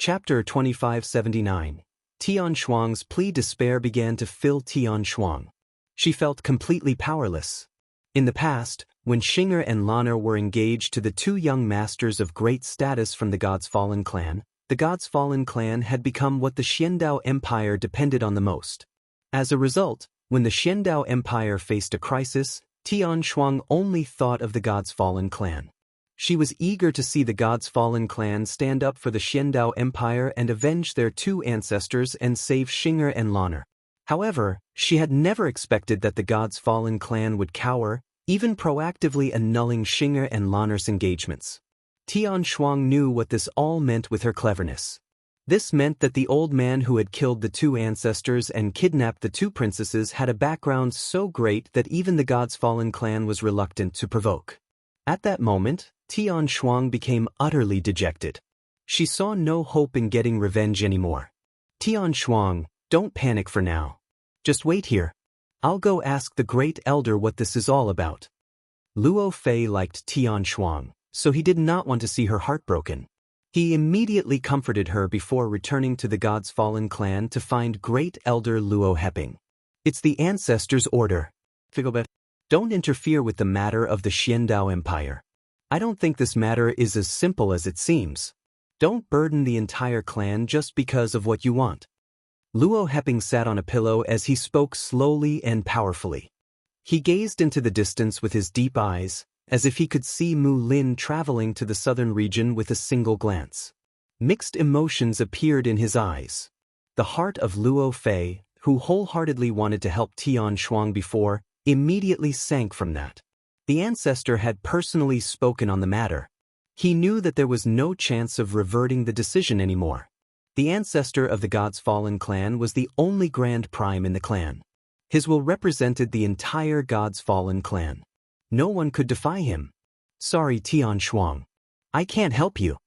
Chapter 2579. Tian Shuang's plea. Despair began to fill Tian Shuang. She felt completely powerless. In the past, when Xinger and Lanner were engaged to the two young masters of great status from the God's Fallen clan, the God's Fallen clan had become what the Xiandao Empire depended on the most. As a result, when the Xiandao Empire faced a crisis, Tian Shuang only thought of the God's Fallen clan. She was eager to see the God's Fallen clan stand up for the Xiandao Empire and avenge their two ancestors and save Xinger and Lanner. However, she had never expected that the God's Fallen clan would cower, even proactively annulling Xinger and Lanner's engagements. Tian Shuang knew what this all meant with her cleverness. This meant that the old man who had killed the two ancestors and kidnapped the two princesses had a background so great that even the God's Fallen clan was reluctant to provoke. At that moment, Tian Shuang became utterly dejected. She saw no hope in getting revenge anymore. Tian Shuang, don't panic for now. Just wait here. I'll go ask the Great Elder what this is all about. Luo Fei liked Tian Shuang, so he did not want to see her heartbroken. He immediately comforted her before returning to the God's Fallen clan to find Great Elder Luo Heping. It's the ancestors' order. Don't interfere with the matter of the Xiandao Empire. I don't think this matter is as simple as it seems. Don't burden the entire clan just because of what you want. Luo Heping sat on a pillow as he spoke slowly and powerfully. He gazed into the distance with his deep eyes, as if he could see Mu Lin traveling to the southern region with a single glance. Mixed emotions appeared in his eyes. The heart of Luo Fei, who wholeheartedly wanted to help Tian Shuang before, immediately sank from that. The ancestor had personally spoken on the matter. He knew that there was no chance of reverting the decision anymore. The ancestor of the God's Fallen clan was the only Grand Prime in the clan. His will represented the entire God's Fallen clan. No one could defy him. Sorry, Tian Shuang. I can't help you.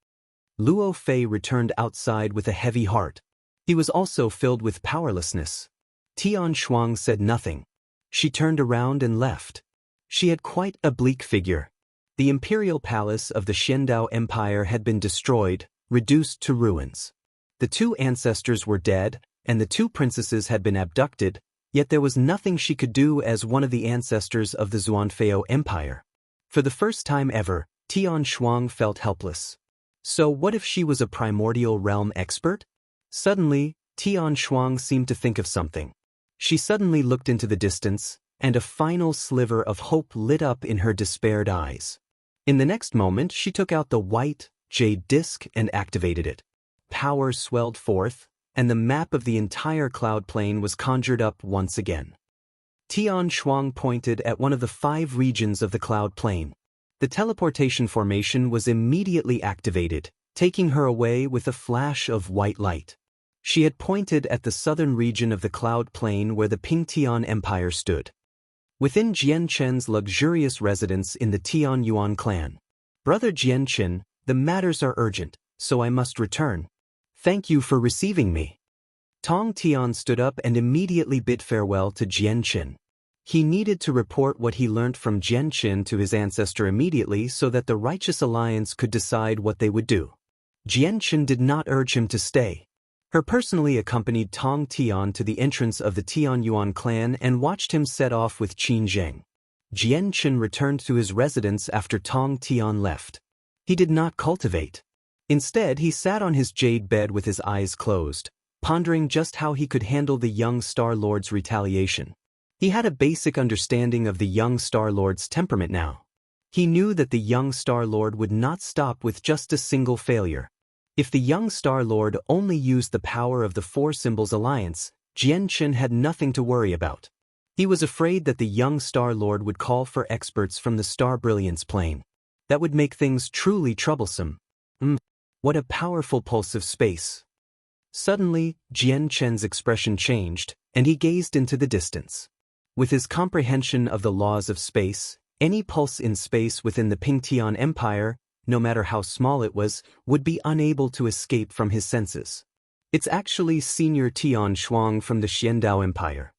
Luo Fei returned outside with a heavy heart. He was also filled with powerlessness. Tian Shuang said nothing. She turned around and left. She had quite a bleak figure. The imperial palace of the Xiandao Empire had been destroyed, reduced to ruins. The two ancestors were dead, and the two princesses had been abducted, yet there was nothing she could do as one of the ancestors of the Xuanfeo Empire. For the first time ever, Tian Shuang felt helpless. So what if she was a primordial realm expert? Suddenly, Tian Shuang seemed to think of something. She suddenly looked into the distance, and a final sliver of hope lit up in her despaired eyes. In the next moment, she took out the white, jade disc and activated it. Power swelled forth, and the map of the entire cloud plane was conjured up once again. Tian Shuang pointed at one of the 5 regions of the cloud plane. The teleportation formation was immediately activated, taking her away with a flash of white light. She had pointed at the southern region of the cloud plain where the Pingtian Empire stood. Within Jianchen's luxurious residence in the Tian Yuan clan. Brother Jianchen, the matters are urgent, so I must return. Thank you for receiving me. Tong Tian stood up and immediately bid farewell to Jianchen. He needed to report what he learnt from Jianchen to his ancestor immediately so that the Righteous Alliance could decide what they would do. Jianchen did not urge him to stay. Her personally accompanied Tong Tian to the entrance of the Tian Yuan clan and watched him set off with Qin Zheng. Jianchen returned to his residence after Tong Tian left. He did not cultivate. Instead, he sat on his jade bed with his eyes closed, pondering just how he could handle the young Star Lord's retaliation. He had a basic understanding of the young Star Lord's temperament now. He knew that the young Star Lord would not stop with just a single failure. If the young Star Lord only used the power of the Four Symbols Alliance, Jianchen had nothing to worry about. He was afraid that the young Star Lord would call for experts from the Star Brilliance plane. That would make things truly troublesome. What a powerful pulse of space. Suddenly, Jianchen's expression changed, and he gazed into the distance. With his comprehension of the laws of space, any pulse in space within the Pingtian Empire, no matter how small it was, would be unable to escape from his senses. It's actually Senior Tian Shuang from the Xiandao Empire.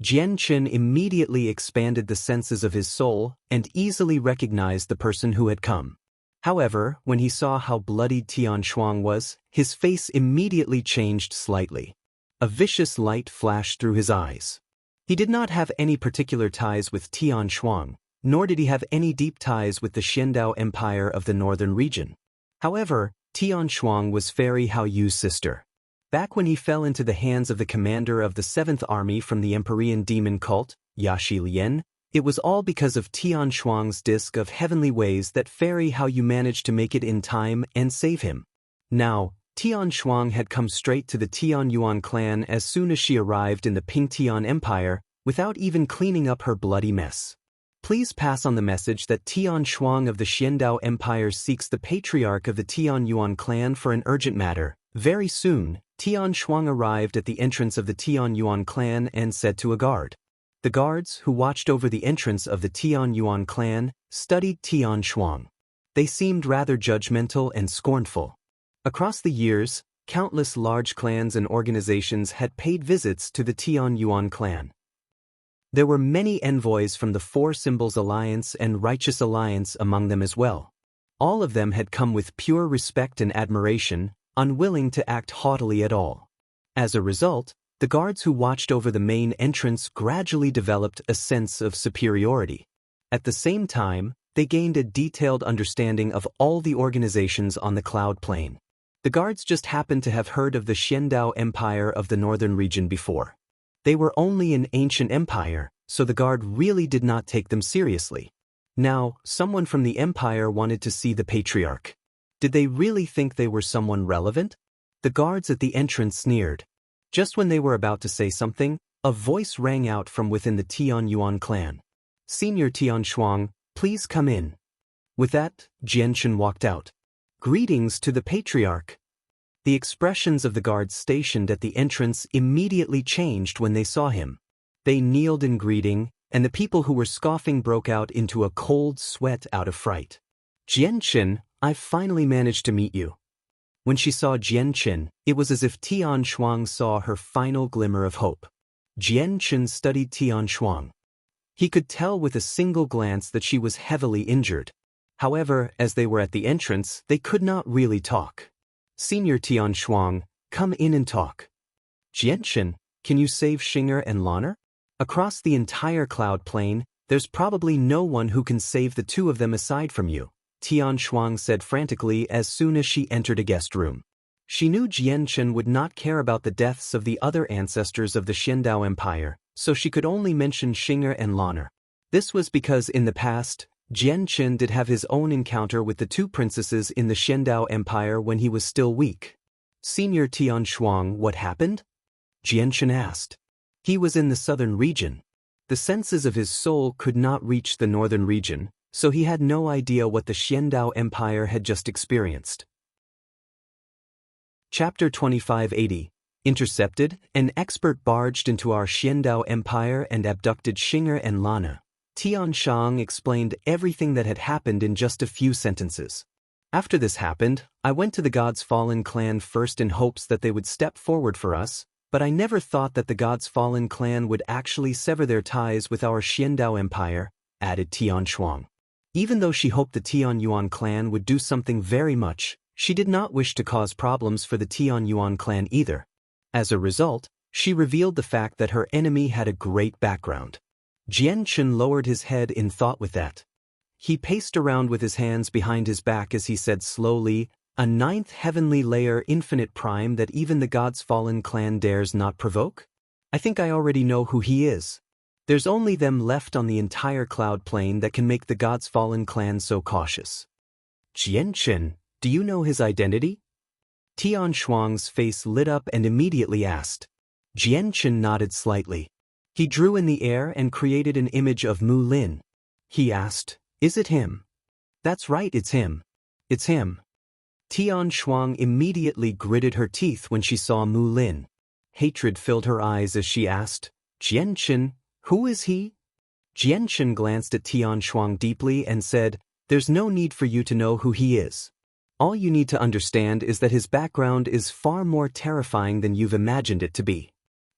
Jianchen immediately expanded the senses of his soul and easily recognized the person who had come. However, when he saw how bloodied Tian Shuang was, his face immediately changed slightly. A vicious light flashed through his eyes. He did not have any particular ties with Tian Shuang, nor did he have any deep ties with the Xiandao Empire of the northern region. However, Tian Shuang was Fairy Hao Yu's sister. Back when he fell into the hands of the commander of the 7th Army from the Empyrean demon cult, Yaxi Lian, it was all because of Tian Shuang's disc of heavenly ways that Fairy Hao Yu managed to make it in time and save him. Now, Tian Shuang had come straight to the Tian Yuan clan as soon as she arrived in the Ping Tian Empire, without even cleaning up her bloody mess. Please pass on the message that Tian Shuang of the Xiandao Empire seeks the patriarch of the Tian Yuan clan for an urgent matter. Very soon, Tian Shuang arrived at the entrance of the Tian Yuan clan and said to a guard. The guards, who watched over the entrance of the Tian Yuan clan, studied Tian Shuang. They seemed rather judgmental and scornful. Across the years, countless large clans and organizations had paid visits to the Tian Yuan clan. There were many envoys from the Four Symbols Alliance and Righteous Alliance among them as well. All of them had come with pure respect and admiration, unwilling to act haughtily at all. As a result, the guards who watched over the main entrance gradually developed a sense of superiority. At the same time, they gained a detailed understanding of all the organizations on the cloud plane. The guards just happened to have heard of the Xiandao Empire of the northern region before. They were only an ancient empire, so the guard really did not take them seriously. Now, someone from the empire wanted to see the patriarch. Did they really think they were someone relevant? The guards at the entrance sneered. Just when they were about to say something, a voice rang out from within the Tian Yuan clan. "Senior Tian Shuang, please come in." With that, Jianchen walked out. "Greetings to the patriarch." The expressions of the guards stationed at the entrance immediately changed when they saw him. They kneeled in greeting, and the people who were scoffing broke out into a cold sweat out of fright. "Jianchen, I've finally managed to meet you." When she saw Jianchen, it was as if Tian Shuang saw her final glimmer of hope. Jianchen studied Tian Shuang. He could tell with a single glance that she was heavily injured. However, as they were at the entrance, they could not really talk. "Senior Tian Shuang, come in and talk." "Jianchen, can you save Xinger and Lanner? Across the entire cloud plane, there's probably no one who can save the two of them aside from you," Tian Shuang said frantically as soon as she entered a guest room. She knew Jianchen would not care about the deaths of the other ancestors of the Xiandao Empire, so she could only mention Xinger and Lanner. This was because in the past, Jianchen did have his own encounter with the two princesses in the Xiandao Empire when he was still weak. "Senior Tian Shuang, what happened?" Jianchen asked. He was in the southern region. The senses of his soul could not reach the northern region, so he had no idea what the Xiandao Empire had just experienced. Chapter 2580. Intercepted, an expert barged into our Xiandao Empire and abducted Xinger and Lana. Tian Shang explained everything that had happened in just a few sentences. "After this happened, I went to the God's Fallen clan first in hopes that they would step forward for us, but I never thought that the God's Fallen clan would actually sever their ties with our Xiandao Empire," added Tian Shuang. Even though she hoped the Tian Yuan clan would do something very much, she did not wish to cause problems for the Tian Yuan clan either. As a result, she revealed the fact that her enemy had a great background. Jianchen lowered his head in thought with that. He paced around with his hands behind his back as he said slowly, "A ninth heavenly layer infinite prime that even the God's Fallen clan dares not provoke? I think I already know who he is. There's only them left on the entire cloud plane that can make the God's Fallen clan so cautious." "Jianchen, do you know his identity?" Tian Shuang's face lit up and immediately asked. Jianchen nodded slightly. He drew in the air and created an image of Mu Lin. He asked, "Is it him?" "That's right, it's him. It's him." Tian Shuang immediately gritted her teeth when she saw Mu Lin. Hatred filled her eyes as she asked, "Jianchen, who is he?" Jianchen glanced at Tian Shuang deeply and said, "There's no need for you to know who he is. All you need to understand is that his background is far more terrifying than you've imagined it to be.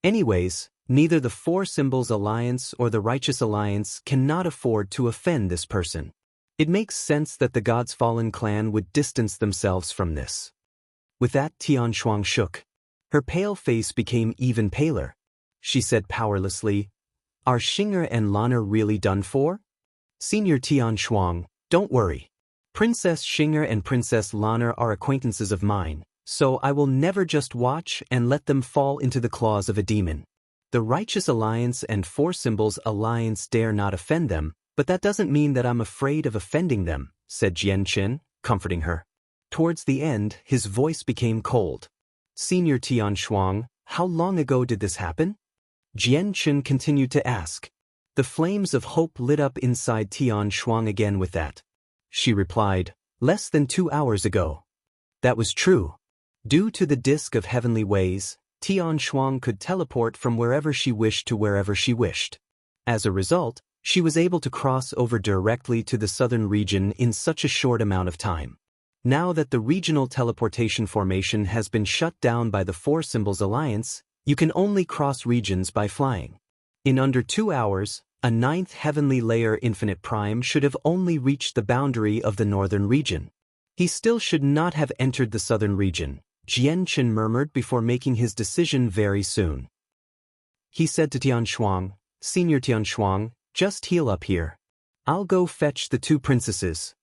Anyways, neither the Four Symbols Alliance or the Righteous Alliance cannot afford to offend this person. It makes sense that the God's fallen clan would distance themselves from this. With that, Tian Shuang shook. Her pale face became even paler. She said powerlessly, "Are Xing'er and Lan'er really done for?" "Senior Tian Shuang, don't worry. Princess Xing'er and Princess Lan'er are acquaintances of mine, so I will never just watch and let them fall into the claws of a demon. The Righteous Alliance and Four Symbols Alliance dare not offend them, but that doesn't mean that I'm afraid of offending them," said Jian Chen, comforting her. Towards the end, his voice became cold. "Senior Tian Shuang, how long ago did this happen?" Jian Chen continued to ask. The flames of hope lit up inside Tian Shuang again with that. She replied, "Less than 2 hours ago." That was true. Due to the disk of heavenly ways, Tian Shuang could teleport from wherever she wished to wherever she wished. As a result, she was able to cross over directly to the southern region in such a short amount of time. Now that the regional teleportation formation has been shut down by the Four Symbols Alliance, you can only cross regions by flying. In under 2 hours, a 9th heavenly layer infinite prime should have only reached the boundary of the northern region. He still should not have entered the southern region, Jian Chen murmured before making his decision very soon. He said to Tian Shuang, "Senior Tian Shuang, just heal up here. I'll go fetch the 2 princesses."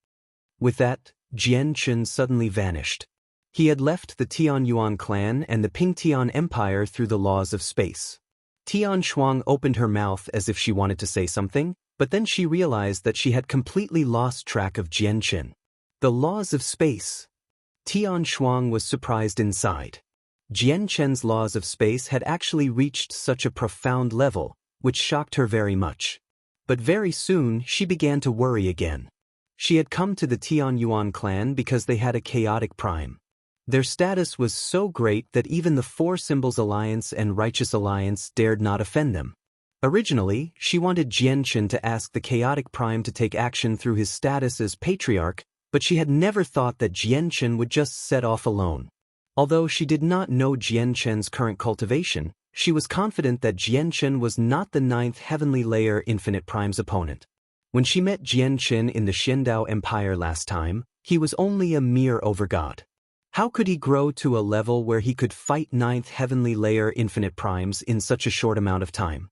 With that, Jian Chen suddenly vanished. He had left the Tian Yuan clan and the Ping Tian Empire through the laws of space. Tian Shuang opened her mouth as if she wanted to say something, but then she realized that she had completely lost track of Jian Chen. The laws of space. Tian Shuang was surprised inside. Jian Chen's laws of space had actually reached such a profound level, which shocked her very much. But very soon she began to worry again. She had come to the Tian Yuan clan because they had a chaotic prime. Their status was so great that even the Four Symbols Alliance and Righteous Alliance dared not offend them. Originally, she wanted Jian Chen to ask the chaotic prime to take action through his status as patriarch, but she had never thought that Jian Chen would just set off alone. Although she did not know Jian Chen's current cultivation, she was confident that Jian Chen was not the 9th heavenly layer infinite prime's opponent. When she met Jian Chen in the Xiandao Empire last time, he was only a mere overgod. How could he grow to a level where he could fight 9th heavenly layer infinite primes in such a short amount of time?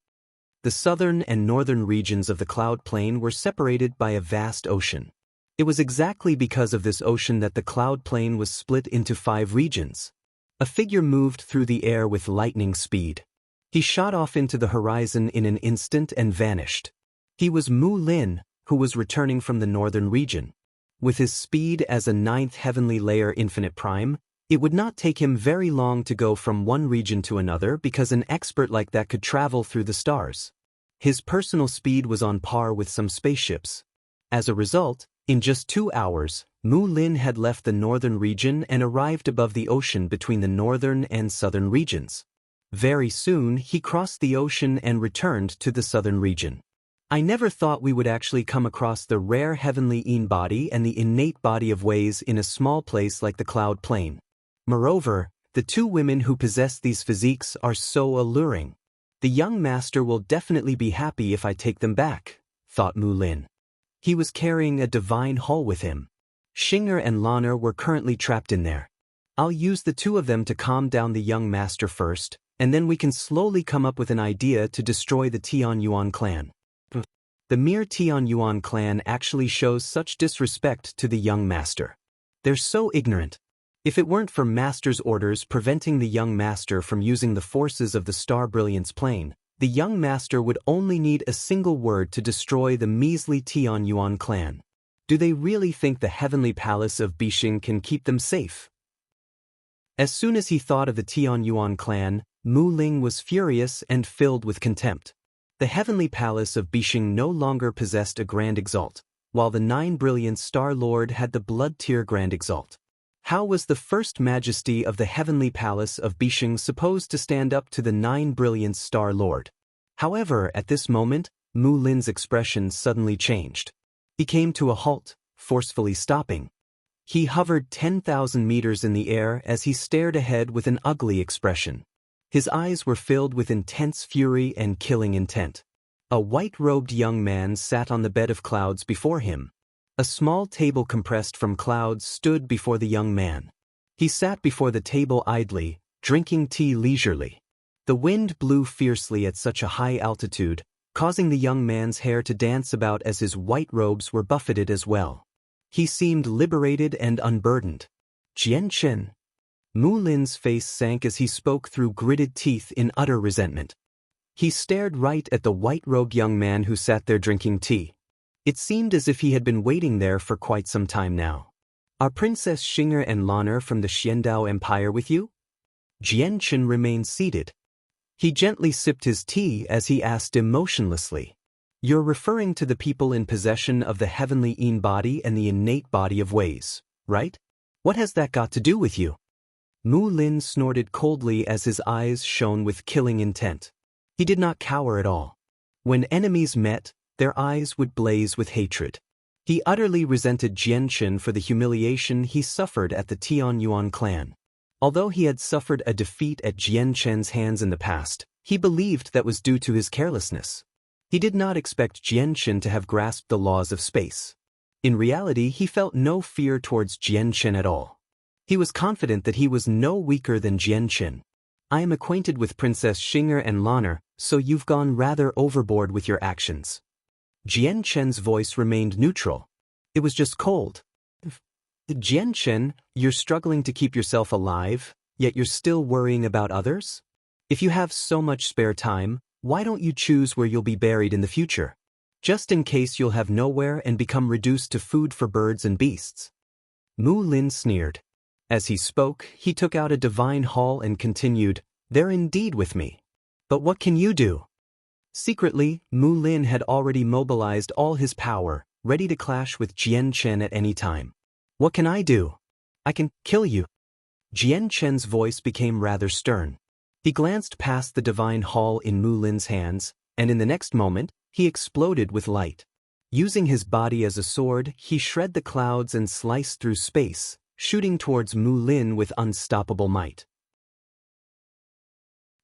The southern and northern regions of the cloud plain were separated by a vast ocean. It was exactly because of this ocean that the cloud plain was split into 5 regions. A figure moved through the air with lightning speed. He shot off into the horizon in an instant and vanished. He was Mu Lin, who was returning from the northern region. With his speed as a 9th heavenly layer infinite prime, it would not take him very long to go from one region to another because an expert like that could travel through the stars. His personal speed was on par with some spaceships. As a result, in just 2 hours, Mu Lin had left the northern region and arrived above the ocean between the northern and southern regions. Very soon, he crossed the ocean and returned to the southern region. I never thought we would actually come across the rare heavenly Yin body and the innate body of Ways in a small place like the cloud plain. Moreover, the 2 women who possess these physiques are so alluring. The young master will definitely be happy if I take them back, thought Mu Lin. He was carrying a divine hull with him. Xing'er and Lan'er were currently trapped in there. I'll use the 2 of them to calm down the young master first, and then we can slowly come up with an idea to destroy the Tian Yuan clan. The mere Tian Yuan clan actually shows such disrespect to the young master. They're so ignorant. If it weren't for Master's orders preventing the young master from using the forces of the Star Brilliance plane, the young master would only need a single word to destroy the measly Tian Yuan clan. Do they really think the heavenly palace of Bixing can keep them safe? As soon as he thought of the Tian Yuan clan, Mu Ling was furious and filled with contempt. The heavenly palace of Bixing no longer possessed a Grand Exalt, while the 9 Brilliant Star Lord had the Blood Tier Grand Exalt. How was the First Majesty of the heavenly palace of Bixing supposed to stand up to the 9 Brilliant Star Lord? However, at this moment, Mu Lin's expression suddenly changed. He came to a halt, forcefully stopping. He hovered 10,000 meters in the air as he stared ahead with an ugly expression. His eyes were filled with intense fury and killing intent. A white-robed young man sat on the bed of clouds before him. A small table compressed from clouds stood before the young man. He sat before the table idly, drinking tea leisurely. The wind blew fiercely at such a high altitude, causing the young man's hair to dance about as his white robes were buffeted as well. He seemed liberated and unburdened. Jianchen. Mu Lin's face sank as he spoke through gritted teeth in utter resentment. He stared right at the white-robed young man who sat there drinking tea. It seemed as if he had been waiting there for quite some time now. Are Princess Xinger and Lan'er from the Xiandao Empire with you? Jianchen remained seated. He gently sipped his tea as he asked emotionlessly. You're referring to the people in possession of the heavenly Yin body and the innate body of Ways, right? What has that got to do with you? Mu Lin snorted coldly as his eyes shone with killing intent. He did not cower at all. When enemies met, their eyes would blaze with hatred. He utterly resented Jianchen for the humiliation he suffered at the Tianyuan clan. Although he had suffered a defeat at Jianchen's hands in the past, he believed that was due to his carelessness. He did not expect Jianchen to have grasped the laws of space. In reality, he felt no fear towards Jianchen at all. He was confident that he was no weaker than Jianchen. I am acquainted with Princess Xinger and Lan'er, so you've gone rather overboard with your actions. Jianchen's voice remained neutral. It was just cold. Jianchen, you're struggling to keep yourself alive, yet you're still worrying about others? If you have so much spare time, why don't you choose where you'll be buried in the future? Just in case you'll have nowhere and become reduced to food for birds and beasts. Mu Lin sneered. As he spoke, he took out a divine haul and continued, They're indeed with me. But what can you do? Secretly, Mu Lin had already mobilized all his power, ready to clash with Jianchen at any time. What can I do? I can kill you. Jianchen's voice became rather stern. He glanced past the divine haul in Mu Lin's hands, and in the next moment, he exploded with light. Using his body as a sword, he shred the clouds and sliced through space, shooting towards Mu Lin with unstoppable might.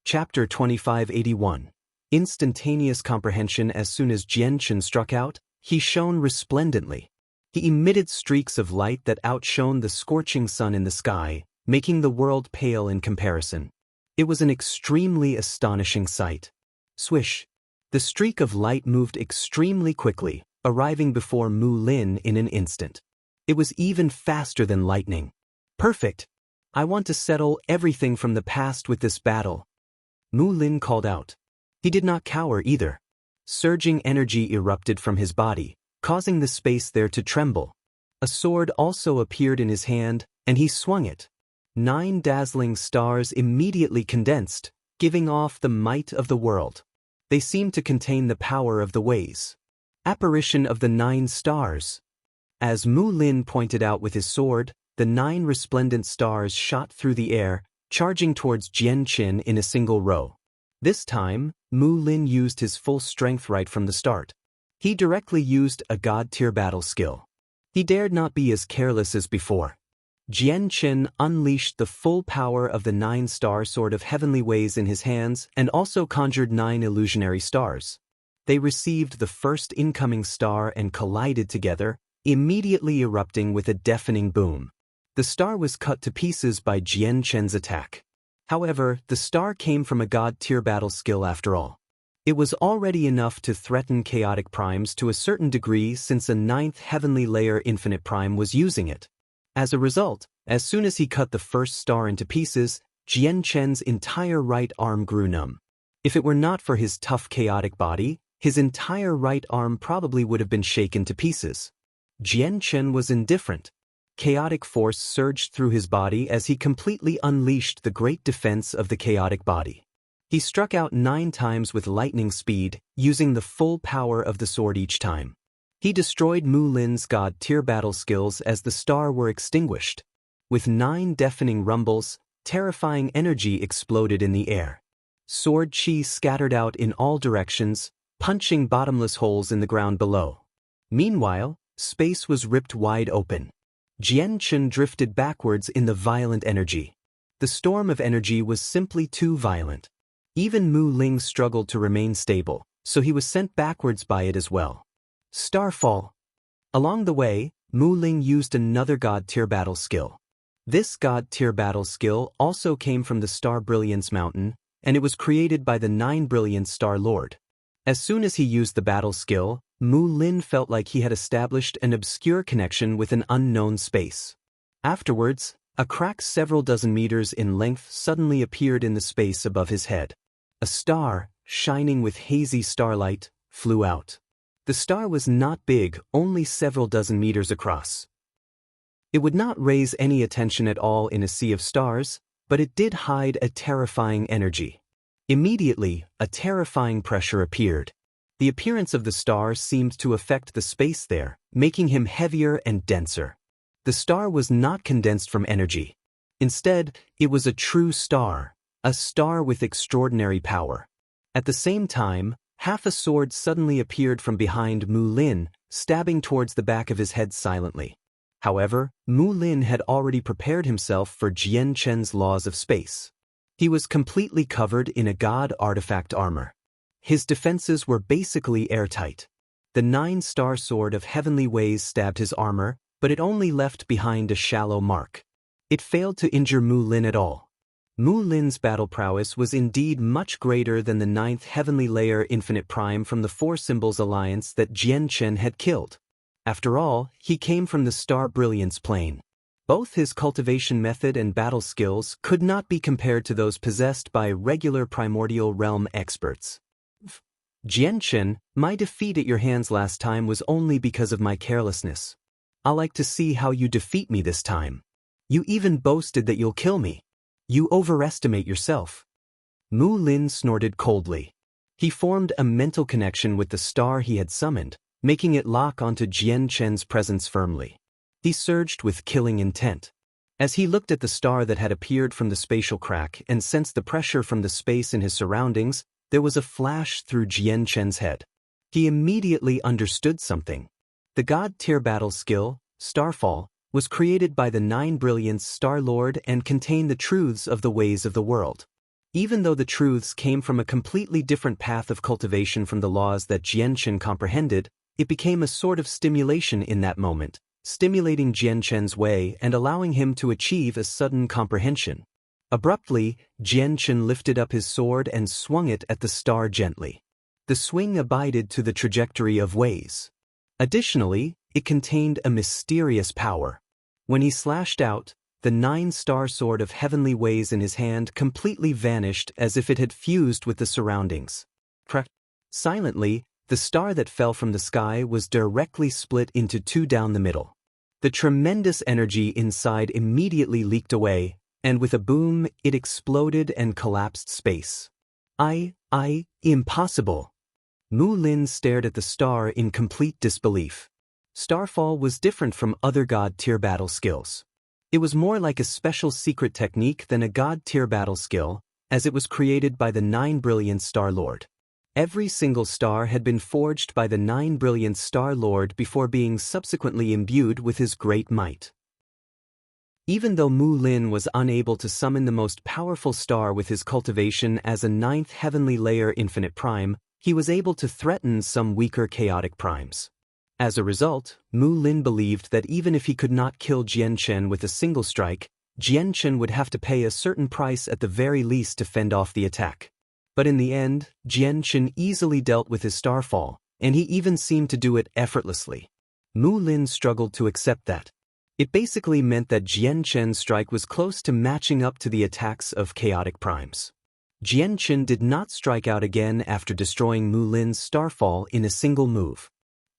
Chapter 2581. Instantaneous comprehension. As soon as Jianchen struck out, he shone resplendently. He emitted streaks of light that outshone the scorching sun in the sky, making the world pale in comparison. It was an extremely astonishing sight. Swish! The streak of light moved extremely quickly, arriving before Mu Lin in an instant. It was even faster than lightning. Perfect! I want to settle everything from the past with this battle. Mu Lin called out. He did not cower either. Surging energy erupted from his body, causing the space there to tremble. A sword also appeared in his hand, and he swung it. 9 dazzling stars immediately condensed, giving off the might of the world. They seemed to contain the power of the Ways. Apparition of the 9 stars. As Mu Lin pointed out with his sword, the 9 resplendent stars shot through the air, charging towards Jianchen in a single row. This time, Mu Lin used his full strength right from the start. He directly used a god-tier battle skill. He dared not be as careless as before. Jianchen unleashed the full power of the 9-star sword of heavenly ways in his hands and also conjured 9 illusionary stars. They received the first incoming star and collided together, immediately erupting with a deafening boom. The star was cut to pieces by Jianchen's attack. However, the star came from a god-tier battle skill after all. It was already enough to threaten chaotic primes to a certain degree since a 9th heavenly layer infinite prime was using it. As a result, as soon as he cut the first star into pieces, Jianchen's entire right arm grew numb. If it were not for his tough chaotic body, his entire right arm probably would have been shaken to pieces. Jianchen was indifferent. Chaotic force surged through his body as he completely unleashed the great defense of the chaotic body. He struck out 9 times with lightning speed, using the full power of the sword each time. He destroyed Mu Lin's god-tier battle skills as the star were extinguished. With 9 deafening rumbles, terrifying energy exploded in the air. Sword chi scattered out in all directions, punching bottomless holes in the ground below. Meanwhile, space was ripped wide open. Jianchen drifted backwards in the violent energy. The storm of energy was simply too violent. Even Mu Ling struggled to remain stable, so he was sent backwards by it as well. Starfall. Along the way, Mu Ling used another God-tier battle skill. This God-tier battle skill also came from the Star Brilliance Mountain, and it was created by the 9 Brilliance Star Lord. As soon as he used the battle skill, Mu Lin felt like he had established an obscure connection with an unknown space. Afterwards, a crack several dozen meters in length suddenly appeared in the space above his head. A star, shining with hazy starlight, flew out. The star was not big, only several dozen meters across. It would not raise any attention at all in a sea of stars, but it did hide a terrifying energy. Immediately, a terrifying pressure appeared. The appearance of the star seemed to affect the space there, making him heavier and denser. The star was not condensed from energy. Instead, it was a true star, a star with extraordinary power. At the same time, half a sword suddenly appeared from behind Mu Lin, stabbing towards the back of his head silently. However, Mu Lin had already prepared himself for Jian Chen's laws of space. He was completely covered in a god artifact armor. His defenses were basically airtight. The 9-star sword of heavenly ways stabbed his armor, but it only left behind a shallow mark. It failed to injure Mu Lin at all. Mu Lin's battle prowess was indeed much greater than the 9th heavenly layer Infinite Prime from the Four Symbols Alliance that Jian Chen had killed. After all, he came from the Star Brilliance plane. Both his cultivation method and battle skills could not be compared to those possessed by regular primordial realm experts. Jian Chen, my defeat at your hands last time was only because of my carelessness. I'd like to see how you defeat me this time. You even boasted that you'll kill me. You overestimate yourself. Mu Lin snorted coldly. He formed a mental connection with the star he had summoned, making it lock onto Jian Chen's presence firmly. He surged with killing intent. As he looked at the star that had appeared from the spatial crack and sensed the pressure from the space in his surroundings, there was a flash through Jian Chen's head. He immediately understood something. The God-tier battle skill, Starfall, was created by the 9 Brilliance Star Lord and contained the truths of the ways of the world. Even though the truths came from a completely different path of cultivation from the laws that Jian Chen comprehended, it became a sort of stimulation in that moment, stimulating Jian Chen's way and allowing him to achieve a sudden comprehension. Abruptly, Jian Chen lifted up his sword and swung it at the star gently. The swing abided to the trajectory of ways. Additionally, it contained a mysterious power. When he slashed out, the 9-star sword of heavenly ways in his hand completely vanished as if it had fused with the surroundings. Silently, the star that fell from the sky was directly split into 2 down the middle. The tremendous energy inside immediately leaked away, and with a boom, it exploded and collapsed space. Impossible. Mu Lin stared at the star in complete disbelief. Starfall was different from other God-tier battle skills. It was more like a special secret technique than a God-tier battle skill, as it was created by the 9 Brilliance Star Lord. Every single star had been forged by the 9 Brilliance Star Lord before being subsequently imbued with his great might. Even though Mu Lin was unable to summon the most powerful star with his cultivation as a 9th heavenly layer Infinite Prime, he was able to threaten some weaker chaotic primes. As a result, Mu Lin believed that even if he could not kill Jian Chen with a single strike, Jian Chen would have to pay a certain price at the very least to fend off the attack. But in the end, Jian Chen easily dealt with his starfall, and he even seemed to do it effortlessly. Mu Lin struggled to accept that. It basically meant that Jian Chen's strike was close to matching up to the attacks of chaotic primes. Jian Chen did not strike out again after destroying Mu Lin's starfall in a single move.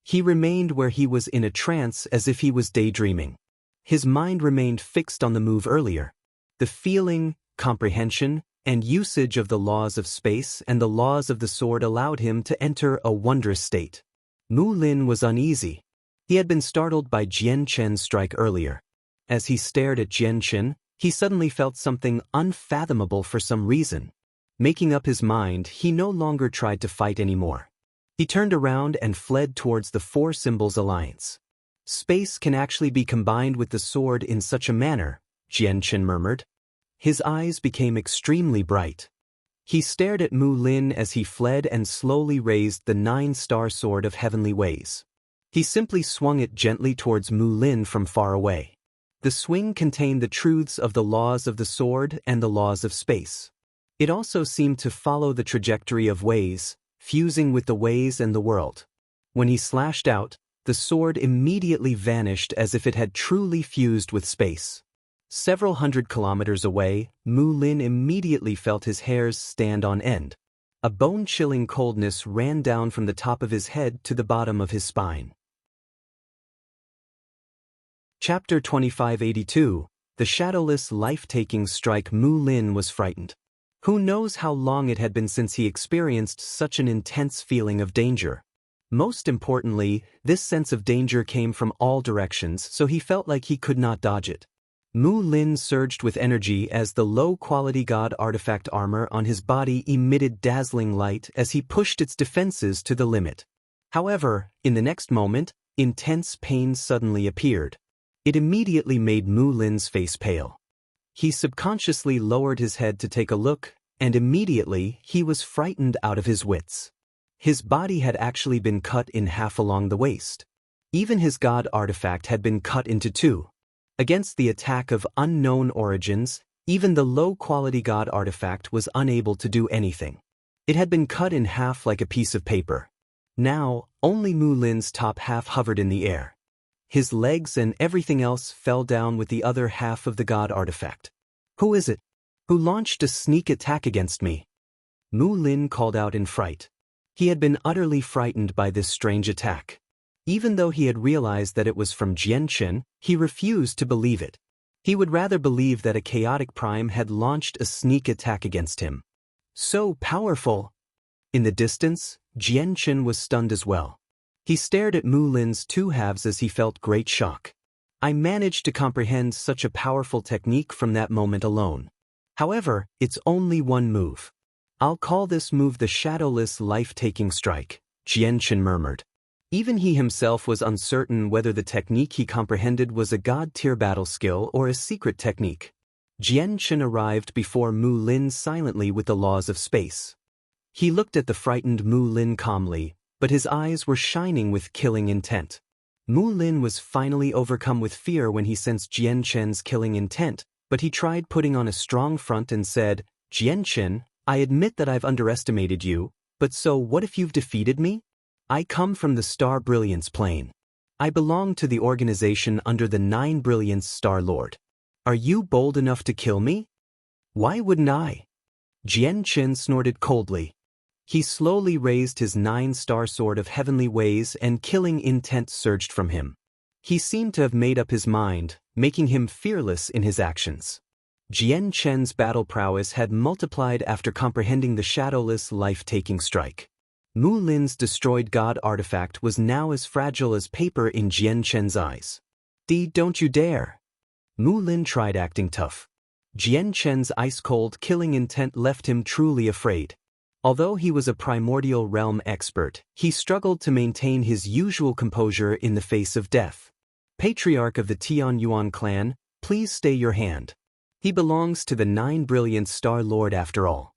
He remained where he was in a trance as if he was daydreaming. His mind remained fixed on the move earlier. The feeling, comprehension, and usage of the laws of space and the laws of the sword allowed him to enter a wondrous state. Mu Lin was uneasy. He had been startled by Jian Chen's strike earlier. As he stared at Jian Chen, he suddenly felt something unfathomable for some reason. Making up his mind, he no longer tried to fight anymore. He turned around and fled towards the Four Symbols Alliance. Space can actually be combined with the sword in such a manner, Jian Chen murmured. His eyes became extremely bright. He stared at Mu Lin as he fled and slowly raised the 9-star sword of heavenly ways. He simply swung it gently towards Mu Lin from far away. The swing contained the truths of the laws of the sword and the laws of space. It also seemed to follow the trajectory of ways, fusing with the ways and the world. When he slashed out, the sword immediately vanished as if it had truly fused with space. Several hundred kilometers away, Mu Lin immediately felt his hairs stand on end. A bone-chilling coldness ran down from the top of his head to the bottom of his spine. Chapter 2582, The Shadowless Life-Taking Strike. Mu Lin was frightened. Who knows how long it had been since he experienced such an intense feeling of danger. Most importantly, this sense of danger came from all directions, so he felt like he could not dodge it. Mu Lin surged with energy as the low-quality god artifact armor on his body emitted dazzling light as he pushed its defenses to the limit. However, in the next moment, intense pain suddenly appeared. It immediately made Mu Lin's face pale. He subconsciously lowered his head to take a look, and immediately he was frightened out of his wits. His body had actually been cut in half along the waist. Even his god artifact had been cut into two. Against the attack of unknown origins, even the low-quality god artifact was unable to do anything. It had been cut in half like a piece of paper. Now, only Mu Lin's top half hovered in the air. His legs and everything else fell down with the other half of the god artifact. "Who is it? Who launched a sneak attack against me?" Mu Lin called out in fright. He had been utterly frightened by this strange attack. Even though he had realized that it was from Jianchen, he refused to believe it. He would rather believe that a chaotic prime had launched a sneak attack against him. So powerful! In the distance, Jianchen was stunned as well. He stared at Mu Lin's two halves as he felt great shock. I managed to comprehend such a powerful technique from that moment alone. However, it's only one move. I'll call this move the Shadowless Life-Taking Strike, Jianchen murmured. Even he himself was uncertain whether the technique he comprehended was a god-tier battle skill or a secret technique. Jianchen arrived before Mu Lin silently with the laws of space. He looked at the frightened Mu Lin calmly, but his eyes were shining with killing intent. Mu Lin was finally overcome with fear when he sensed Jianchen's killing intent, but he tried putting on a strong front and said, "Jianchen, I admit that I've underestimated you, but so what if you've defeated me? I come from the Star Brilliance plane. I belong to the organization under the 9 Brilliance Star Lord. Are you bold enough to kill me?" "Why wouldn't I?" Jianchen snorted coldly. He slowly raised his 9-star sword of heavenly ways and killing intent surged from him. He seemed to have made up his mind, making him fearless in his actions. Jianchen's battle prowess had multiplied after comprehending the Shadowless Life-Taking Strike. Mu Lin's destroyed god artifact was now as fragile as paper in Jianchen's eyes. Don't you dare!" Mu Lin tried acting tough. Jianchen's ice-cold killing intent left him truly afraid. Although he was a primordial realm expert, he struggled to maintain his usual composure in the face of death. "Patriarch of the Tianyuan clan, please stay your hand. He belongs to the 9 Brilliance Star Lord after all.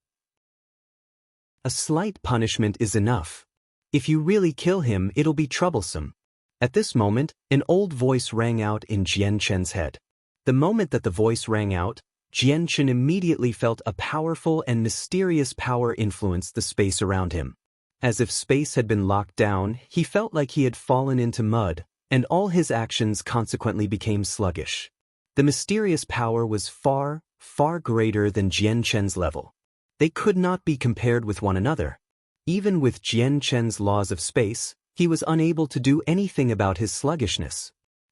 A slight punishment is enough. If you really kill him, it'll be troublesome." At this moment, an old voice rang out in Jianchen's head. The moment that the voice rang out, Jianchen immediately felt a powerful and mysterious power influence the space around him. As if space had been locked down, he felt like he had fallen into mud, and all his actions consequently became sluggish. The mysterious power was far, far greater than Jianchen's level. They could not be compared with one another. Even with Jianchen's laws of space, he was unable to do anything about his sluggishness.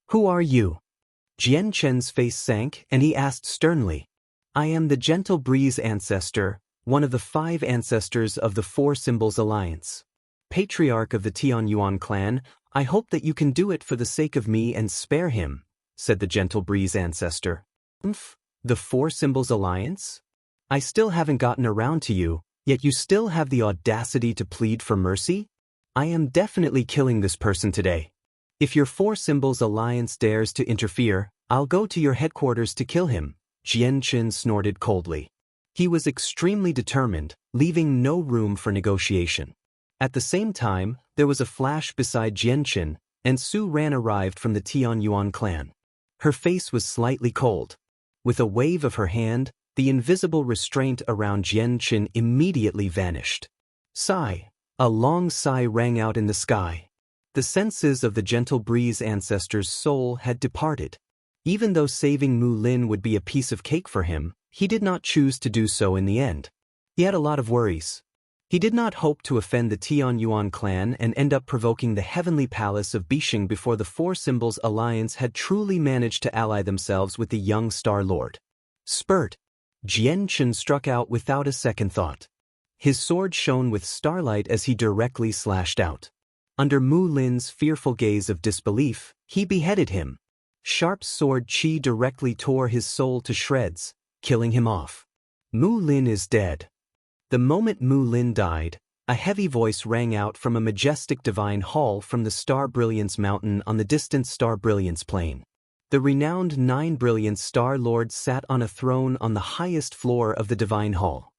"Who are you?" Jianchen's face sank, and he asked sternly. "I am the Gentle Breeze Ancestor, one of the 5 ancestors of the 4 Symbols Alliance. Patriarch of the Tianyuan clan, I hope that you can do it for the sake of me and spare him," said the Gentle Breeze Ancestor. The 4 Symbols Alliance? I still haven't gotten around to you, yet you still have the audacity to plead for mercy? I am definitely killing this person today. If your 4 Symbols Alliance dares to interfere, I'll go to your headquarters to kill him," Jianchen snorted coldly. He was extremely determined, leaving no room for negotiation. At the same time, there was a flash beside Jianchen, and Su Ran arrived from the Tian Yuan clan. Her face was slightly cold. With a wave of her hand, the invisible restraint around Jian Qin immediately vanished. Sigh. A long sigh rang out in the sky. The senses of the gentle breeze ancestor's soul had departed. Even though saving Mu Lin would be a piece of cake for him, he did not choose to do so in the end. He had a lot of worries. He did not hope to offend the Tian Yuan clan and end up provoking the heavenly palace of Bixing before the Four Symbols Alliance had truly managed to ally themselves with the young Star Lord. Spurt. Jian Qin struck out without a second thought. His sword shone with starlight as he directly slashed out. Under Mu Lin's fearful gaze of disbelief, he beheaded him. Sharp sword qi directly tore his soul to shreds, killing him off. Mu Lin is dead. The moment Mu Lin died, a heavy voice rang out from a majestic divine hall from the Star Brilliance Mountain on the distant Star Brilliance Plain. The renowned Nine Brilliance Star Lord sat on a throne on the highest floor of the divine hall.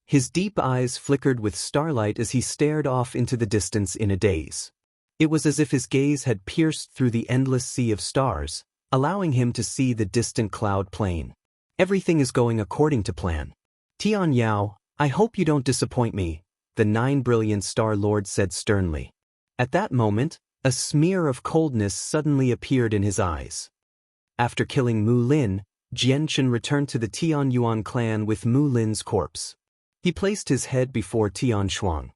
His deep eyes flickered with starlight as he stared off into the distance in a daze. It was as if his gaze had pierced through the endless sea of stars, allowing him to see the distant cloud plain. Everything is going according to plan. Tian Yao, I hope you don't disappoint me, the Nine Brilliant Star Lord said sternly. At that moment, a smear of coldness suddenly appeared in his eyes. After killing Mu Lin, Jian Qin returned to the Tian Yuan clan with Mu Lin's corpse. He placed his head before Tian Shuang.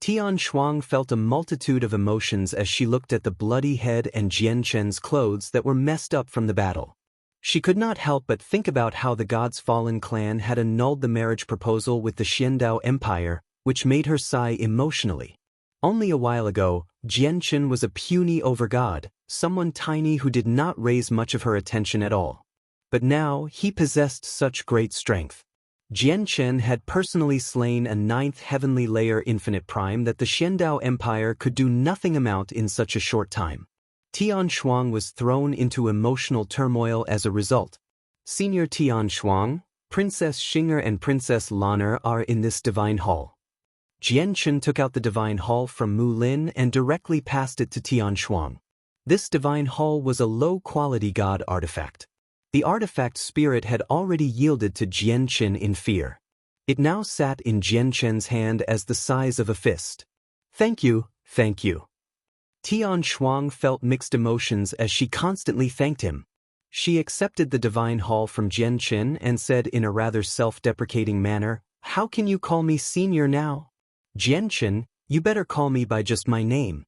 Tian Shuang felt a multitude of emotions as she looked at the bloody head and Jian Qin's clothes that were messed up from the battle. She could not help but think about how the God's Fallen clan had annulled the marriage proposal with the Xiandao Empire, which made her sigh emotionally. Only a while ago, Jian Qin was a puny overgod, someone tiny who did not raise much of her attention at all. But now, he possessed such great strength. Jian Qin had personally slain a ninth heavenly layer infinite prime that the Xiandao Empire could do nothing amount in such a short time. Tian Shuang was thrown into emotional turmoil as a result. Senior Tian Shuang, Princess Xinger and Princess Lan'er are in this divine hall. Jian Qin took out the divine hall from Mu Lin and directly passed it to Tian Shuang. This divine hall was a low-quality god artifact. The artifact spirit had already yielded to Jian Qin in fear. It now sat in Jian Qin's hand as the size of a fist. Thank you, thank you. Tian Shuang felt mixed emotions as she constantly thanked him. She accepted the divine hall from Jian Qin and said in a rather self-deprecating manner, "How can you call me senior now? Jian Qin, you better call me by just my name."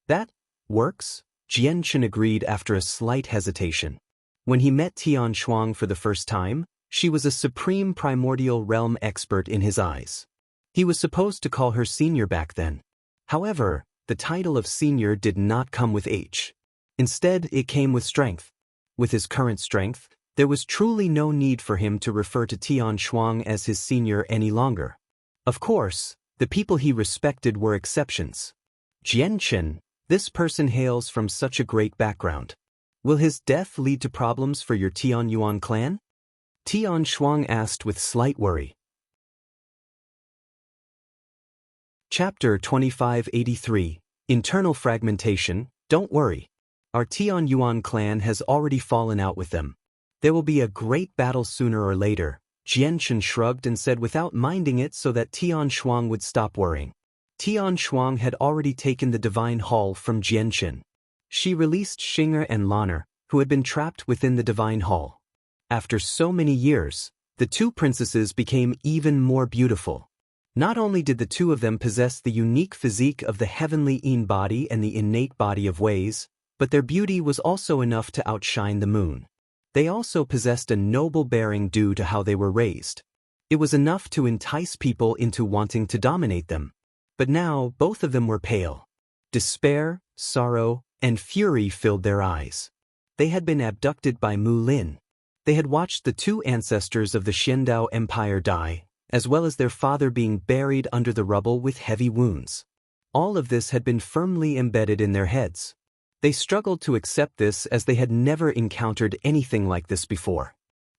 That works, Jian Qin agreed after a slight hesitation. When he met Tian Shuang for the first time, she was a supreme primordial realm expert in his eyes. He was supposed to call her senior back then. However, the title of senior did not come with age. Instead, it came with strength. With his current strength, there was truly no need for him to refer to Tian Shuang as his senior any longer. Of course, the people he respected were exceptions. Jian Qin, this person hails from such a great background. Will his death lead to problems for your Tian Yuan clan? Tian Shuang asked with slight worry. Chapter 2583, Internal Fragmentation. Don't worry. Our Tian Yuan clan has already fallen out with them. There will be a great battle sooner or later, Jian Qin shrugged and said without minding it so that Tian Shuang would stop worrying. Tian Shuang had already taken the divine hall from Jian Qin. She released Xinger and Lan'er, who had been trapped within the divine hall. After so many years, the two princesses became even more beautiful. Not only did the two of them possess the unique physique of the heavenly Yin body and the innate body of Weis, but their beauty was also enough to outshine the moon. They also possessed a noble bearing due to how they were raised. It was enough to entice people into wanting to dominate them. But now both of them were pale. Despair, sorrow, and fury filled their eyes. They had been abducted by Mu Lin. They had watched the two ancestors of the Xiandao Empire die, as well as their father being buried under the rubble with heavy wounds. All of this had been firmly embedded in their heads. They struggled to accept this as they had never encountered anything like this before.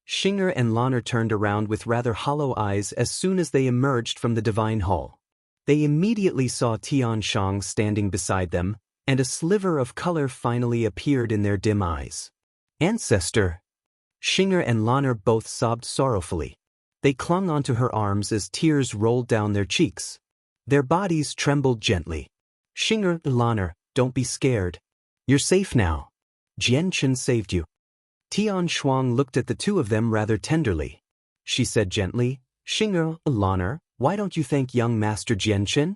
Xinger and Lan'er turned around with rather hollow eyes as soon as they emerged from the divine hall. They immediately saw Tian Shuang standing beside them, and a sliver of color finally appeared in their dim eyes. Ancestor! Shinger and Lanner both sobbed sorrowfully. They clung onto her arms as tears rolled down their cheeks. Their bodies trembled gently. Shinger, Lanner, don't be scared. You're safe now. Jianchen saved you. Tian Shuang looked at the two of them rather tenderly. She said gently, Shinger, Lanner, why don't you thank young Master Jianchen?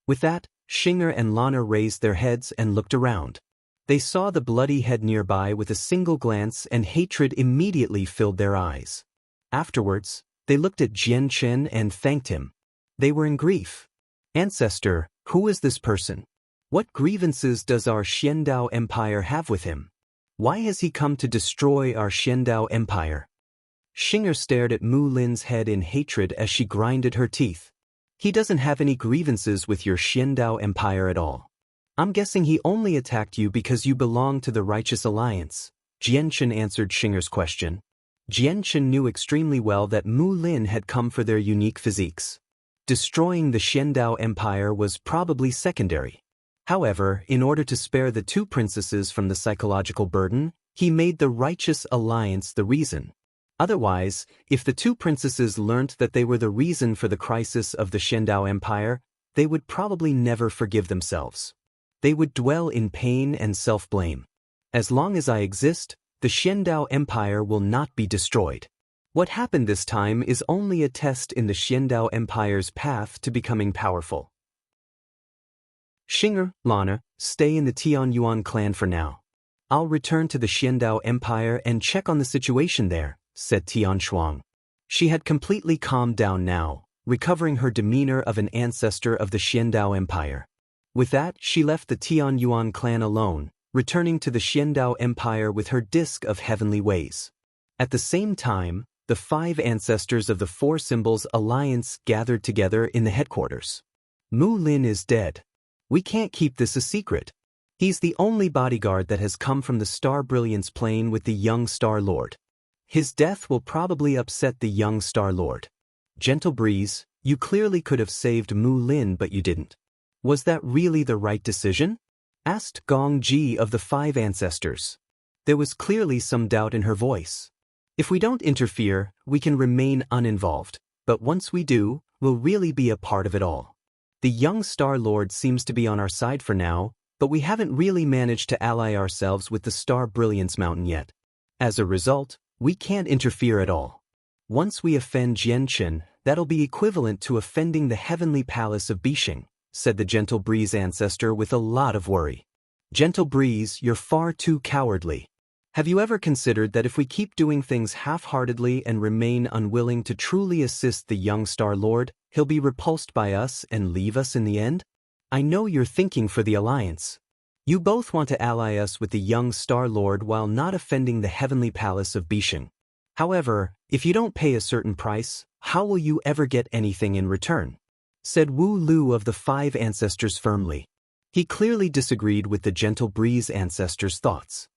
With that, Shinger and Lanner raised their heads and looked around. They saw the bloody head nearby with a single glance, and hatred immediately filled their eyes. Afterwards, they looked at Jianchen and thanked him. They were in grief. Ancestor, who is this person? What grievances does our Xiandao Empire have with him? Why has he come to destroy our Xiandao Empire? Shinger stared at Mu Lin's head in hatred as she grinded her teeth. He doesn't have any grievances with your Xiandao Empire at all. I'm guessing he only attacked you because you belong to the Righteous Alliance. Jianchen answered Shinger's question. Jianchen knew extremely well that Mu Lin had come for their unique physiques. Destroying the Xiandao Empire was probably secondary. However, in order to spare the two princesses from the psychological burden, he made the Righteous Alliance the reason. Otherwise, if the two princesses learnt that they were the reason for the crisis of the Xiandao Empire, they would probably never forgive themselves. They would dwell in pain and self-blame. As long as I exist, the Xiandao Empire will not be destroyed. What happened this time is only a test in the Xiandao Empire's path to becoming powerful. Shinger, Lanner, stay in the Tianyuan clan for now. I'll return to the Xiandao Empire and check on the situation there, said Tian Shuang. She had completely calmed down now, recovering her demeanor of an ancestor of the Xiandao Empire. With that, she left the Tianyuan clan alone, returning to the Xiandao Empire with her disc of heavenly ways. At the same time, the 5 ancestors of the 4 Symbols Alliance gathered together in the headquarters. Mu Lin is dead. We can't keep this a secret. He's the only bodyguard that has come from the Star Brilliance plane with the young Star Lord. His death will probably upset the young Star Lord. Gentle Breeze, you clearly could have saved Mu Lin, but you didn't. Was that really the right decision? Asked Gong Ji of the 5 ancestors. There was clearly some doubt in her voice. If we don't interfere, we can remain uninvolved, but once we do, we'll really be a part of it all. The young Star Lord seems to be on our side for now, but we haven't really managed to ally ourselves with the Star Brilliance Mountain yet. As a result, we can't interfere at all. Once we offend Jianchen, that'll be equivalent to offending the heavenly palace of Bixing, said the Gentle Breeze ancestor with a lot of worry. Gentle Breeze, you're far too cowardly. Have you ever considered that if we keep doing things half-heartedly and remain unwilling to truly assist the young Star Lord, he'll be repulsed by us and leave us in the end? I know you're thinking for the Alliance. You both want to ally us with the young Star Lord while not offending the heavenly palace of Bixing. However, if you don't pay a certain price, how will you ever get anything in return? Said Wu Lu of the 5 ancestors firmly. He clearly disagreed with the Gentle Breeze ancestors' thoughts.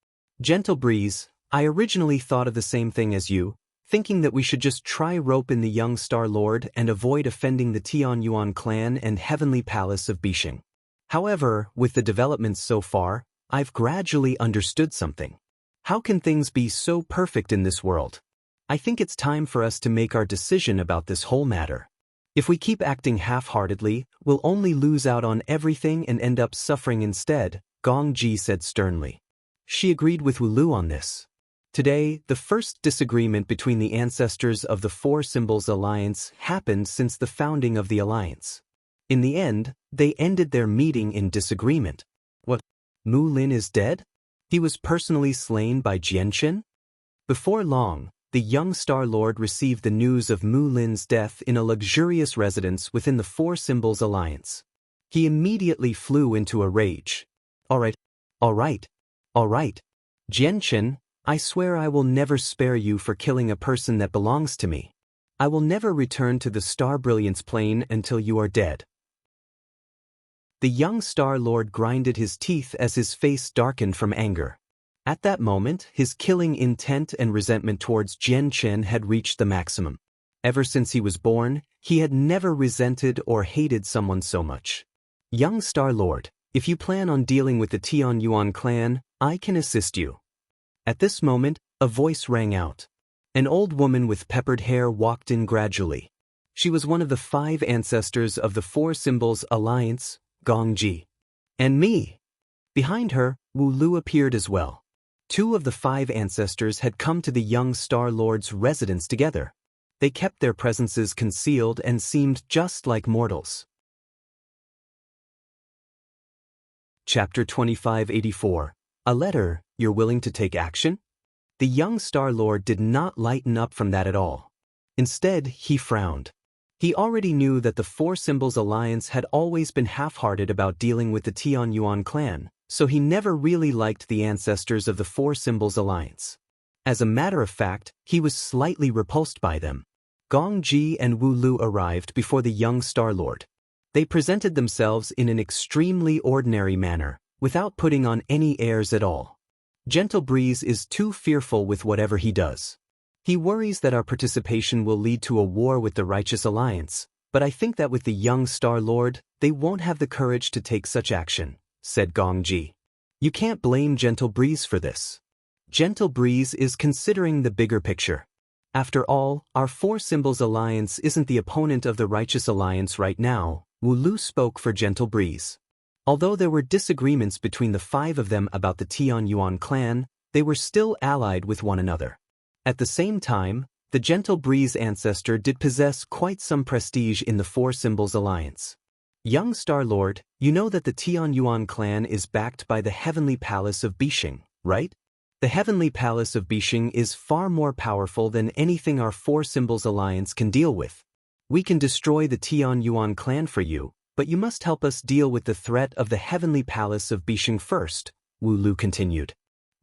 Gentle Breeze, I originally thought of the same thing as you, thinking that we should just try rope in the young Star Lord and avoid offending the Tianyuan clan and heavenly palace of Bixing. However, with the developments so far, I've gradually understood something. How can things be so perfect in this world? I think it's time for us to make our decision about this whole matter. If we keep acting half-heartedly, we'll only lose out on everything and end up suffering instead, Gong Ji said sternly. She agreed with Wu Lu on this. Today, the first disagreement between the ancestors of the 4 Symbols Alliance happened since the founding of the Alliance. In the end, they ended their meeting in disagreement. What? Mu Lin is dead? He was personally slain by Jianchen? Before long, the young Star Lord received the news of Mu Lin's death in a luxurious residence within the 4 Symbols Alliance. He immediately flew into a rage. All right. Jianchen, I swear I will never spare you for killing a person that belongs to me. I will never return to the Star Brilliance plane until you are dead. The young Star Lord grinded his teeth as his face darkened from anger. At that moment, his killing intent and resentment towards Jianchen had reached the maximum. Ever since he was born, he had never resented or hated someone so much. Young Star Lord, If you plan on dealing with the Tian Yuan clan, I can assist you. At this moment, a voice rang out. An old woman with peppered hair walked in gradually. She was one of the 5 ancestors of the 4 Symbols Alliance, Gongji. And me. Behind her, Wu Lu appeared as well. 2 of the 5 ancestors had come to the young Star Lord's residence together. They kept their presences concealed and seemed just like mortals. Chapter 2584. A letter, you're willing to take action? The young Star Lord did not lighten up from that at all. Instead, he frowned. He already knew that the 4 Symbols Alliance had always been half-hearted about dealing with the Tian Yuan clan, so he never really liked the ancestors of the 4 Symbols Alliance. As a matter of fact, he was slightly repulsed by them. Gong Ji and Wu Lu arrived before the young Star Lord. They presented themselves in an extremely ordinary manner, without putting on any airs at all. Gentle Breeze is too fearful with whatever he does. He worries that our participation will lead to a war with the Righteous Alliance, but I think that with the young Star Lord, they won't have the courage to take such action, said Gong Ji. You can't blame Gentle Breeze for this. Gentle Breeze is considering the bigger picture. After all, our 4 Symbols Alliance isn't the opponent of the Righteous Alliance right now, Wu Lu spoke for Gentle Breeze. Although there were disagreements between the 5 of them about the Tian Yuan clan, they were still allied with one another. At the same time, the Gentle Breeze ancestor did possess quite some prestige in the 4 Symbols Alliance. Young Star Lord, you know that the Tian Yuan clan is backed by the Heavenly Palace of Bishing, right? The Heavenly Palace of Bishing is far more powerful than anything our 4 Symbols Alliance can deal with. We can destroy the Tian Yuan clan for you, but you must help us deal with the threat of the Heavenly Palace of Bishing first, Wu Lu continued.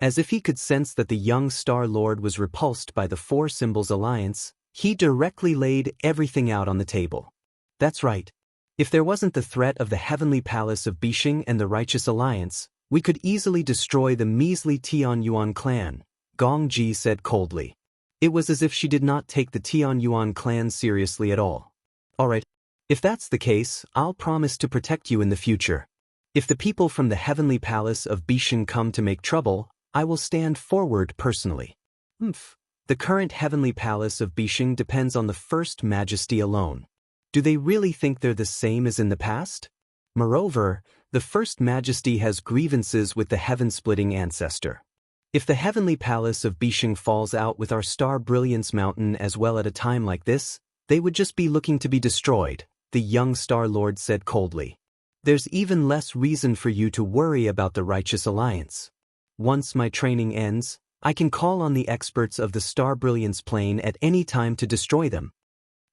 As if he could sense that the young Star Lord was repulsed by the 4 Symbols Alliance, he directly laid everything out on the table. That's right. If there wasn't the threat of the Heavenly Palace of Bishing and the Righteous Alliance, we could easily destroy the measly Tian Yuan clan, Gong Ji said coldly. It was as if she did not take the Tian Yuan clan seriously at all. Alright, if that's the case, I'll promise to protect you in the future. If the people from the Heavenly Palace of Bishing come to make trouble, I will stand forward personally. The current Heavenly Palace of Bishing depends on the First Majesty alone. Do they really think they're the same as in the past? Moreover, the First Majesty has grievances with the Heaven-splitting ancestor. If the Heavenly Palace of Bishing falls out with our Star Brilliance Mountain as well at a time like this, they would just be looking to be destroyed, the young Star Lord said coldly. There's even less reason for you to worry about the Righteous Alliance. Once my training ends, I can call on the experts of the Star Brilliance Plane at any time to destroy them.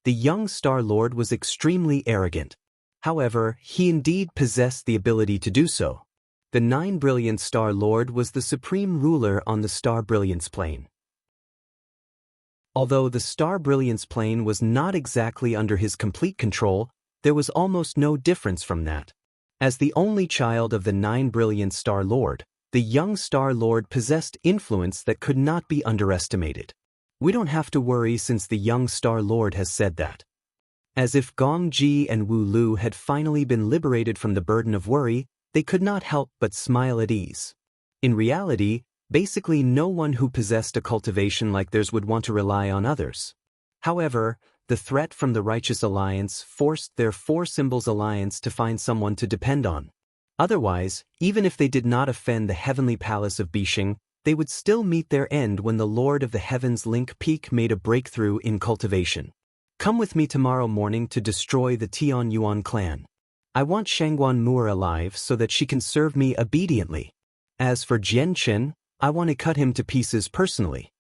The young Star Lord was extremely arrogant. However, he indeed possessed the ability to do so. The 9 Brilliant Star Lord was the supreme ruler on the Star Brilliance Plane. Although the Star Brilliance Plane was not exactly under his complete control, there was almost no difference from that. As the only child of the 9 Brilliant Star Lord, the young Star Lord possessed influence that could not be underestimated. We don't have to worry since the young Star Lord has said that. As if Gong Ji and Wu Lu had finally been liberated from the burden of worry, they could not help but smile at ease. In reality, basically no one who possessed a cultivation like theirs would want to rely on others. However, the threat from the Righteous Alliance forced their 4 Symbols Alliance to find someone to depend on. Otherwise, even if they did not offend the Heavenly Palace of Bishing, they would still meet their end when the Lord of the Heavens Link Peak made a breakthrough in cultivation. Come with me tomorrow morning to destroy the Tian Yuan clan. I want Shangguan Moor alive so that she can serve me obediently. As for Jian Chen, I want to cut him to pieces personally.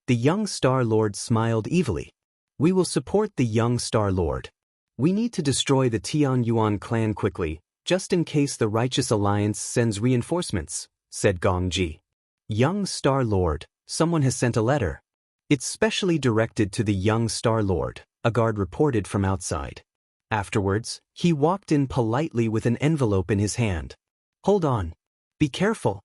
The young Star Lord smiled evilly. We will support the young Star Lord. We need to destroy the Tian Yuan clan quickly, just in case the Righteous Alliance sends reinforcements, said Gong Ji. Young Star Lord, someone has sent a letter. It's specially directed to the young Star Lord, a guard reported from outside. Afterwards, he walked in politely with an envelope in his hand. Hold on. Be careful.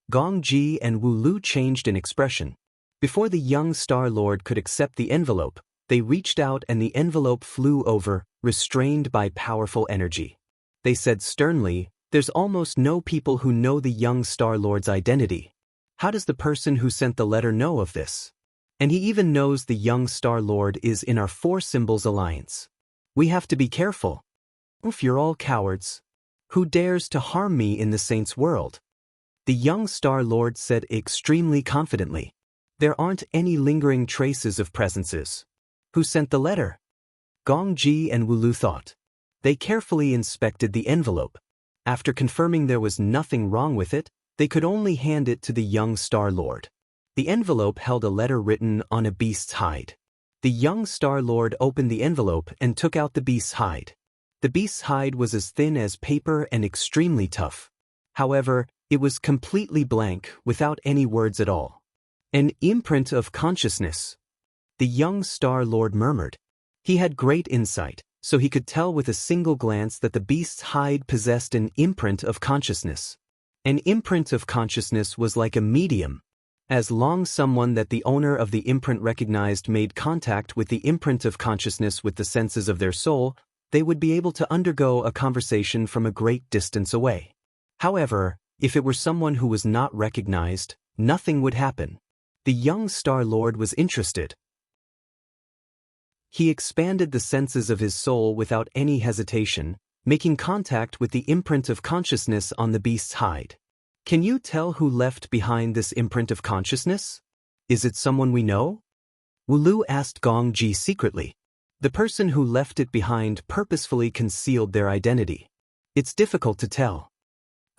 Gong Ji and Wu Lu changed in expression. Before the young Star Lord could accept the envelope, they reached out and the envelope flew over, restrained by powerful energy. They said sternly, There's almost no people who know the young Star Lord's identity. How does the person who sent the letter know of this? And he even knows the young Star Lord is in our Four Symbols Alliance. We have to be careful. If you're all cowards, who dares to harm me in the Saints' world? The young Star Lord said extremely confidently. There aren't any lingering traces of presences. Who sent the letter? Gongji and Wulu thought. They carefully inspected the envelope. After confirming there was nothing wrong with it, they could only hand it to the young Star Lord. The envelope held a letter written on a beast's hide. The young Star Lord opened the envelope and took out the beast's hide. The beast's hide was as thin as paper and extremely tough. However, it was completely blank, without any words at all. An imprint of consciousness. The young Star Lord murmured. He had great insight, so he could tell with a single glance that the beast's hide possessed an imprint of consciousness. An imprint of consciousness was like a medium. As long as someone that the owner of the imprint recognized made contact with the imprint of consciousness with the senses of their soul, they would be able to undergo a conversation from a great distance away. However, if it were someone who was not recognized, nothing would happen. The young Star Lord was interested. He expanded the senses of his soul without any hesitation, making contact with the imprint of consciousness on the beast's hide. Can you tell who left behind this imprint of consciousness? Is it someone we know? Wulu asked Gongji secretly. The person who left it behind purposefully concealed their identity. It's difficult to tell.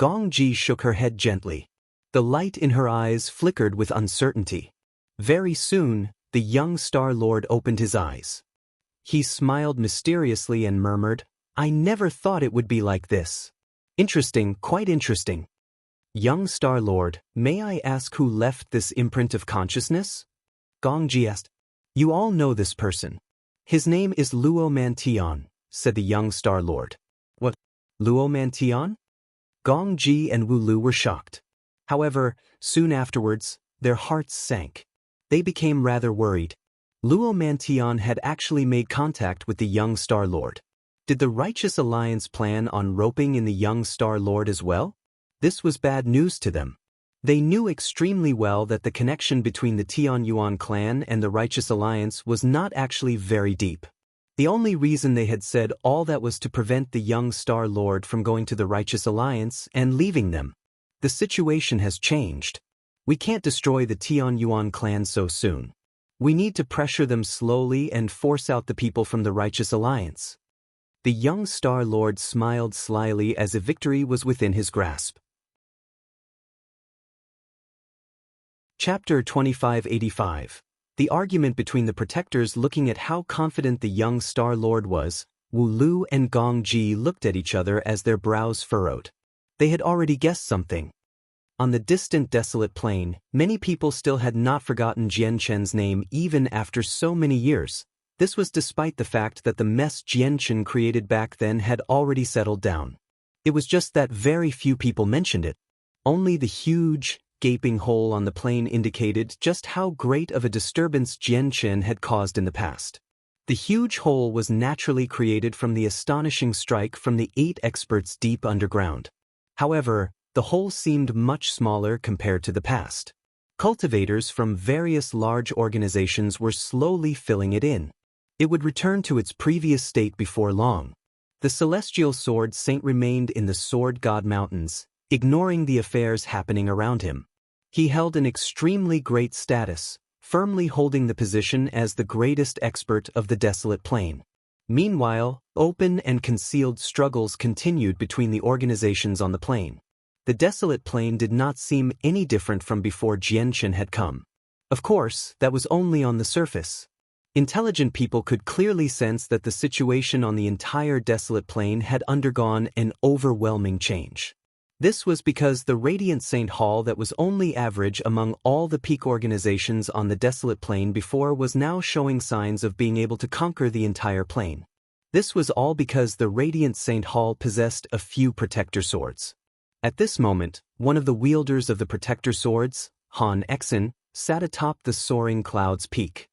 Gongji shook her head gently. The light in her eyes flickered with uncertainty. Very soon, the young Star Lord opened his eyes. He smiled mysteriously and murmured, I never thought it would be like this. Interesting, quite interesting. Young Star Lord, may I ask who left this imprint of consciousness? Gongji asked. You all know this person. His name is Luo Mantion, said the young Star Lord. What? Luo Mantion? Gongji and Wulu were shocked. However, soon afterwards, their hearts sank. They became rather worried. Luo Mantion had actually made contact with the young Star Lord. Did the Righteous Alliance plan on roping in the young Star Lord as well? This was bad news to them. They knew extremely well that the connection between the Tianyuan clan and the Righteous Alliance was not actually very deep. The only reason they had said all that was to prevent the young Star Lord from going to the Righteous Alliance and leaving them. The situation has changed. We can't destroy the Tianyuan clan so soon. We need to pressure them slowly and force out the people from the Righteous Alliance. The young Star Lord smiled slyly as if victory was within his grasp. Chapter 2585. The argument between the protectors. Looking at how confident the young Star Lord was, Wulu and Gongji looked at each other as their brows furrowed. They had already guessed something. On the distant desolate plain, many people still had not forgotten Jian Chen's name even after so many years. This was despite the fact that the mess Jian Chen created back then had already settled down. It was just that very few people mentioned it. Only the huge, gaping hole on the plain indicated just how great of a disturbance Jian Chen had caused in the past. The huge hole was naturally created from the astonishing strike from the 8 experts deep underground. However, the hole seemed much smaller compared to the past. Cultivators from various large organizations were slowly filling it in. It would return to its previous state before long. The celestial sword saint remained in the Sword God Mountains, ignoring the affairs happening around him. He held an extremely great status, firmly holding the position as the greatest expert of the desolate plain. Meanwhile, open and concealed struggles continued between the organizations on the plain. The desolate plain did not seem any different from before Jian Chen had come. Of course, that was only on the surface. Intelligent people could clearly sense that the situation on the entire desolate plain had undergone an overwhelming change. This was because the Radiant Saint Hall that was only average among all the peak organizations on the desolate plain before was now showing signs of being able to conquer the entire plain. This was all because the Radiant Saint Hall possessed a few protector swords. At this moment, one of the wielders of the protector swords, Han Exen, sat atop the soaring cloud's peak.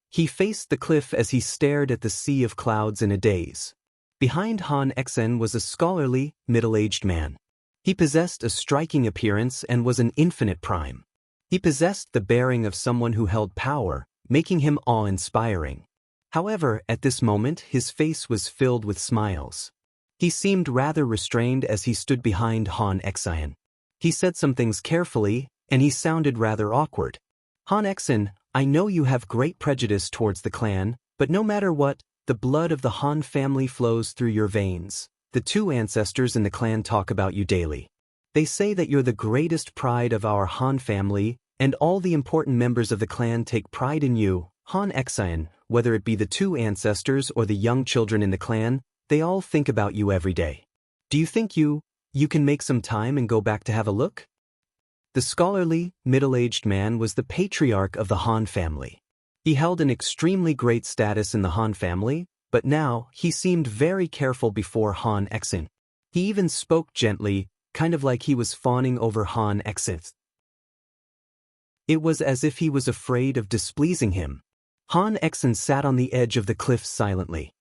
He faced the cliff as he stared at the sea of clouds in a daze. Behind Han Exen was a scholarly, middle-aged man. He possessed a striking appearance and was an infinite prime. He possessed the bearing of someone who held power, making him awe-inspiring. However, at this moment his face was filled with smiles. He seemed rather restrained as he stood behind Han Exin. He said some things carefully, and he sounded rather awkward. Han Exin, I know you have great prejudice towards the clan, but no matter what, the blood of the Han family flows through your veins. The two ancestors in the clan talk about you daily. They say that you're the greatest pride of our Han family, and all the important members of the clan take pride in you. Han Exin, whether it be the two ancestors or the young children in the clan, they all think about you every day. Do you think you can make some time and go back to have a look? The scholarly, middle-aged man was the patriarch of the Han family. He held an extremely great status in the Han family, but now he seemed very careful before Han Exin. He even spoke gently, kind of like he was fawning over Han Exin. It was as if he was afraid of displeasing him. Han Exin sat on the edge of the cliff silently.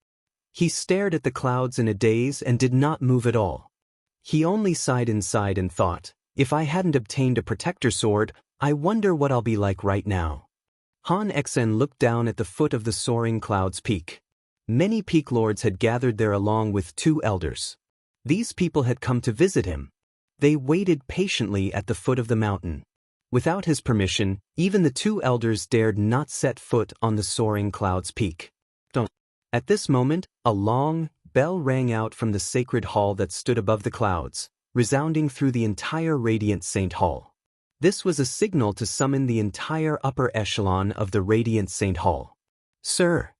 He stared at the clouds in a daze and did not move at all. He only sighed inside and thought, if I hadn't obtained a protector sword, I wonder what I'll be like right now. Han Exin looked down at the foot of the soaring cloud's peak. Many peak lords had gathered there along with two elders. These people had come to visit him. They waited patiently at the foot of the mountain. Without his permission, even the two elders dared not set foot on the soaring cloud's peak. At this moment, a long bell rang out from the sacred hall that stood above the clouds, resounding through the entire Radiant Saint Hall. This was a signal to summon the entire upper echelon of the Radiant Saint Hall. Sir!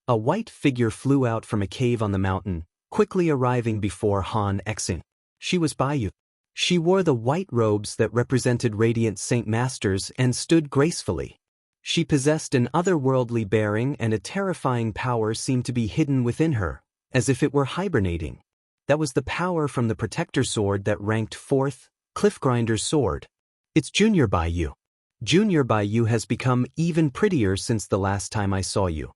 A white figure flew out from a cave on the mountain, quickly arriving before Han Exin. She was Baiyu. She wore the white robes that represented Radiant Saint Masters and stood gracefully. She possessed an otherworldly bearing, and a terrifying power seemed to be hidden within her, as if it were hibernating. That was the power from the Protector Sword that ranked 4th, Cliffgrinder's sword. It's Junior Baiyu. Junior Baiyu has become even prettier since the last time I saw you.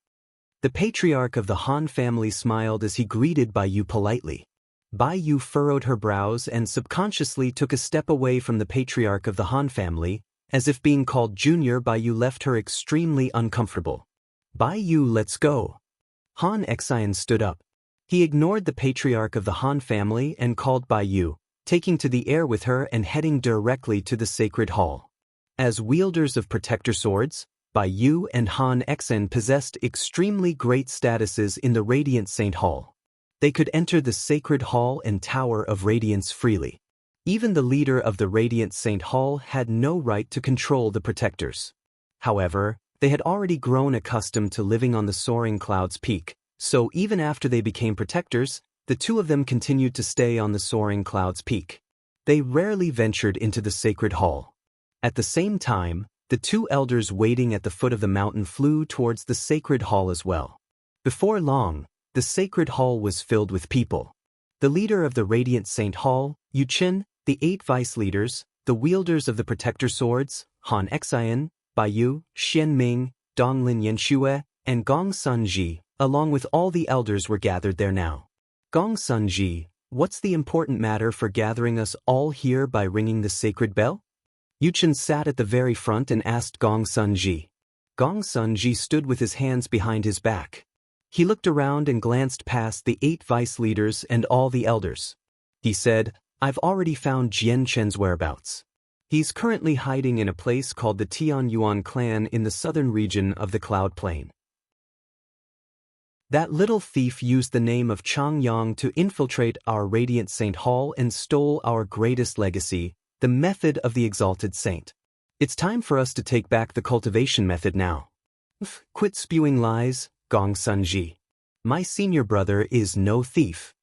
The patriarch of the Han family smiled as he greeted Baiyu politely. Baiyu furrowed her brows and subconsciously took a step away from the patriarch of the Han family, as if being called Junior Baiyu left her extremely uncomfortable. Baiyu, let's go. Han Exin stood up. He ignored the patriarch of the Han family and called Baiyu, taking to the air with her and heading directly to the sacred hall. As wielders of protector swords, Baiyu and Han Exin possessed extremely great statuses in the Radiant Saint Hall. They could enter the sacred hall and Tower of Radiance freely. Even the leader of the Radiant Saint Hall had no right to control the protectors. However, they had already grown accustomed to living on the soaring cloud's peak, so even after they became protectors, the two of them continued to stay on the soaring cloud's peak. They rarely ventured into the sacred hall. At the same time, the two elders waiting at the foot of the mountain flew towards the sacred hall as well. Before long, the sacred hall was filled with people. The leader of the Radiant Saint Hall, Yu Qin, the 8 vice leaders, the wielders of the protector swords, Han Exin, Baiyu, Xian Ming, Donglin Yanxue, and Gong Sunji, along with all the elders were gathered there now. Gong Sunji, what's the important matter for gathering us all here by ringing the sacred bell? Yu Qin sat at the very front and asked Gong Sunji. Gong Sunji stood with his hands behind his back. He looked around and glanced past the 8 vice leaders and all the elders. He said, I've already found Jian Chen's whereabouts. He's currently hiding in a place called the Tian Yuan clan in the southern region of the Cloud Plain. That little thief used the name of Chang Yang to infiltrate our Radiant Saint Hall and stole our greatest legacy, the method of the Exalted Saint. It's time for us to take back the cultivation method now. Quit spewing lies, Gong Sunji. My senior brother is no thief.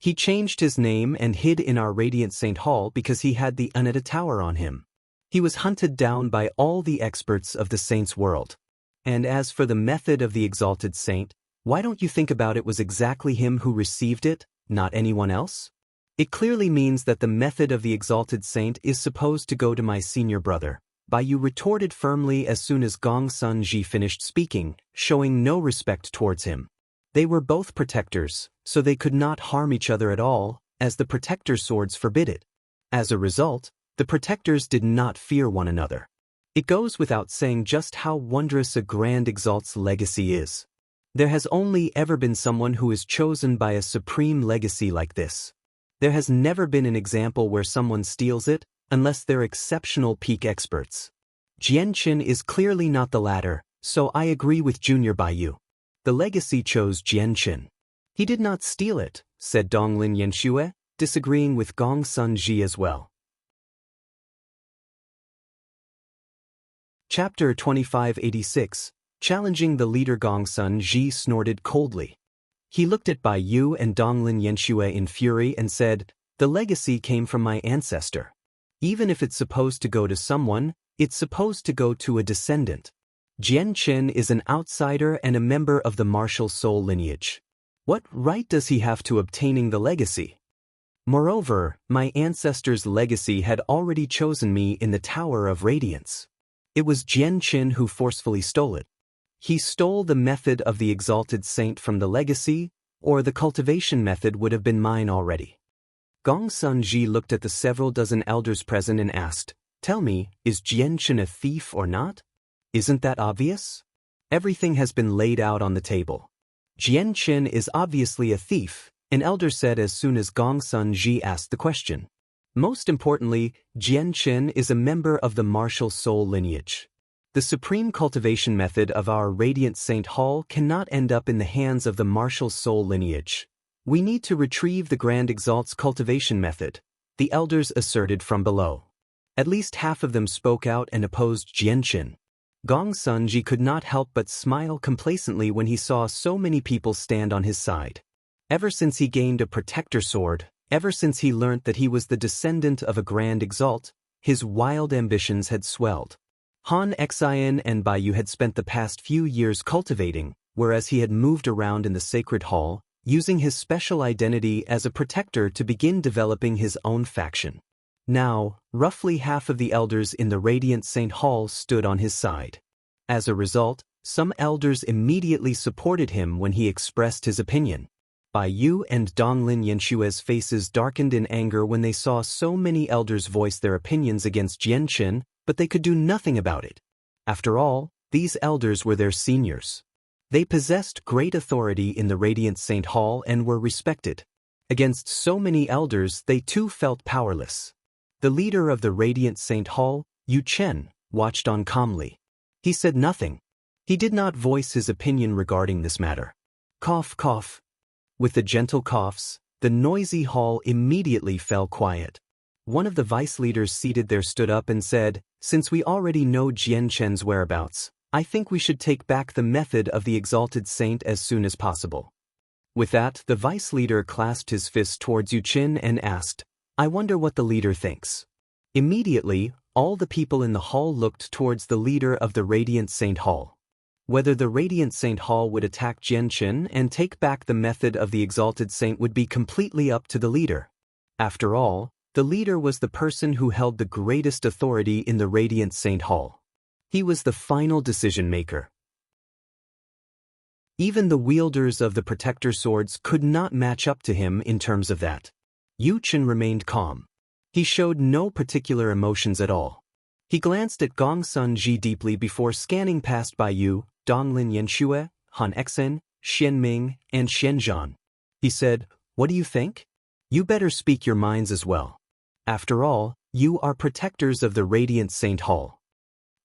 He changed his name and hid in our Radiant Saint Hall because he had the Aneta Tower on him. He was hunted down by all the experts of the Saint's world. And as for the method of the Exalted Saint, why don't you think about it was exactly him who received it, not anyone else? It clearly means that the method of the Exalted Saint is supposed to go to my senior brother. Baiyu retorted firmly as soon as Gong Sunji finished speaking, showing no respect towards him. They were both protectors, so they could not harm each other at all, as the protector swords forbid it. As a result, the protectors did not fear one another. It goes without saying just how wondrous a Grand Exalt's legacy is. There has only ever been someone who is chosen by a supreme legacy like this. There has never been an example where someone steals it, unless they're exceptional peak experts. Jianqin is clearly not the latter, so I agree with Junior Baiyu. The legacy chose Jianqin. He did not steal it, said Donglin Yanxue, disagreeing with Gong Sun Ji as well. Chapter 2586, Challenging the Leader. Gong Sun Ji snorted coldly. He looked at Bai Yu and Donglin Yanxue in fury and said, "The legacy came from my ancestor. Even if it's supposed to go to someone, it's supposed to go to a descendant. Jianqin is an outsider and a member of the martial soul lineage. What right does he have to obtaining the legacy? Moreover, my ancestor's legacy had already chosen me in the Tower of Radiance. It was Jianqin who forcefully stole it. He stole the method of the exalted saint from the legacy, or the cultivation method would have been mine already." Gong Sun Ji looked at the several dozen elders present and asked, "Tell me, is Jianqin a thief or not? Isn't that obvious? Everything has been laid out on the table. Jianqin is obviously a thief," an elder said as soon as Gong Sun Ji asked the question. "Most importantly, Jianqin is a member of the martial soul lineage. The supreme cultivation method of our Radiant Saint Hall cannot end up in the hands of the martial soul lineage. We need to retrieve the Grand Exalt's cultivation method," the elders asserted from below. At least half of them spoke out and opposed Jianqin. Gong Sun Ji could not help but smile complacently when he saw so many people stand on his side. Ever since he gained a protector sword, ever since he learnt that he was the descendant of a Grand Exalt, his wild ambitions had swelled. Han Xian and Baiyu had spent the past few years cultivating, whereas he had moved around in the Sacred Hall, using his special identity as a protector to begin developing his own faction. Now, roughly half of the elders in the Radiant Saint Hall stood on his side. As a result, some elders immediately supported him when he expressed his opinion. Bai Yu and Donglin Yanshue's faces darkened in anger when they saw so many elders voice their opinions against Jianqin, but they could do nothing about it. After all, these elders were their seniors. They possessed great authority in the Radiant Saint Hall and were respected. Against so many elders, they too felt powerless. The leader of the Radiant Saint Hall, Yu Chen, watched on calmly. He said nothing. He did not voice his opinion regarding this matter. Cough, cough. With the gentle coughs, the noisy hall immediately fell quiet. One of the vice leaders seated there stood up and said, "Since we already know Jianqin's whereabouts, I think we should take back the method of the exalted saint as soon as possible." With that, the vice leader clasped his fist towards Yu Chen and asked, "I wonder what the leader thinks." Immediately, all the people in the hall looked towards the leader of the Radiant Saint Hall. Whether the Radiant Saint Hall would attack Jianqin and take back the method of the exalted saint would be completely up to the leader. After all, the leader was the person who held the greatest authority in the Radiant Saint Hall. He was the final decision maker. Even the wielders of the protector swords could not match up to him in terms of that. Yu Chen remained calm. He showed no particular emotions at all. He glanced at Gong Sun Ji deeply before scanning past Baiyu, Donglin Yanxue, Han Exen, Xian Ming, and Xian Zhan. He said, "What do you think? You better speak your minds as well. After all, you are protectors of the Radiant Saint Hall."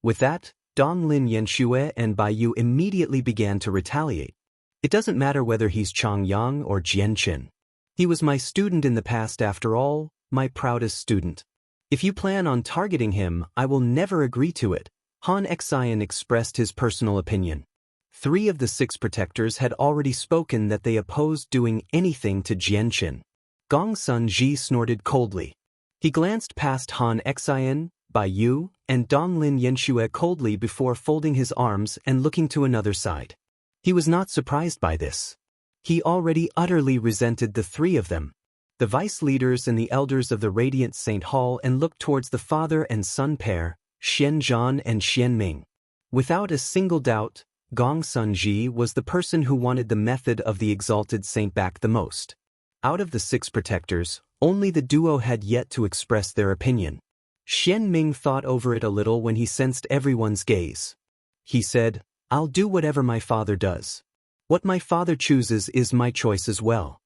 With that, Donglin Yanxue and Baiyu immediately began to retaliate. "It doesn't matter whether he's Changyang or Jianqin. He was my student in the past after all, my proudest student. If you plan on targeting him, I will never agree to it." Han Xian expressed his personal opinion. 3 of the 6 protectors had already spoken that they opposed doing anything to Jianqin. Gong Sun Ji snorted coldly. He glanced past Han Xian, Baiyu, and Donglin Yanxue coldly before folding his arms and looking to another side. He was not surprised by this. He already utterly resented the 3 of them. The vice leaders and the elders of the Radiant Saint Hall and looked towards the father and son pair, Xian Zhan and Xian Ming. Without a single doubt, Gong Sun Ji was the person who wanted the method of the exalted saint back the most. Out of the 6 protectors, Only the duo had yet to express their opinion. Xian Ming thought over it a little when he sensed everyone's gaze. He said, "I'll do whatever my father does. What my father chooses is my choice as well."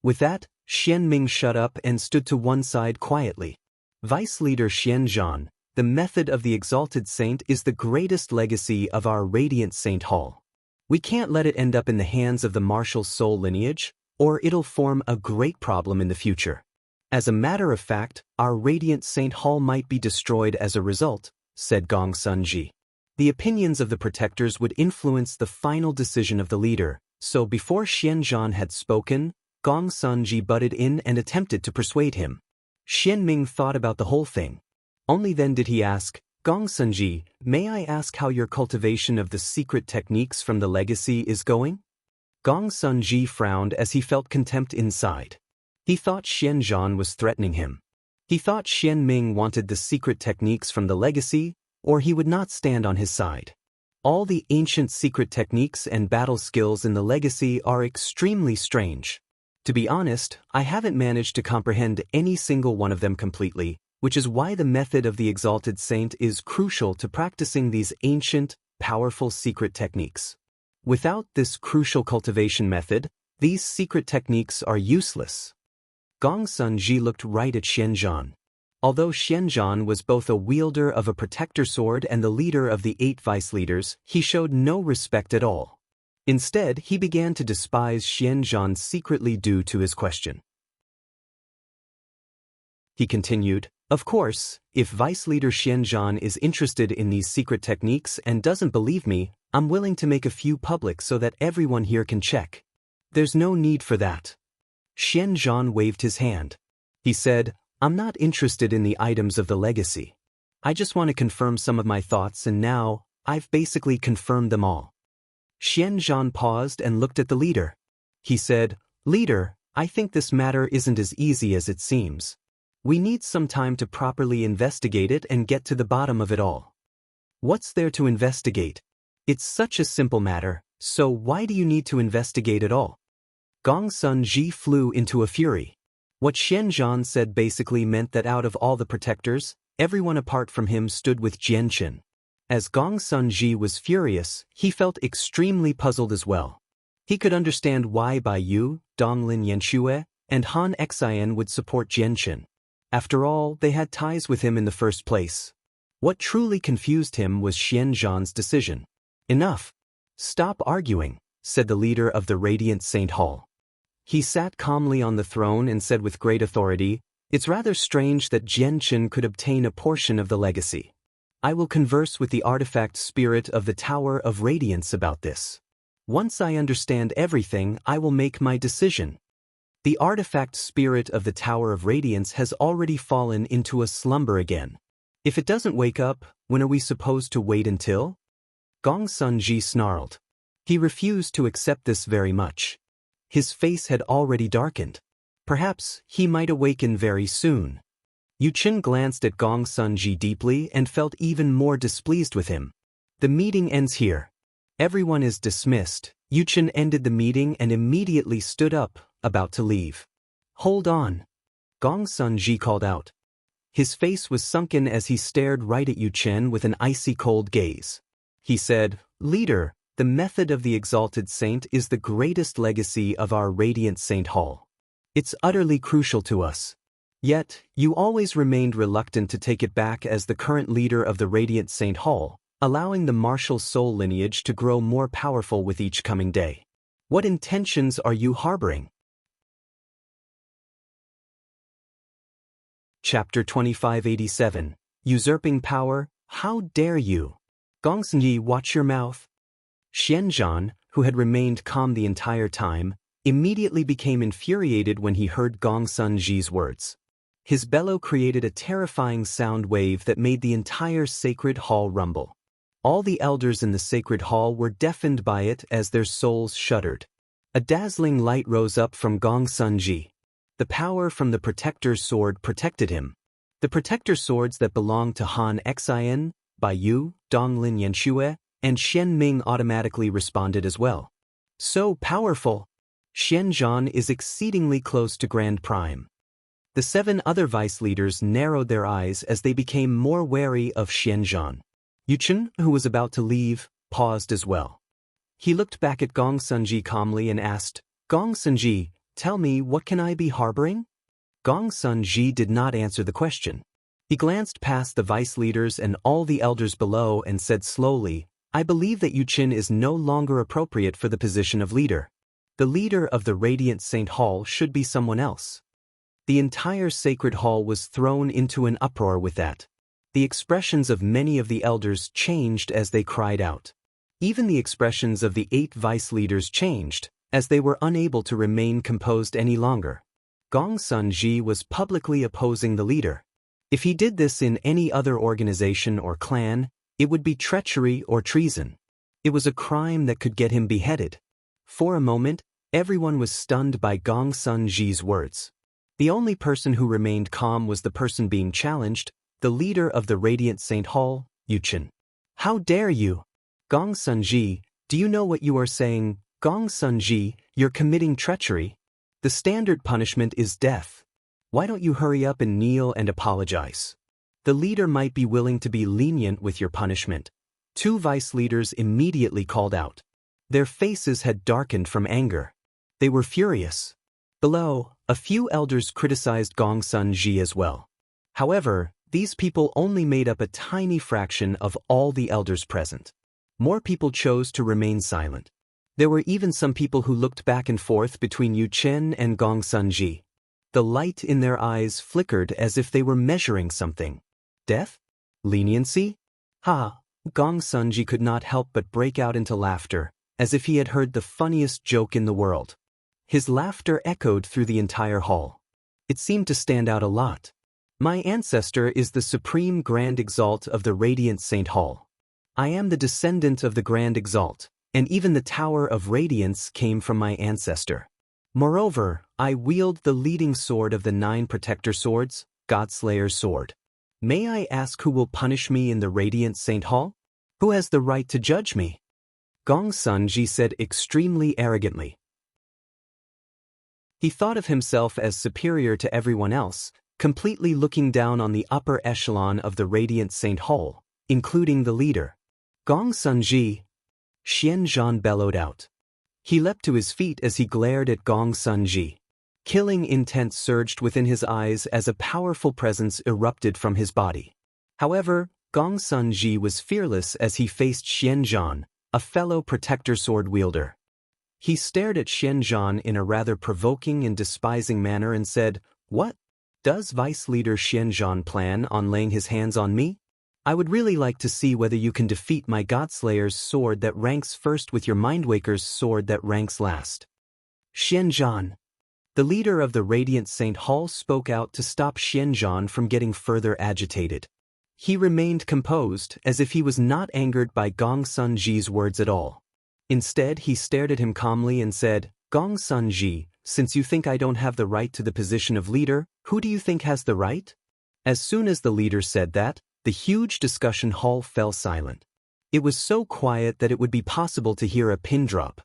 With that, Xian Ming shut up and stood to one side quietly. Vice Leader Xian Zhan, the method of the Exalted Saint is the greatest legacy of our Radiant Saint Hall. We can't let it end up in the hands of the martial soul lineage, or it'll form a great problem in the future. As a matter of fact, our Radiant Saint Hall might be destroyed as a result, said Gong Sunji. The opinions of the protectors would influence the final decision of the leader, so before Xian Zhan had spoken, Gong Sunji butted in and attempted to persuade him. Xian Ming thought about the whole thing. Only then did he ask, "Gong Sunji, may I ask how your cultivation of the secret techniques from the legacy is going?" Gong Sunji frowned as he felt contempt inside. He thought Xian Zhan was threatening him. He thought Xian Ming wanted the secret techniques from the legacy, or he would not stand on his side. All the ancient secret techniques and battle skills in the legacy are extremely strange. To be honest, I haven't managed to comprehend any single one of them completely, which is why the method of the Exalted Saint is crucial to practicing these ancient, powerful secret techniques. Without this crucial cultivation method, these secret techniques are useless. Gong Sunji looked right at Xian Zhan. Although Xian Zhan was both a wielder of a protector sword and the leader of the 8 vice leaders, he showed no respect at all. Instead, he began to despise Xian Zhan secretly due to his question. He continued, "Of course, if Vice Leader Xian Zhan is interested in these secret techniques and doesn't believe me, I'm willing to make a few public so that everyone here can check. There's no need for that." Xian Zhan waved his hand. He said, "I'm not interested in the items of the legacy. I just want to confirm some of my thoughts, and now, I've basically confirmed them all." Xian Zhan paused and looked at the leader. He said, "Leader, I think this matter isn't as easy as it seems. We need some time to properly investigate it and get to the bottom of it all." "What's there to investigate? It's such a simple matter, so why do you need to investigate it all?" Gong Sunji flew into a fury. What Xian Zhan said basically meant that out of all the protectors, everyone apart from him stood with Jianqin. As Gong Sunji was furious, he felt extremely puzzled as well. He could understand why Bai Yu, Donglin Yanxue, and Han Xian would support Jianqin. After all, they had ties with him in the first place. What truly confused him was Xian Zhan's decision. "Enough. Stop arguing," said the leader of the Radiant Saint Hall. He sat calmly on the throne and said with great authority, "It's rather strange that Jianqin could obtain a portion of the legacy. I will converse with the artifact spirit of the Tower of Radiance about this. Once I understand everything, I will make my decision." The artifact spirit of the Tower of Radiance has already fallen into a slumber again. If it doesn't wake up, when are we supposed to wait until? Gong Sunji snarled. He refused to accept this very much. His face had already darkened. Perhaps he might awaken very soon. Yu Qin glanced at Gong Sunji deeply and felt even more displeased with him. "The meeting ends here. Everyone is dismissed." Yu Qin ended the meeting and immediately stood up, about to leave. "Hold on," Gong Sunji called out. His face was sunken as he stared right at Yu Qin with an icy cold gaze. He said, "Leader, the method of the Exalted Saint is the greatest legacy of our Radiant Saint Hall. It's utterly crucial to us. Yet, you always remained reluctant to take it back as the current leader of the Radiant Saint Hall, allowing the martial soul lineage to grow more powerful with each coming day. What intentions are you harboring?" Chapter 2587, Usurping Power, How Dare You? Gong Sunji, watch your mouth. Xian Zhan, who had remained calm the entire time, immediately became infuriated when he heard Gong Sunji's words. His bellow created a terrifying sound wave that made the entire sacred hall rumble. All the elders in the sacred hall were deafened by it as their souls shuddered. A dazzling light rose up from Gong Sunji. The power from the protector's sword protected him. The protector swords that belonged to Han Xian, Bai Yu, Donglin Yanxue, and Xian Ming automatically responded as well. So powerful! Xian Zhan is exceedingly close to Grand Prime. The 7 other vice leaders narrowed their eyes as they became more wary of Xianzhan. Yuchen, who was about to leave, paused as well. He looked back at Gong Sunji calmly and asked, "Gong Sunji, tell me, what can I be harboring?" Gong Sunji did not answer the question. He glanced past the vice leaders and all the elders below and said slowly, "I believe that Yuchen is no longer appropriate for the position of leader. The leader of the Radiant Saint Hall should be someone else." The entire sacred hall was thrown into an uproar with that. The expressions of many of the elders changed as they cried out. Even the expressions of the 8 vice leaders changed, as they were unable to remain composed any longer. Gong Sunji was publicly opposing the leader. If he did this in any other organization or clan, it would be treachery or treason. It was a crime that could get him beheaded. For a moment, everyone was stunned by Gong Sunji's words. The only person who remained calm was the person being challenged, the leader of the Radiant Saint Hall, Yuchen. "How dare you? Gong Sunji, do you know what you are saying? Gong Sunji, you're committing treachery. The standard punishment is death. Why don't you hurry up and kneel and apologize? The leader might be willing to be lenient with your punishment." 2 vice leaders immediately called out. Their faces had darkened from anger. They were furious. Below, a few elders criticized Gong Sunji as well. However, these people only made up a tiny fraction of all the elders present. More people chose to remain silent. There were even some people who looked back and forth between Yuchen and Gong Sunji. The light in their eyes flickered as if they were measuring something. Death? Leniency? Ha! Gong Sunji could not help but break out into laughter, as if he had heard the funniest joke in the world. His laughter echoed through the entire hall. It seemed to stand out a lot. "My ancestor is the Supreme Grand Exalt of the Radiant Saint Hall. I am the descendant of the Grand Exalt, and even the Tower of Radiance came from my ancestor. Moreover, I wield the leading sword of the 9 protector swords, Godslayer's sword. May I ask who will punish me in the Radiant Saint Hall? Who has the right to judge me?" Gong Sunji said extremely arrogantly. He thought of himself as superior to everyone else, completely looking down on the upper echelon of the Radiant Saint Hall, including the leader. "Gong Sunji!" Xianzhan bellowed out. He leapt to his feet as he glared at Gong Sunji. Killing intent surged within his eyes as a powerful presence erupted from his body. However, Gong Sunji was fearless as he faced Xianzhan, a fellow protector sword wielder. He stared at Xianzhan in a rather provoking and despising manner and said, "What? Does Vice Leader Xianzhan plan on laying his hands on me? I would really like to see whether you can defeat my Godslayer's sword that ranks first with your Mindwaker's sword that ranks last." Xianzhan. The leader of the Radiant Saint Hall spoke out to stop Xianzhan from getting further agitated. He remained composed, as if he was not angered by Gong Sunji's words at all. Instead, he stared at him calmly and said, "Gong Sunji, since you think I don't have the right to the position of leader, who do you think has the right?" As soon as the leader said that, the huge discussion hall fell silent. It was so quiet that it would be possible to hear a pin drop.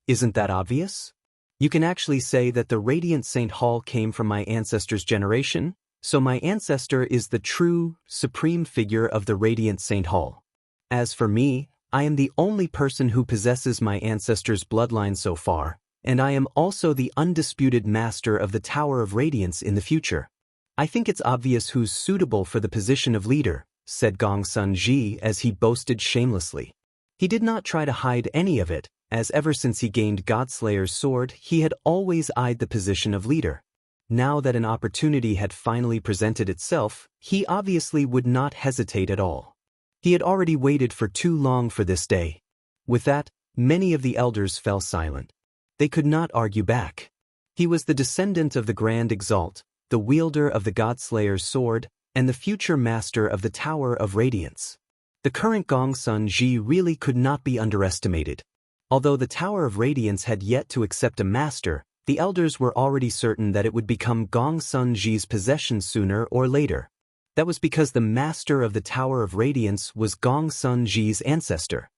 Isn't that obvious? You can actually say that the Radiant Saint Hall came from my ancestor's generation, so my ancestor is the true, supreme figure of the Radiant Saint Hall. As for me, I am the only person who possesses my ancestor's bloodline so far, and I am also the undisputed master of the Tower of Radiance in the future. I think it's obvious who's suitable for the position of leader, said Gong Sunji as he boasted shamelessly. He did not try to hide any of it, as ever since he gained Godslayer's sword, he had always eyed the position of leader. Now that an opportunity had finally presented itself, he obviously would not hesitate at all. He had already waited for too long for this day. With that, many of the elders fell silent. They could not argue back. He was the descendant of the Grand Exalt, the wielder of the Godslayer's sword, and the future master of the Tower of Radiance. The current Gong Sunji really could not be underestimated. Although the Tower of Radiance had yet to accept a master, the elders were already certain that it would become Gong Sunji's possession sooner or later. That was because the master of the Tower of Radiance was Gong Sunji's ancestor.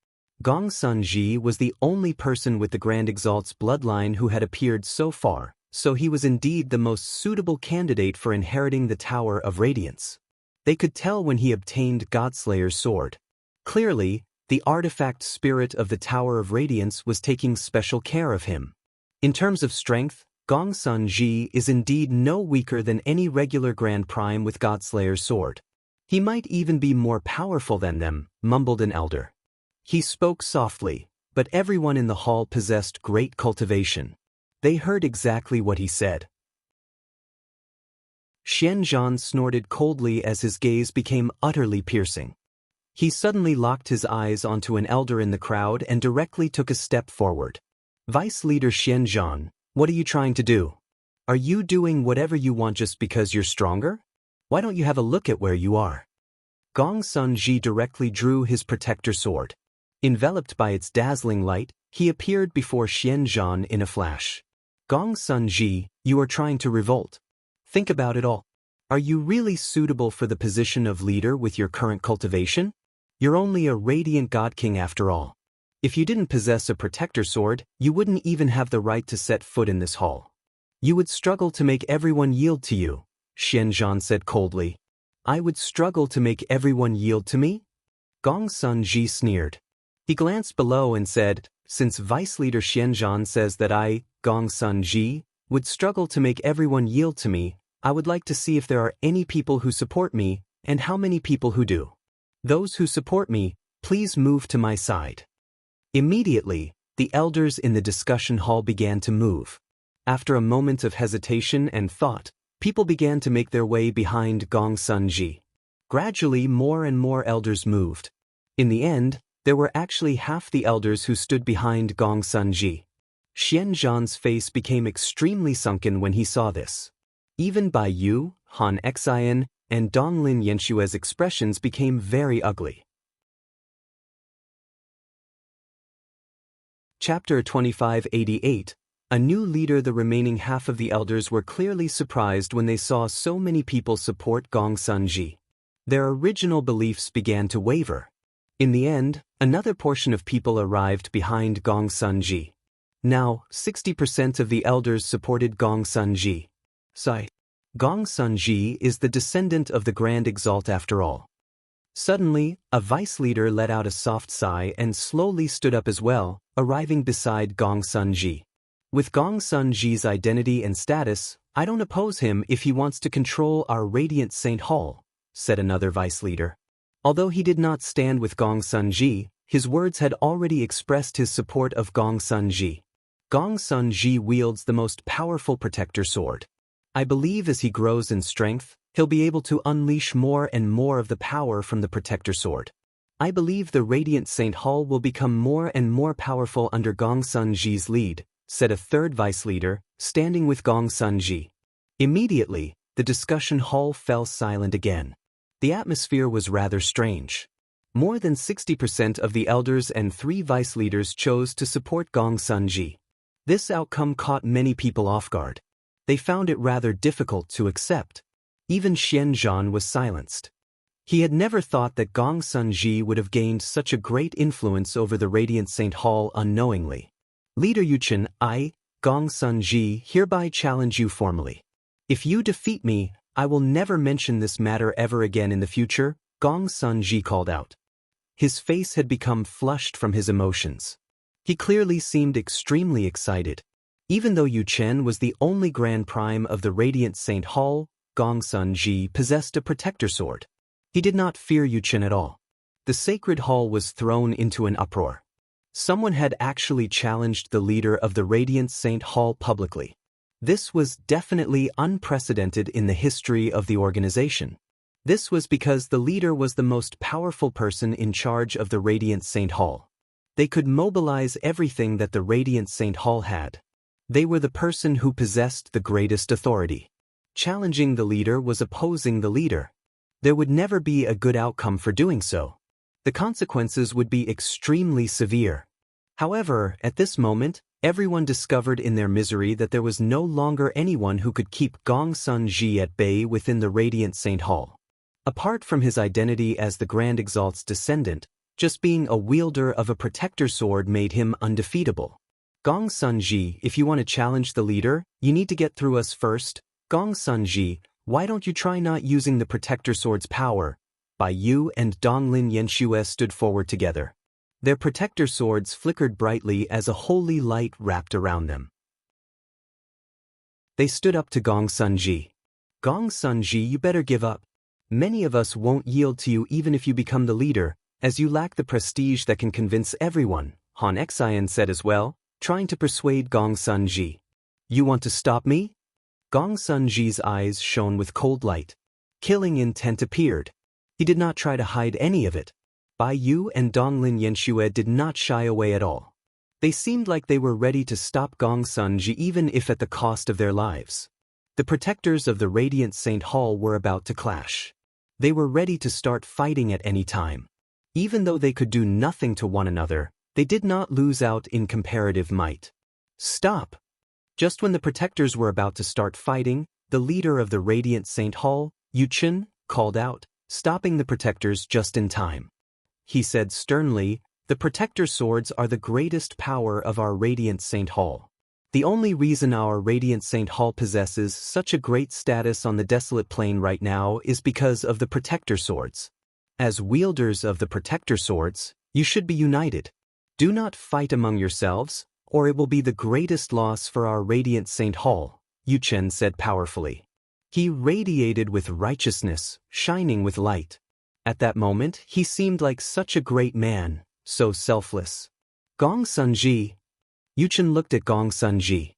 Gong Sunji was the only person with the Grand Exalt's bloodline who had appeared so far, so he was indeed the most suitable candidate for inheriting the Tower of Radiance. They could tell when he obtained Godslayer's sword. Clearly, the artifact spirit of the Tower of Radiance was taking special care of him. In terms of strength, Gongsun Ji is indeed no weaker than any regular Grand Prime with Godslayer's sword. He might even be more powerful than them, mumbled an elder. He spoke softly, but everyone in the hall possessed great cultivation. They heard exactly what he said. Xianzhan snorted coldly as his gaze became utterly piercing. He suddenly locked his eyes onto an elder in the crowd and directly took a step forward. Vice Leader Xianzhan, what are you trying to do? Are you doing whatever you want just because you're stronger? Why don't you have a look at where you are? Gongsun Ji directly drew his protector sword. Enveloped by its dazzling light, he appeared before Xianzhan in a flash. Gongsun Ji, you are trying to revolt. Think about it all. Are you really suitable for the position of leader with your current cultivation? You're only a radiant god king after all. If you didn't possess a protector sword, you wouldn't even have the right to set foot in this hall. You would struggle to make everyone yield to you, Xianzhan said coldly. I would struggle to make everyone yield to me? Gongsun Ji sneered. He glanced below and said, since Vice Leader Xianzhan says that I, Gongsun Ji, would struggle to make everyone yield to me, I would like to see if there are any people who support me, and how many people who do. Those who support me, please move to my side. Immediately, the elders in the discussion hall began to move. After a moment of hesitation and thought, people began to make their way behind Gongsun Ji. Gradually, more and more elders moved. In the end, there were actually half the elders who stood behind Gongsun Ji. Xianzhan's face became extremely sunken when he saw this. Even Bai Yu, Han Xian, and Donglin Yanshue's expressions became very ugly. Chapter 2588. A new leader. The remaining half of the elders were clearly surprised when they saw so many people support Gongsun Ji. Their original beliefs began to waver. In the end, another portion of people arrived behind Gongsun Ji. Now, 60% of the elders supported Gongsun Ji. Gongsun Ji is the descendant of the Grand Exalt after all. Suddenly, a vice leader let out a soft sigh and slowly stood up as well, arriving beside Gongsun Ji. With Gongsun Ji's identity and status, I don't oppose him if he wants to control our Radiant Saint Hall, said another vice leader. Although he did not stand with Gongsun Ji, his words had already expressed his support of Gongsun Ji. Gongsun Ji wields the most powerful protector sword. I believe as he grows in strength, he'll be able to unleash more and more of the power from the protector sword. I believe the Radiant Saint Hall will become more and more powerful under Gongsun Ji's lead, said a third vice leader, standing with Gongsun Ji. Immediately, the discussion hall fell silent again. The atmosphere was rather strange. More than 60% of the elders and 3 vice leaders chose to support Gongsun Ji. This outcome caught many people off guard. They found it rather difficult to accept. Even Xianzhan was silenced. He had never thought that Gongsun Ji would have gained such a great influence over the Radiant Saint Hall unknowingly. Leader Yuchen, I, Gongsun Ji, hereby challenge you formally. If you defeat me, I will never mention this matter ever again in the future, Gongsun Ji called out. His face had become flushed from his emotions. He clearly seemed extremely excited. Even though Yu Chen was the only Grand Prime of the Radiant Saint Hall, Gongsun Ji possessed a protector sword. He did not fear Yu Chen at all. The sacred hall was thrown into an uproar. Someone had actually challenged the leader of the Radiant Saint Hall publicly. This was definitely unprecedented in the history of the organization. This was because the leader was the most powerful person in charge of the Radiant Saint Hall. They could mobilize everything that the Radiant Saint Hall had. They were the person who possessed the greatest authority. Challenging the leader was opposing the leader. There would never be a good outcome for doing so. The consequences would be extremely severe. However, at this moment, everyone discovered in their misery that there was no longer anyone who could keep Gongsun Ji at bay within the Radiant Saint Hall. Apart from his identity as the Grand Exalt's descendant, just being a wielder of a protector sword made him undefeatable. Gong Sun-ji, if you want to challenge the leader, you need to get through us first. Gong Sun-ji, why don't you try not using the protector sword's power? Bai Yu and Donglin Yanxue stood forward together. Their protector swords flickered brightly as a holy light wrapped around them. They stood up to Gong Sun-ji. Gong Sun-ji, you better give up. Many of us won't yield to you even if you become the leader, as you lack the prestige that can convince everyone, Han Xian said as well, trying to persuade Gong Sun-ji. You want to stop me? Gong Sun-ji's eyes shone with cold light. Killing intent appeared. He did not try to hide any of it. Bai Yu and Donglin Yanxue did not shy away at all. They seemed like they were ready to stop Gong Sun-ji even if at the cost of their lives. The protectors of the Radiant Saint Hall were about to clash. They were ready to start fighting at any time. Even though they could do nothing to one another, they did not lose out in comparative might. Stop! Just when the protectors were about to start fighting, the leader of the Radiant Saint Hall, Yu Chen, called out, stopping the protectors just in time. He said sternly, "The protector swords are the greatest power of our Radiant Saint Hall. The only reason our Radiant Saint Hall possesses such a great status on the desolate plain right now is because of the protector swords. As wielders of the protector swords, you should be united. Do not fight among yourselves, or it will be the greatest loss for our Radiant Saint Hall," Yu Chen said powerfully. He radiated with righteousness, shining with light. At that moment, he seemed like such a great man, so selfless. Gong Sun-ji. Yu Chen looked at Gong Sun-ji.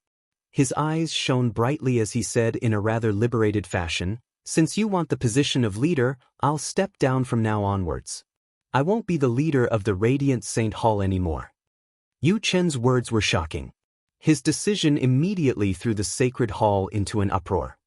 His eyes shone brightly as he said in a rather liberated fashion, "Since you want the position of leader, I'll step down from now onwards. I won't be the leader of the Radiant Saint Hall anymore." Yu Chen's words were shocking. His decision immediately threw the sacred hall into an uproar.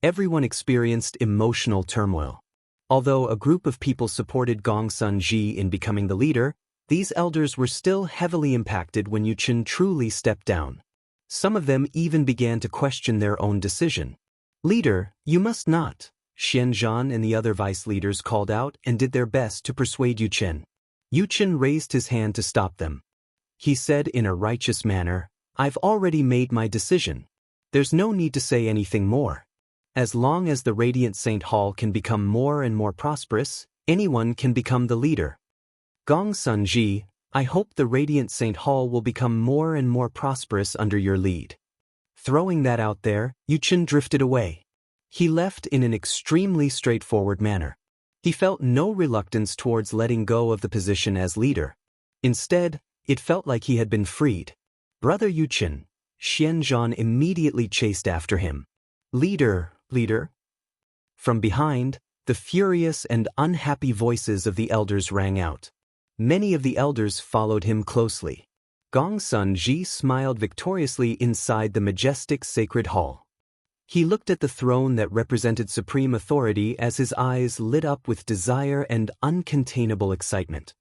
Everyone experienced emotional turmoil. Although a group of people supported Gong Sun-ji in becoming the leader, these elders were still heavily impacted when Yu Chen truly stepped down. Some of them even began to question their own decision. "Leader, you must not," Xian Zhan and the other vice leaders called out and did their best to persuade Yu Chen. Yu Chen raised his hand to stop them. He said in a righteous manner, "I've already made my decision. There's no need to say anything more. As long as the Radiant Saint Hall can become more and more prosperous, anyone can become the leader. Gong Sun-ji, I hope the Radiant Saint Hall will become more and more prosperous under your lead." Throwing that out there, Yu Chen drifted away. He left in an extremely straightforward manner. He felt no reluctance towards letting go of the position as leader. Instead, it felt like he had been freed. "Brother Yu Chen," Xian Zhan immediately chased after him. "Leader, leader." From behind, the furious and unhappy voices of the elders rang out. Many of the elders followed him closely. Gong Sun-ji smiled victoriously inside the majestic sacred hall. He looked at the throne that represented supreme authority as his eyes lit up with desire and uncontainable excitement.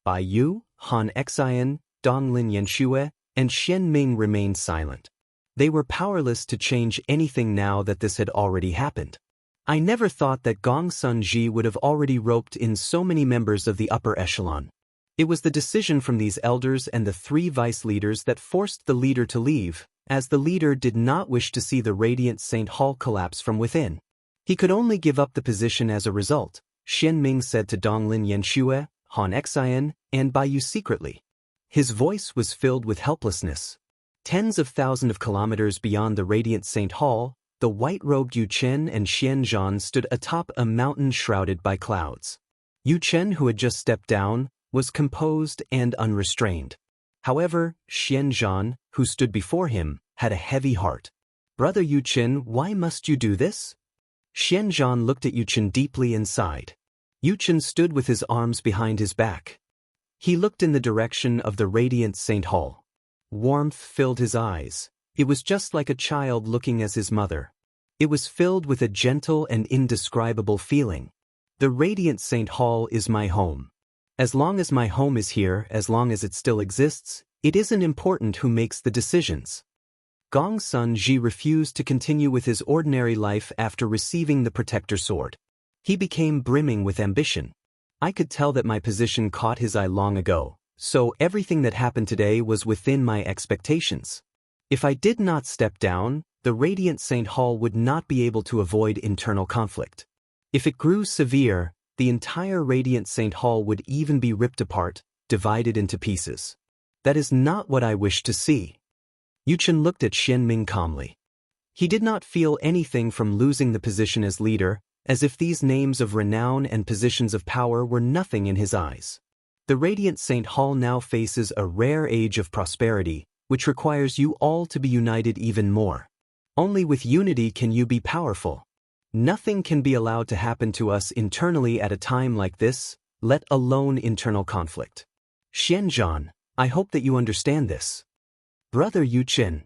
Bai Yu, Han Xian, Donglin Yanxue, and Xian Ming remained silent. They were powerless to change anything now that this had already happened. "I never thought that Gong Sun-ji would have already roped in so many members of the upper echelon. It was the decision from these elders and the 3 vice leaders that forced the leader to leave, as the leader did not wish to see the Radiant Saint Hall collapse from within. He could only give up the position as a result," Xian Ming said to Donglin Yanxue, Han Xian, and Bai Yu secretly. His voice was filled with helplessness. Tens of thousands of kilometers beyond the Radiant Saint Hall, the white-robed Yu Chen and Xian Zhan stood atop a mountain shrouded by clouds. Yu Chen, who had just stepped down, was composed and unrestrained. However, Xian Zhan, who stood before him, had a heavy heart. "Brother Yu Chen, why must you do this?" Xian Zhan looked at Yu Chen deeply and sighed. Yu Chen stood with his arms behind his back. He looked in the direction of the Radiant Saint Hall. Warmth filled his eyes. It was just like a child looking at his mother. It was filled with a gentle and indescribable feeling. "The Radiant Saint Hall is my home. As long as my home is here, as long as it still exists, it isn't important who makes the decisions." Gong Sun-ji refused to continue with his ordinary life after receiving the protector sword. He became brimming with ambition. "I could tell that my position caught his eye long ago, so everything that happened today was within my expectations. If I did not step down, the Radiant Saint Hall would not be able to avoid internal conflict. If it grew severe, the entire Radiant Saint Hall would even be ripped apart, divided into pieces. That is not what I wish to see. Yuchen looked at Xianming calmly. He did not feel anything from losing the position as leader, as if these names of renown and positions of power were nothing in his eyes. The Radiant Saint Hall now faces a rare age of prosperity, which requires you all to be united even more. Only with unity can you be powerful. Nothing can be allowed to happen to us internally at a time like this, let alone internal conflict. Xianzhan, I hope that you understand this. Brother Yuchen.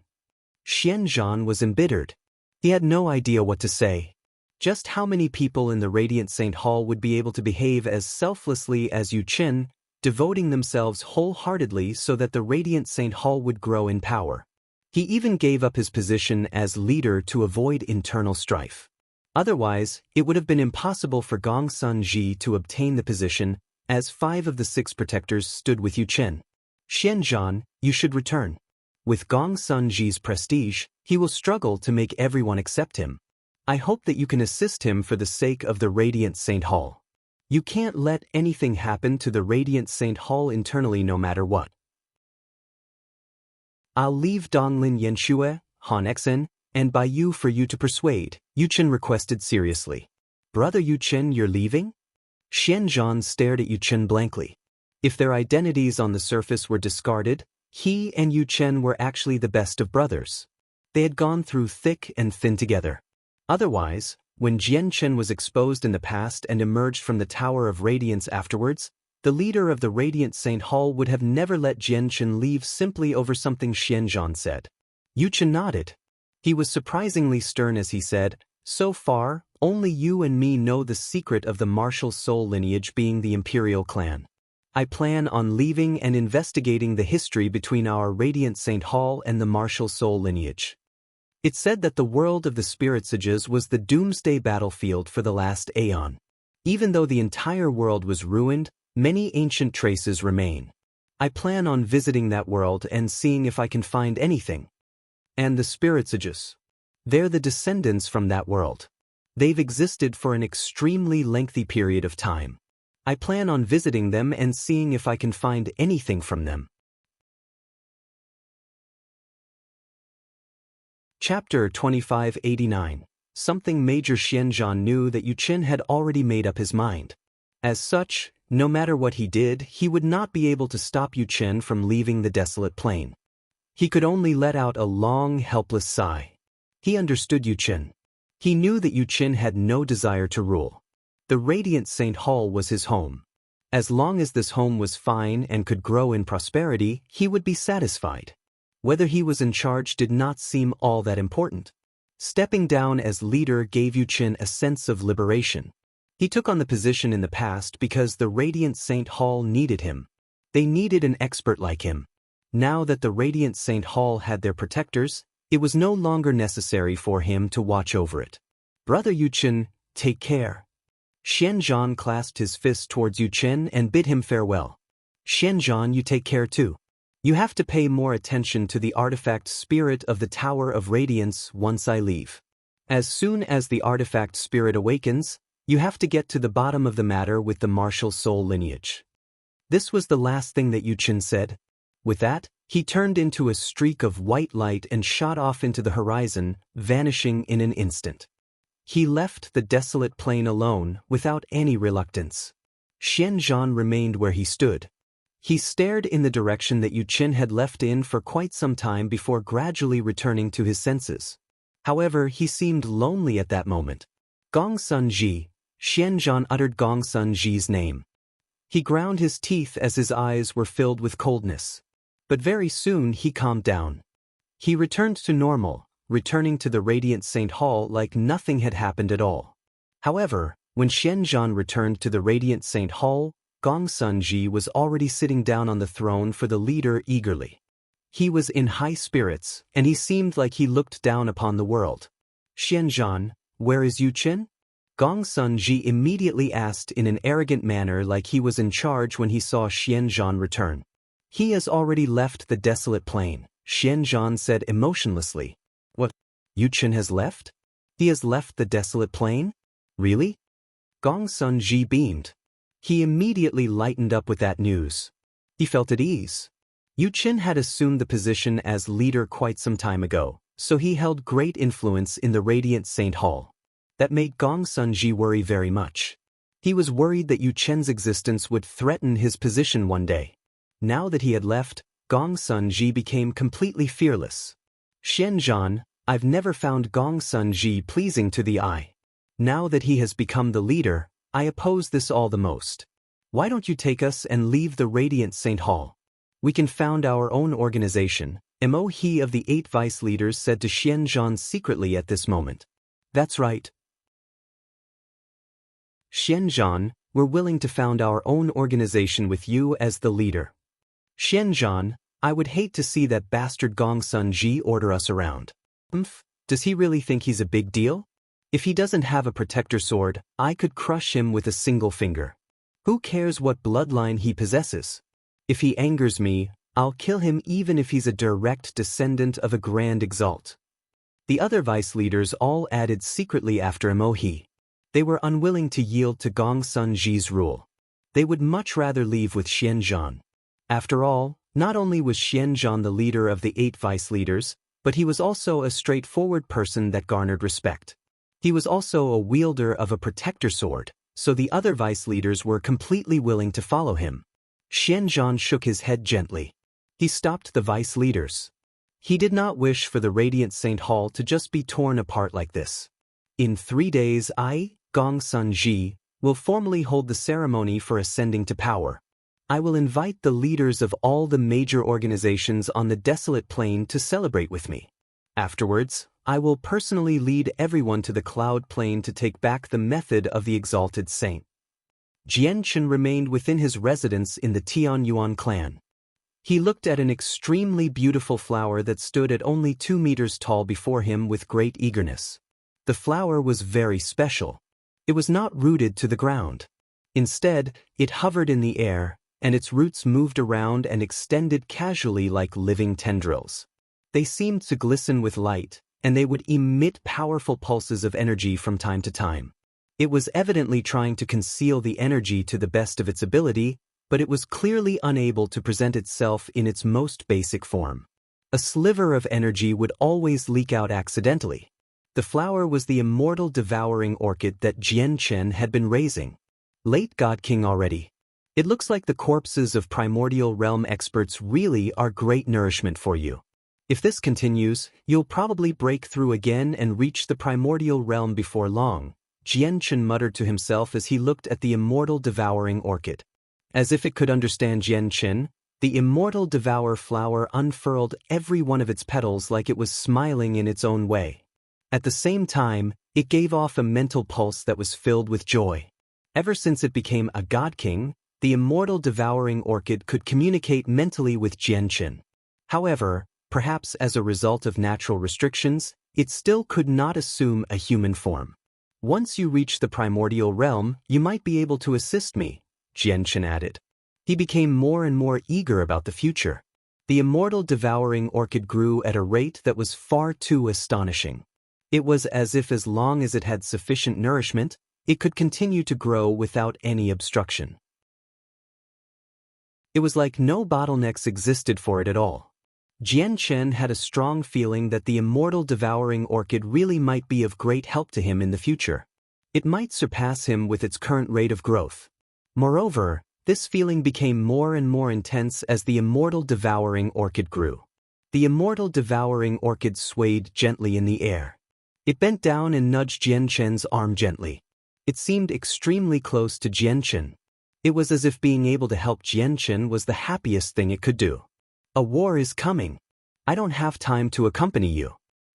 Xianzhan was embittered. He had no idea what to say. Just how many people in the Radiant Saint Hall would be able to behave as selflessly as Yuchen, devoting themselves wholeheartedly so that the Radiant Saint Hall would grow in power? He even gave up his position as leader to avoid internal strife. Otherwise, it would have been impossible for Gongsun Ji to obtain the position, as 5 of the 6 protectors stood with Yuchen. Xianzhan, you should return. With Gongsun Ji's prestige, he will struggle to make everyone accept him. I hope that you can assist him for the sake of the Radiant Saint Hall. You can't let anything happen to the Radiant Saint Hall internally no matter what. I'll leave Donglin Yanxue, Han Exen, and Bai Yu for you to persuade, Yuchen requested seriously. Brother Yuchen, you're leaving? Xianzhan stared at Yuchen blankly. If their identities on the surface were discarded, he and Yuchen were actually the best of brothers. They had gone through thick and thin together. Otherwise, when Jianchen was exposed in the past and emerged from the Tower of Radiance afterwards, the leader of the Radiant Saint Hall would have never let Jianchen leave simply over something Xianzhan said. Yuchen nodded. He was surprisingly stern as he said, so far, only you and me know the secret of the martial soul lineage being the Imperial clan. I plan on leaving and investigating the history between our Radiant Saint Hall and the martial soul lineage. It said that the world of the spirit sages was the doomsday battlefield for the last aeon. Even though the entire world was ruined, many ancient traces remain. I plan on visiting that world and seeing if I can find anything. And the spirit sages. They're the descendants from that world. They've existed for an extremely lengthy period of time. I plan on visiting them and seeing if I can find anything from them. Chapter 2589. Something Major Xianzhan knew that Yuchen had already made up his mind. As such, no matter what he did, he would not be able to stop Yuchen from leaving the desolate plain. He could only let out a long, helpless sigh. He understood Yuchen. He knew that Yuchen had no desire to rule. The Radiant Saint Hall was his home. As long as this home was fine and could grow in prosperity, he would be satisfied. Whether he was in charge did not seem all that important. Stepping down as leader gave Yuchen a sense of liberation. He took on the position in the past because the Radiant Saint Hall needed him. They needed an expert like him. Now that the Radiant Saint Hall had their protectors, it was no longer necessary for him to watch over it. Brother Yuchen, take care. Xianzhan clasped his fist towards Yuchen and bid him farewell. Xianzhan, you take care too. You have to pay more attention to the artifact spirit of the Tower of Radiance once I leave. As soon as the artifact spirit awakens, you have to get to the bottom of the matter with the martial soul lineage. This was the last thing that Yuchen said. With that, he turned into a streak of white light and shot off into the horizon, vanishing in an instant. He left the desolate plain alone, without any reluctance. Xianzhan remained where he stood. He stared in the direction that Yuchen had left in for quite some time before gradually returning to his senses. However, he seemed lonely at that moment. Gongsun Ji. Xianzhan uttered Gongsun Ji's name. He ground his teeth as his eyes were filled with coldness. But very soon he calmed down. He returned to normal, returning to the Radiant Saint Hall like nothing had happened at all. However, when Xianzhan returned to the Radiant Saint Hall, Gongsun Ji was already sitting down on the throne for the leader eagerly. He was in high spirits, and he seemed like he looked down upon the world. Xianzhan, where is Yuchen? Gongsun Ji immediately asked in an arrogant manner like he was in charge when he saw Xianzhan return. He has already left the desolate plain, Xianzhan said emotionlessly. What? Yu Chen has left? He has left the desolate plain? Really? Gong Sun Ji beamed. He immediately lightened up with that news. He felt at ease. Yu Chen had assumed the position as leader quite some time ago, so he held great influence in the Radiant Saint Hall. That made Gong Sun Ji worry very much. He was worried that Yu Chen's existence would threaten his position one day. Now that he had left, Gong Sun Ji became completely fearless. Xianzhan, I've never found Gong Sun Ji pleasing to the eye. Now that he has become the leader, I oppose this all the most. Why don't you take us and leave the Radiant Saint Hall? We can found our own organization, Mo He of the 8 vice leaders said to Xianzhan secretly at this moment. That's right. Xianzhan, we're willing to found our own organization with you as the leader. Xianzhan, I would hate to see that bastard Gong Sun Ji order us around. Does he really think he's a big deal? If he doesn't have a protector sword, I could crush him with a single finger. Who cares what bloodline he possesses? If he angers me, I'll kill him even if he's a direct descendant of a grand exalt. The other vice leaders all added secretly after Mo He. They were unwilling to yield to Gong Sun Ji's rule. They would much rather leave with Xianzhan. After all, not only was Xianzhan the leader of the 8 vice leaders, but he was also a straightforward person that garnered respect. He was also a wielder of a protector sword, so the other vice leaders were completely willing to follow him. Xianzhan shook his head gently. He stopped the vice leaders. He did not wish for the Radiant Saint Hall to just be torn apart like this. In 3 days I, Gong Sun Ji, will formally hold the ceremony for ascending to power. I will invite the leaders of all the major organizations on the desolate plain to celebrate with me. Afterwards, I will personally lead everyone to the cloud plain to take back the method of the exalted saint. Jianchen remained within his residence in the Tianyuan clan. He looked at an extremely beautiful flower that stood at only 2 meters tall before him with great eagerness. The flower was very special. It was not rooted to the ground. Instead, it hovered in the air, and its roots moved around and extended casually like living tendrils. They seemed to glisten with light, and they would emit powerful pulses of energy from time to time. It was evidently trying to conceal the energy to the best of its ability, but it was clearly unable to present itself in its most basic form. A sliver of energy would always leak out accidentally. The flower was the immortal devouring orchid that Jianchen had been raising. Late God King already. It looks like the corpses of primordial realm experts really are great nourishment for you. If this continues, you'll probably break through again and reach the primordial realm before long, Jianchen muttered to himself as he looked at the immortal devouring orchid. As if it could understand Jianchen, the immortal devour flower unfurled every one of its petals like it was smiling in its own way. At the same time, it gave off a mental pulse that was filled with joy. Ever since it became a god king, the immortal devouring orchid could communicate mentally with Jianchen. However, perhaps as a result of natural restrictions, it still could not assume a human form. Once you reach the primordial realm, you might be able to assist me, Jianchen added. He became more and more eager about the future. The immortal devouring orchid grew at a rate that was far too astonishing. It was as if as long as it had sufficient nourishment, it could continue to grow without any obstruction. It was like no bottlenecks existed for it at all. Jianchen had a strong feeling that the immortal devouring orchid really might be of great help to him in the future. It might surpass him with its current rate of growth. Moreover, this feeling became more and more intense as the immortal devouring orchid grew. The immortal devouring orchid swayed gently in the air. It bent down and nudged Jianchen's arm gently. It seemed extremely close to Jianchen. It was as if being able to help Jianchen was the happiest thing it could do. A war is coming. I don't have time to accompany you.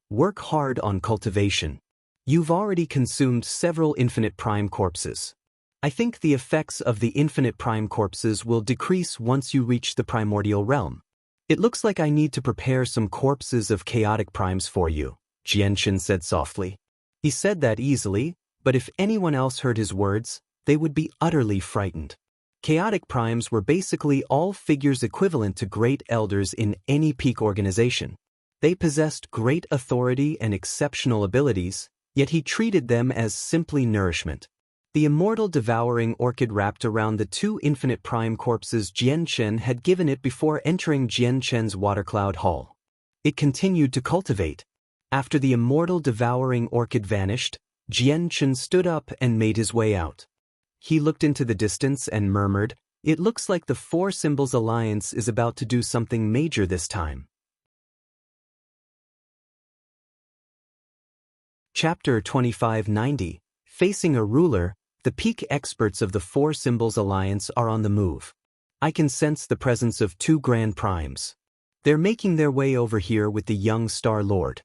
Work hard on cultivation. You've already consumed several infinite prime corpses. I think the effects of the infinite prime corpses will decrease once you reach the primordial realm. It looks like I need to prepare some corpses of chaotic primes for you, Jianchen said softly. He said that easily, but if anyone else heard his words, they would be utterly frightened. Chaotic primes were basically all figures equivalent to great elders in any peak organization. They possessed great authority and exceptional abilities, yet he treated them as simply nourishment. The immortal devouring orchid wrapped around the two infinite prime corpses Jian Chen had given it before entering Jian Chen's watercloud hall. It continued to cultivate. After the immortal devouring orchid vanished, Jian Chen stood up and made his way out. He looked into the distance and murmured, "It looks like the Four Symbols Alliance is about to do something major this time." Chapter 2590, Facing a Ruler. The peak experts of the Four Symbols Alliance are on the move. I can sense the presence of two Grand Primes. They're making their way over here with the young Star Lord.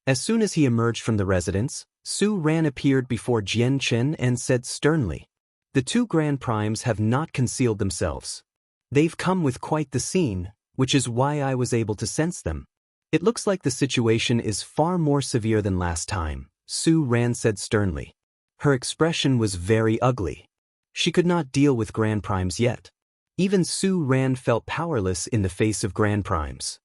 As soon as he emerged from the residence, Su Ran appeared before Jian Chen and said sternly, "The two Grand Primes have not concealed themselves. They've come with quite the scene, which is why I was able to sense them. It looks like the situation is far more severe than last time," Su Ran said sternly. Her expression was very ugly. She could not deal with Grand Primes yet. Even Su Ran felt powerless in the face of Grand Primes.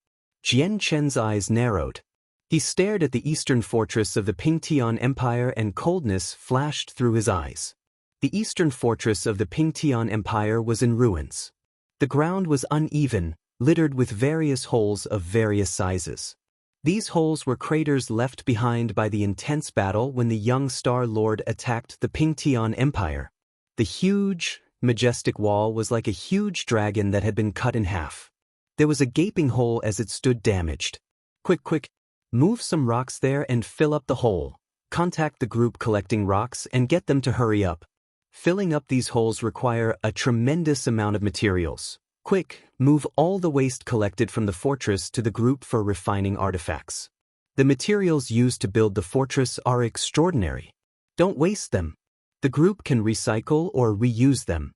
Jian Chen's eyes narrowed. He stared at the eastern fortress of the Pingtian Empire and coldness flashed through his eyes. The eastern fortress of the Pingtian Empire was in ruins. The ground was uneven, littered with various holes of various sizes. These holes were craters left behind by the intense battle when the young Star Lord attacked the Pingtian Empire. The huge, majestic wall was like a huge dragon that had been cut in half. There was a gaping hole as it stood damaged. Quick, move some rocks there and fill up the hole. Contact the group collecting rocks and get them to hurry up. Filling up these holes require a tremendous amount of materials. Quick, move all the waste collected from the fortress to the group for refining artifacts. The materials used to build the fortress are extraordinary. Don't waste them. The group can recycle or reuse them.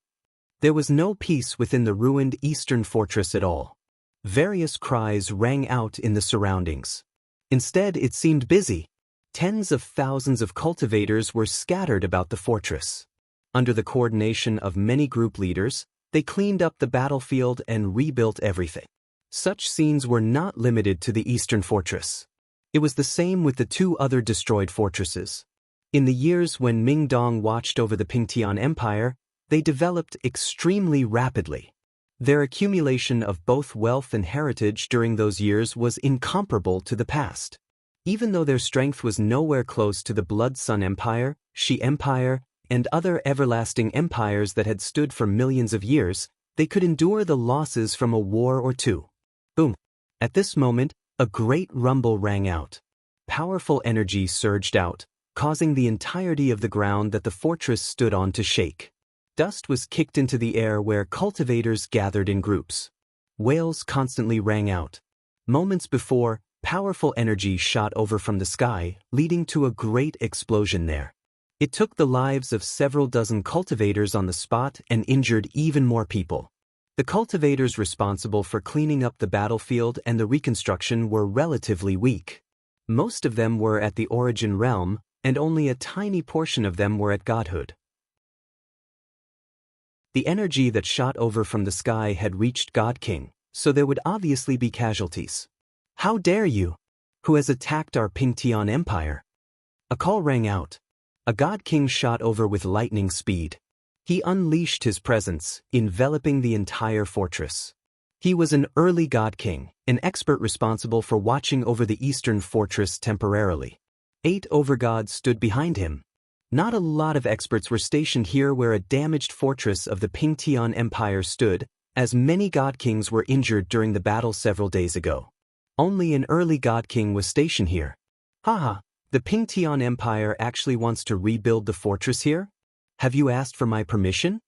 There was no peace within the ruined eastern fortress at all. Various cries rang out in the surroundings. Instead, it seemed busy. Tens of thousands of cultivators were scattered about the fortress. Under the coordination of many group leaders, they cleaned up the battlefield and rebuilt everything. Such scenes were not limited to the eastern fortress. It was the same with the two other destroyed fortresses. In the years when Ming Dong watched over the Pingtian Empire, they developed extremely rapidly. Their accumulation of both wealth and heritage during those years was incomparable to the past. Even though their strength was nowhere close to the Blood Sun Empire, Shi Empire, and other everlasting empires that had stood for millions of years, they could endure the losses from a war or two. Boom! At this moment, a great rumble rang out. Powerful energy surged out, causing the entirety of the ground that the fortress stood on to shake. Dust was kicked into the air where cultivators gathered in groups. Wails constantly rang out. Moments before, powerful energy shot over from the sky, leading to a great explosion there. It took the lives of several dozen cultivators on the spot and injured even more people. The cultivators responsible for cleaning up the battlefield and the reconstruction were relatively weak. Most of them were at the origin realm, and only a tiny portion of them were at godhood. The energy that shot over from the sky had reached God King, so there would obviously be casualties. "How dare you? Who has attacked our Pingtian Empire?" A call rang out. A God King shot over with lightning speed. He unleashed his presence, enveloping the entire fortress. He was an early God King, an expert responsible for watching over the eastern fortress temporarily. 8 overgods stood behind him. Not a lot of experts were stationed here where a damaged fortress of the Pingtian Empire stood, as many God Kings were injured during the battle several days ago. Only an early God King was stationed here. Haha, the Pingtian Empire actually wants to rebuild the fortress here? Have you asked for my permission?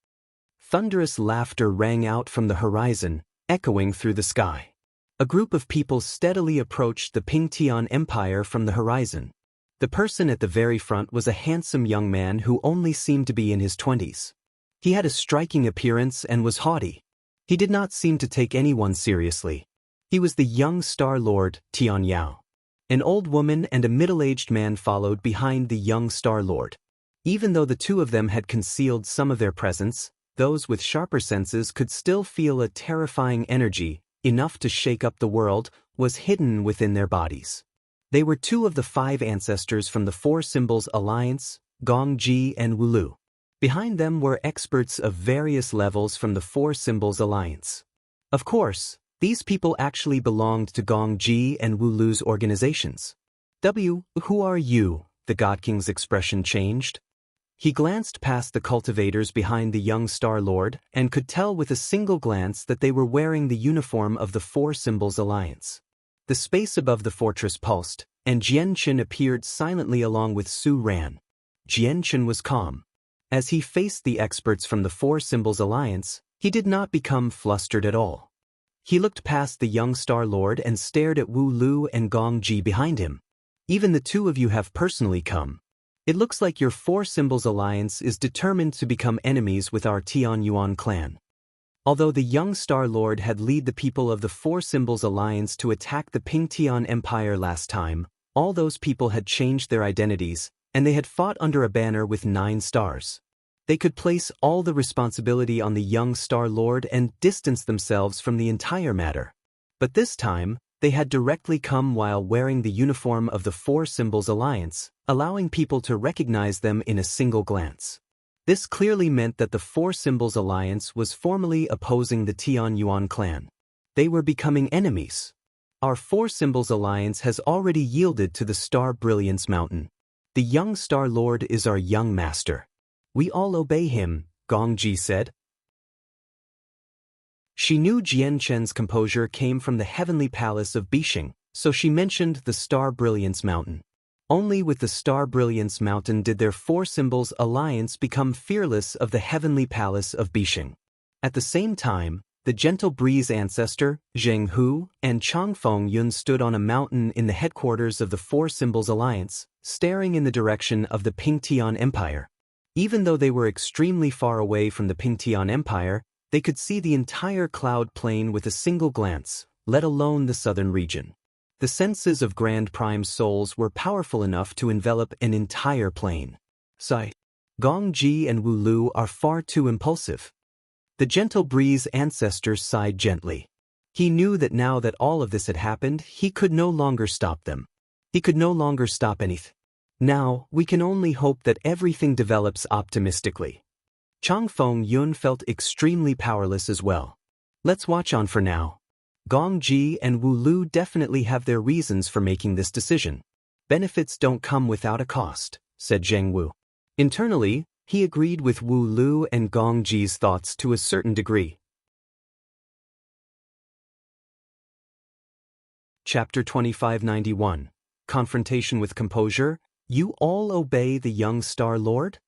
Thunderous laughter rang out from the horizon, echoing through the sky. A group of people steadily approached the Pingtian Empire from the horizon. The person at the very front was a handsome young man who only seemed to be in his 20s. He had a striking appearance and was haughty. He did not seem to take anyone seriously. He was the young Star Lord, Tian Yao. An old woman and a middle-aged man followed behind the young Star Lord. Even though the two of them had concealed some of their presence, those with sharper senses could still feel a terrifying energy, enough to shake up the world, was hidden within their bodies. They were two of the 5 ancestors from the 4 Symbols Alliance, Gongji and Wulu. Behind them were experts of various levels from the 4 Symbols Alliance. Of course, these people actually belonged to Gongji and Wulu's organizations. Who are you? The God King's expression changed. He glanced past the cultivators behind the young Star Lord and could tell with a single glance that they were wearing the uniform of the 4 Symbols Alliance. The space above the fortress pulsed, and Jianchen appeared silently along with Su Ran. Jianchen was calm. As he faced the experts from the 4 Symbols Alliance, he did not become flustered at all. He looked past the young Star Lord and stared at Wu Lu and Gong Ji behind him. Even the 2 of you have personally come. It looks like your 4 Symbols Alliance is determined to become enemies with our Tian Yuan clan. Although the young Star Lord had led the people of the 4 Symbols Alliance to attack the Ping Tian Empire last time, all those people had changed their identities, and they had fought under a banner with 9 stars. They could place all the responsibility on the young Star Lord and distance themselves from the entire matter. But this time, they had directly come while wearing the uniform of the 4 Symbols Alliance, allowing people to recognize them in a single glance. This clearly meant that the 4 Symbols Alliance was formally opposing the Tian Yuan clan. They were becoming enemies. Our 4 Symbols Alliance has already yielded to the Star Brilliance Mountain. The young Star Lord is our young master. We all obey him, Gongji said. She knew Jianchen's composure came from the heavenly palace of Bishing, so she mentioned the Star Brilliance Mountain. Only with the Star Brilliance Mountain did their 4 Symbols Alliance become fearless of the heavenly palace of Bishing. At the same time, the Gentle Breeze ancestor, Zheng Hu, and Changfeng Yun stood on a mountain in the headquarters of the 4 Symbols Alliance, staring in the direction of the Ping Tian Empire. Even though they were extremely far away from the Ping Tian Empire, they could see the entire cloud plain with a single glance, let alone the southern region. The senses of Grand Prime souls were powerful enough to envelop an entire plain. Gongji and Wu Lu are far too impulsive. The Gentle Breeze ancestor sighed gently. He knew that now that all of this had happened, he could no longer stop them. He could no longer stop anything. Now, we can only hope that everything develops optimistically. Changfeng Yun felt extremely powerless as well. Let's watch on for now. Gongji and Wu Lu definitely have their reasons for making this decision. Benefits don't come without a cost, said Zheng Wu. Internally, he agreed with Wu Lu and Gongji's thoughts to a certain degree. Chapter 2591. Confrontation with Composure. You all obey the young Star Lord?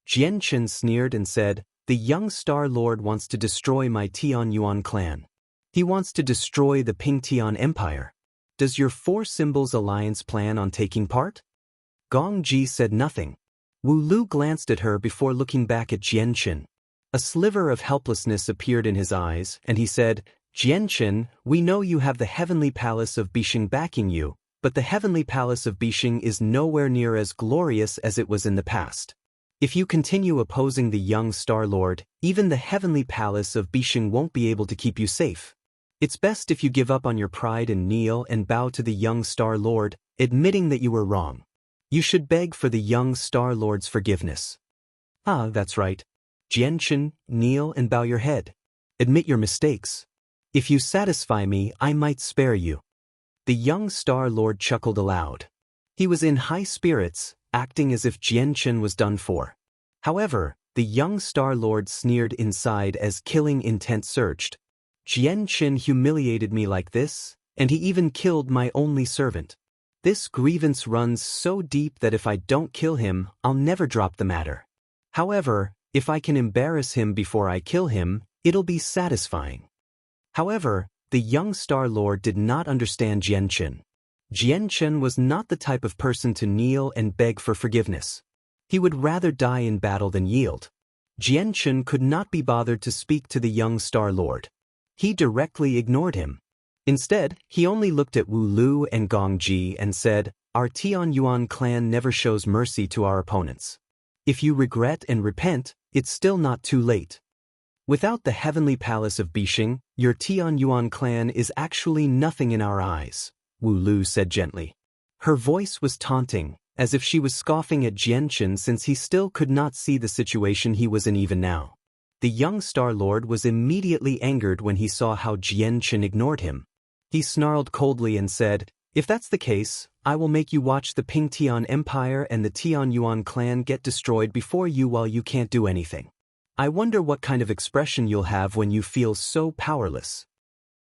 Jianchen sneered and said, the young Star Lord wants to destroy my Tian Yuan clan. He wants to destroy the Ping Tian Empire. Does your 4 Symbols Alliance plan on taking part? Gongji said nothing. Wu Lu glanced at her before looking back at Jianchen. A sliver of helplessness appeared in his eyes, and he said, Jianchen, we know you have the heavenly palace of Bishing backing you, but the heavenly palace of Bishing is nowhere near as glorious as it was in the past. If you continue opposing the young Star Lord, even the heavenly palace of Bishing won't be able to keep you safe. It's best if you give up on your pride and kneel and bow to the young Star Lord, admitting that you were wrong. You should beg for the young Star Lord's forgiveness. Ah, that's right. Jianchen, kneel and bow your head. Admit your mistakes. If you satisfy me, I might spare you. The young Star Lord chuckled aloud. He was in high spirits, acting as if Jianchen was done for. However, the young Star Lord sneered inside as killing intent surged. Jianchen humiliated me like this, and he even killed my only servant. This grievance runs so deep that if I don't kill him, I'll never drop the matter. However, if I can embarrass him before I kill him, it'll be satisfying. However, the young Star Lord did not understand Jianchen. Jianchen was not the type of person to kneel and beg for forgiveness. He would rather die in battle than yield. Jianchen could not be bothered to speak to the young Star Lord. He directly ignored him. Instead, he only looked at Wu Lu and Gongji and said, our Tian Yuan clan never shows mercy to our opponents. If you regret and repent, it's still not too late. Without the heavenly palace of Bishing, your Tianyuan clan is actually nothing in our eyes, Wu Lu said gently. Her voice was taunting, as if she was scoffing at Jianchen since he still could not see the situation he was in even now. The young Star Lord was immediately angered when he saw how Jianchen ignored him. He snarled coldly and said, "If that's the case, I will make you watch the Pingtian Empire and the Tianyuan clan get destroyed before you while you can't do anything. I wonder what kind of expression you'll have when you feel so powerless."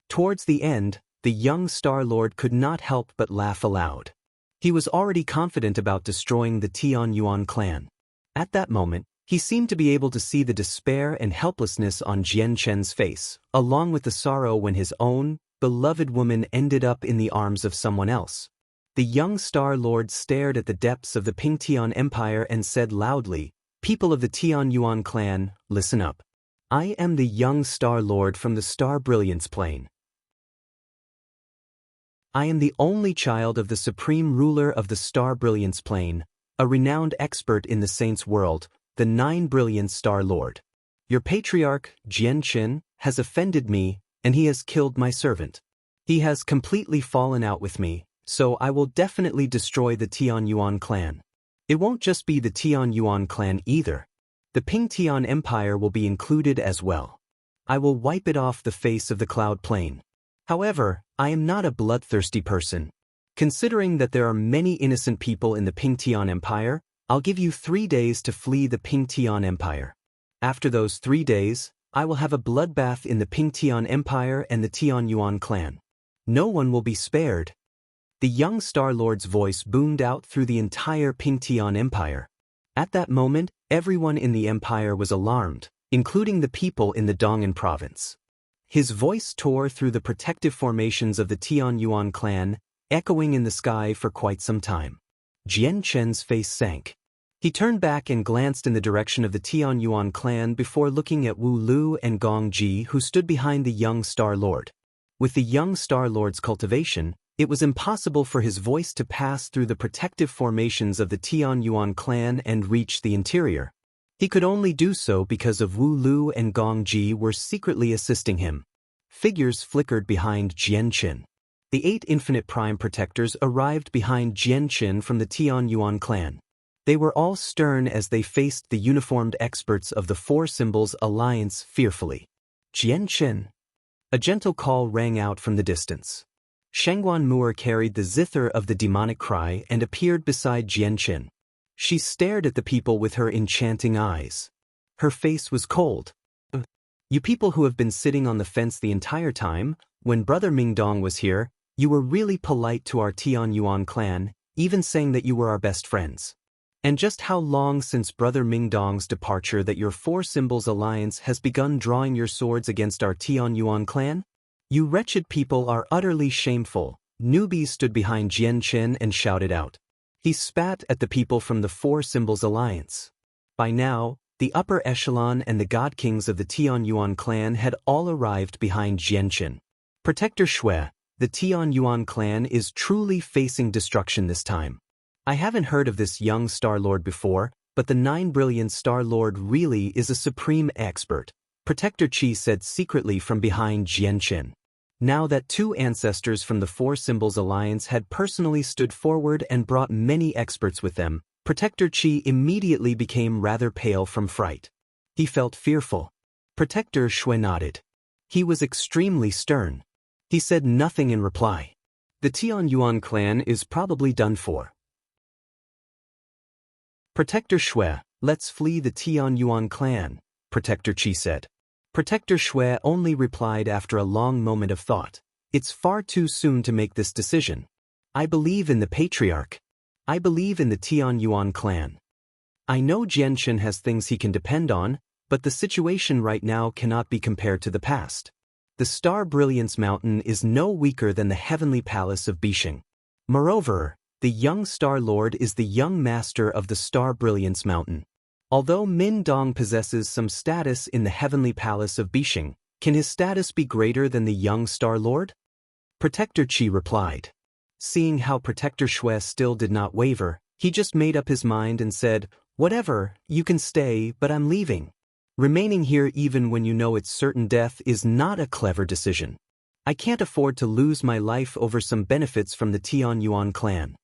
Towards the end, the young Star Lord could not help but laugh aloud. He was already confident about destroying the Tianyuan clan. At that moment, he seemed to be able to see the despair and helplessness on Jianchen's face, along with the sorrow when his own, beloved woman ended up in the arms of someone else. The young Star Lord stared at the depths of the Pingtian Empire and said loudly, "People of the Tianyuan clan, listen up. I am the young Star Lord from the Star Brilliance Plane. I am the only child of the supreme ruler of the Star Brilliance Plane, a renowned expert in the Saints' world, the Nine Brilliant Star Lord. Your patriarch, Jianchen, has offended me, and he has killed my servant. He has completely fallen out with me, so I will definitely destroy the Tianyuan clan. It won't just be the Tianyuan clan either. The Pingtian Empire will be included as well. I will wipe it off the face of the cloud plane. However, I am not a bloodthirsty person. Considering that there are many innocent people in the Pingtian Empire, I'll give you 3 days to flee the Pingtian Empire. After those 3 days, I will have a bloodbath in the Pingtian Empire and the Tianyuan clan. No one will be spared." The young Star Lord's voice boomed out through the entire Pingtian Empire. At that moment, everyone in the empire was alarmed, including the people in the Dong'an province. His voice tore through the protective formations of the Tianyuan clan, echoing in the sky for quite some time. Jianchen's face sank. He turned back and glanced in the direction of the Tianyuan clan before looking at Wu Lu and Gong Ji, who stood behind the young Star Lord. With the young Star Lord's cultivation, it was impossible for his voice to pass through the protective formations of the Tianyuan clan and reach the interior. He could only do so because of Wu Lu and Gong Ji were secretly assisting him. Figures flickered behind Jianchen. The 8 Infinite Prime Protectors arrived behind Jianchen from the Tianyuan clan. They were all stern as they faced the uniformed experts of the Four Symbols Alliance fearfully. "Jianchen!" A gentle call rang out from the distance. Shangguan Mu'er carried the zither of the demonic cry and appeared beside Jianchen. She stared at the people with her enchanting eyes. Her face was cold. "You people who have been sitting on the fence the entire time, when Brother Mingdong was here, you were really polite to our Tianyuan clan, even saying that you were our best friends. And just how long since Brother Mingdong's departure that your Four Symbols Alliance has begun drawing your swords against our Tianyuan clan? You wretched people are utterly shameful." Newbies stood behind Jianchen and shouted out. He spat at the people from the Four Symbols Alliance. By now, the upper echelon and the God Kings of the Tianyuan clan had all arrived behind Jianchen. "Protector Shui, the Tianyuan clan is truly facing destruction this time. I haven't heard of this young Star Lord before, but the Nine Brilliant Star Lord really is a supreme expert," Protector Qi said secretly from behind Jianchen. Now that 2 ancestors from the Four Symbols Alliance had personally stood forward and brought many experts with them, Protector Qi immediately became rather pale from fright. He felt fearful. Protector Shui nodded. He was extremely stern. He said nothing in reply. "The Tianyuan clan is probably done for." "Protector Shui, let's flee the Tianyuan clan," Protector Qi said. Protector Shui only replied after a long moment of thought. "It's far too soon to make this decision. I believe in the Patriarch. I believe in the Tianyuan clan. I know Jianchen has things he can depend on, but the situation right now cannot be compared to the past. The Star Brilliance Mountain is no weaker than the Heavenly Palace of Bishing. Moreover, the young Star Lord is the young master of the Star Brilliance Mountain. Although Min Dong possesses some status in the Heavenly Palace of Bishing, can his status be greater than the young Star Lord?" Protector Qi replied. Seeing how Protector Shui still did not waver, he just made up his mind and said, "Whatever, you can stay, but I'm leaving." Remaining here even when you know it's certain death is not a clever decision. I can't afford to lose my life over some benefits from the Tian Yuan clan.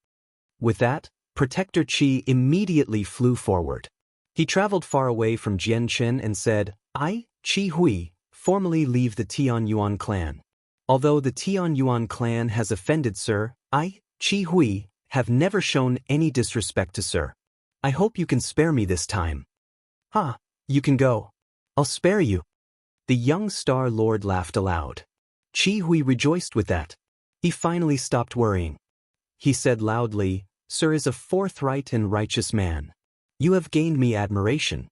With that, Protector Qi immediately flew forward. He traveled far away from Jianchen and said, I, Qi Hui, formally leave the Tian Yuan clan. Although the Tian Yuan clan has offended Sir, I, Qi Hui, have never shown any disrespect to Sir. I hope you can spare me this time. Ha, you can go. I'll spare you. The young Star Lord laughed aloud. Qi Hui rejoiced with that. He finally stopped worrying. He said loudly, Sir is a forthright and righteous man. You have gained me admiration.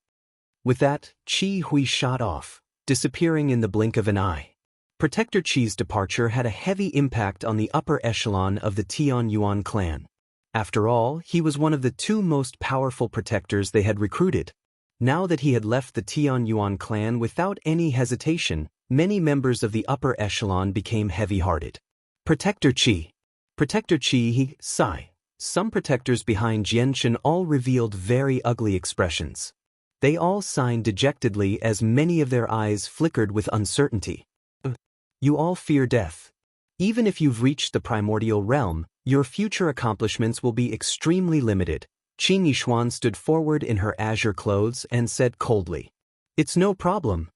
With that, Qi Hui shot off, disappearing in the blink of an eye. Protector Qi's departure had a heavy impact on the upper echelon of the Tian Yuan clan. After all, he was one of the two most powerful protectors they had recruited. Now that he had left the Tian Yuan clan without any hesitation, many members of the upper echelon became heavy-hearted. Protector Qi. Protector Qi, he, sigh. Some protectors behind Jianchen all revealed very ugly expressions. They all signed dejectedly as many of their eyes flickered with uncertainty. You all fear death. Even if you've reached the primordial realm, your future accomplishments will be extremely limited. Qin Yishuan stood forward in her azure clothes and said coldly, It's no problem.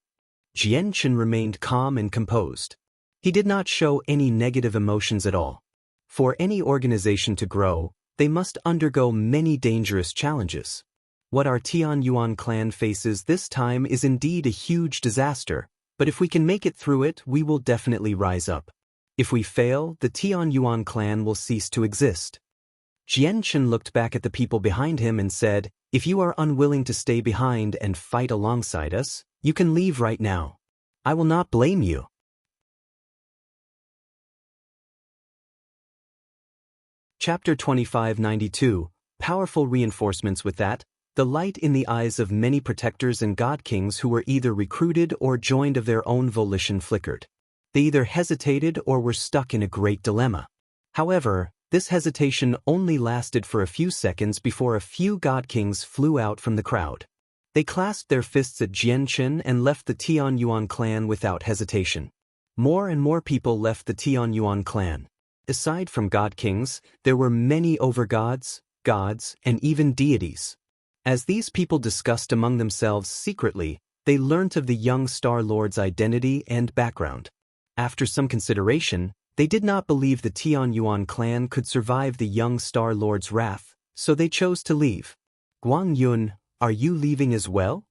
Jianchen remained calm and composed. He did not show any negative emotions at all. For any organization to grow, they must undergo many dangerous challenges. What our Tian Yuan clan faces this time is indeed a huge disaster, but if we can make it through it, we will definitely rise up. If we fail, the Tian Yuan clan will cease to exist. Jianchen looked back at the people behind him and said, If you are unwilling to stay behind and fight alongside us, you can leave right now. I will not blame you. Chapter 2592, Powerful Reinforcements. With that, the light in the eyes of many protectors and god kings who were either recruited or joined of their own volition flickered. They either hesitated or were stuck in a great dilemma. However, this hesitation only lasted for a few seconds before a few god kings flew out from the crowd. They clasped their fists at Jianchen and left the Tian Yuan clan without hesitation. More and more people left the Tian Yuan clan. Aside from god kings, there were many overgods, gods, and even deities. As these people discussed among themselves secretly, they learnt of the young Star Lord's identity and background. After some consideration, they did not believe the Tian Yuan clan could survive the young Star Lord's wrath, so they chose to leave. Guang Yun, are you leaving as well?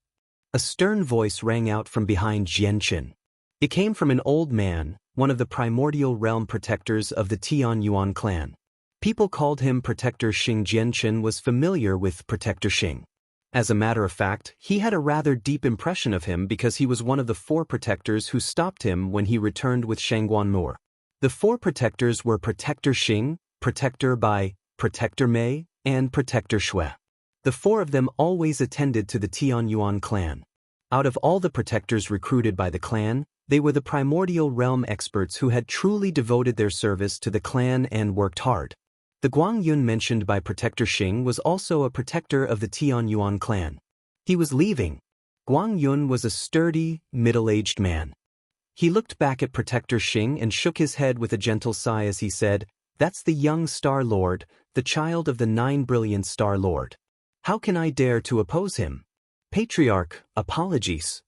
A stern voice rang out from behind Jianchen. It came from an old man, one of the primordial realm protectors of the Tian Yuan clan. People called him Protector Xing. Jianchen was familiar with Protector Xing. As a matter of fact, he had a rather deep impression of him because he was one of the 4 protectors who stopped him when he returned with Shangguan Moor. The 4 protectors were Protector Xing, Protector Bai, Protector Mei, and Protector Shui. The 4 of them always attended to the Tian Yuan clan. Out of all the protectors recruited by the clan, they were the primordial realm experts who had truly devoted their service to the clan and worked hard. The Guang Yun mentioned by Protector Xing was also a protector of the Tian Yuan clan. He was leaving. Guang Yun was a sturdy, middle-aged man. He looked back at Protector Xing and shook his head with a gentle sigh as he said, That's the young Star Lord, the child of the 9 brilliant Star Lord. How can I dare to oppose him? Patriarch, apologies.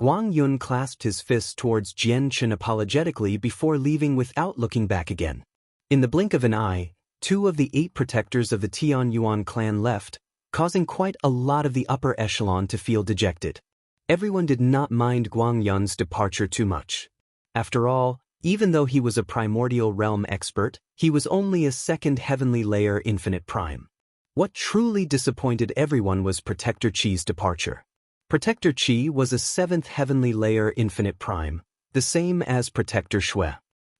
Guang Yun clasped his fists towards Jianchen apologetically before leaving without looking back again. In the blink of an eye, 2 of the 8 protectors of the Tian Yuan clan left, causing quite a lot of the upper echelon to feel dejected. Everyone did not mind Guang Yun's departure too much. After all, even though he was a primordial realm expert, he was only a 2nd heavenly layer infinite prime. What truly disappointed everyone was Protector Qi's departure. Protector Qi was a 7th heavenly layer infinite prime, the same as Protector Shui.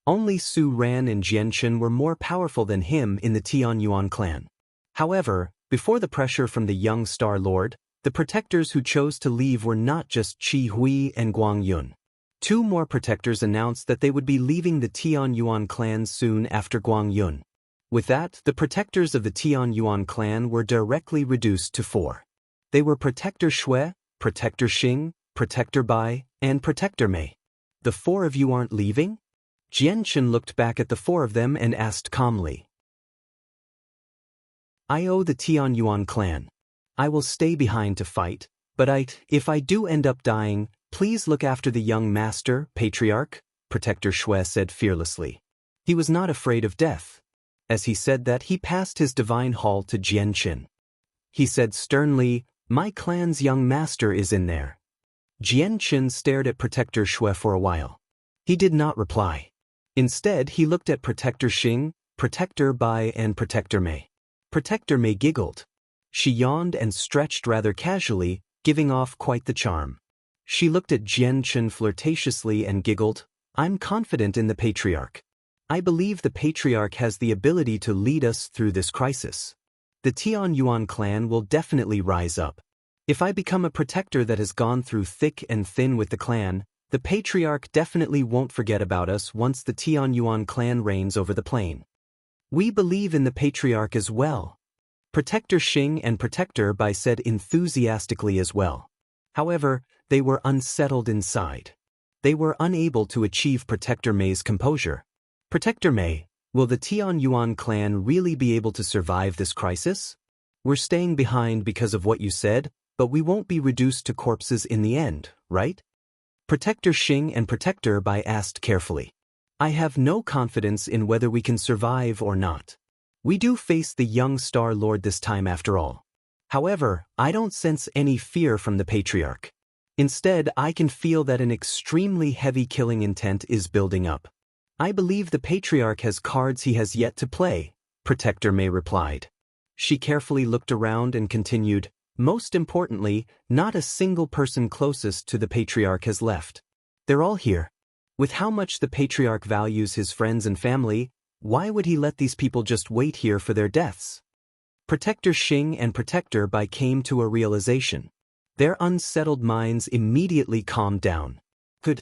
Only Su Ran and Jianchen were more powerful than him in the Tian Yuan clan. However, before the pressure from the young Star Lord, the protectors who chose to leave were not just Qi Hui and Guang Yun. 2 more protectors announced that they would be leaving the Tian Yuan clan soon after Guang Yun. With that, the protectors of the Tian Yuan clan were directly reduced to 4. They were Protector Shui, Protector Xing, Protector Bai, and Protector Mei. The four of you aren't leaving? Jianchen looked back at the four of them and asked calmly. I owe the Tianyuan clan. I will stay behind to fight, but if I do end up dying, please look after the young master, patriarch, Protector Shui said fearlessly. He was not afraid of death. As he said that, he passed his divine hall to Jianchen. He said sternly, my clan's young master is in there. Jianchen stared at Protector Shui for a while. He did not reply. Instead, he looked at Protector Xing, Protector Bai, and Protector Mei. Protector Mei giggled. She yawned and stretched rather casually, giving off quite the charm. She looked at Jianchen flirtatiously and giggled, I'm confident in the patriarch. I believe the patriarch has the ability to lead us through this crisis. The Tianyuan clan will definitely rise up. If I become a protector that has gone through thick and thin with the clan, the patriarch definitely won't forget about us once the Tianyuan clan reigns over the plain. We believe in the patriarch as well. Protector Xing and Protector Bai said enthusiastically as well. However, they were unsettled inside. They were unable to achieve Protector Mei's composure. Protector Mei, will the Tianyuan clan really be able to survive this crisis? We're staying behind because of what you said, but we won't be reduced to corpses in the end, right? Protector Xing and Protector Bai asked carefully. I have no confidence in whether we can survive or not. We do face the young Star Lord this time after all. However, I don't sense any fear from the patriarch. Instead, I can feel that an extremely heavy killing intent is building up. I believe the patriarch has cards he has yet to play, Protector Mei replied. She carefully looked around and continued, most importantly, not a single person closest to the patriarch has left. They're all here. With how much the patriarch values his friends and family, why would he let these people just wait here for their deaths? Protector Xing and Protector Bai came to a realization. Their unsettled minds immediately calmed down. Could.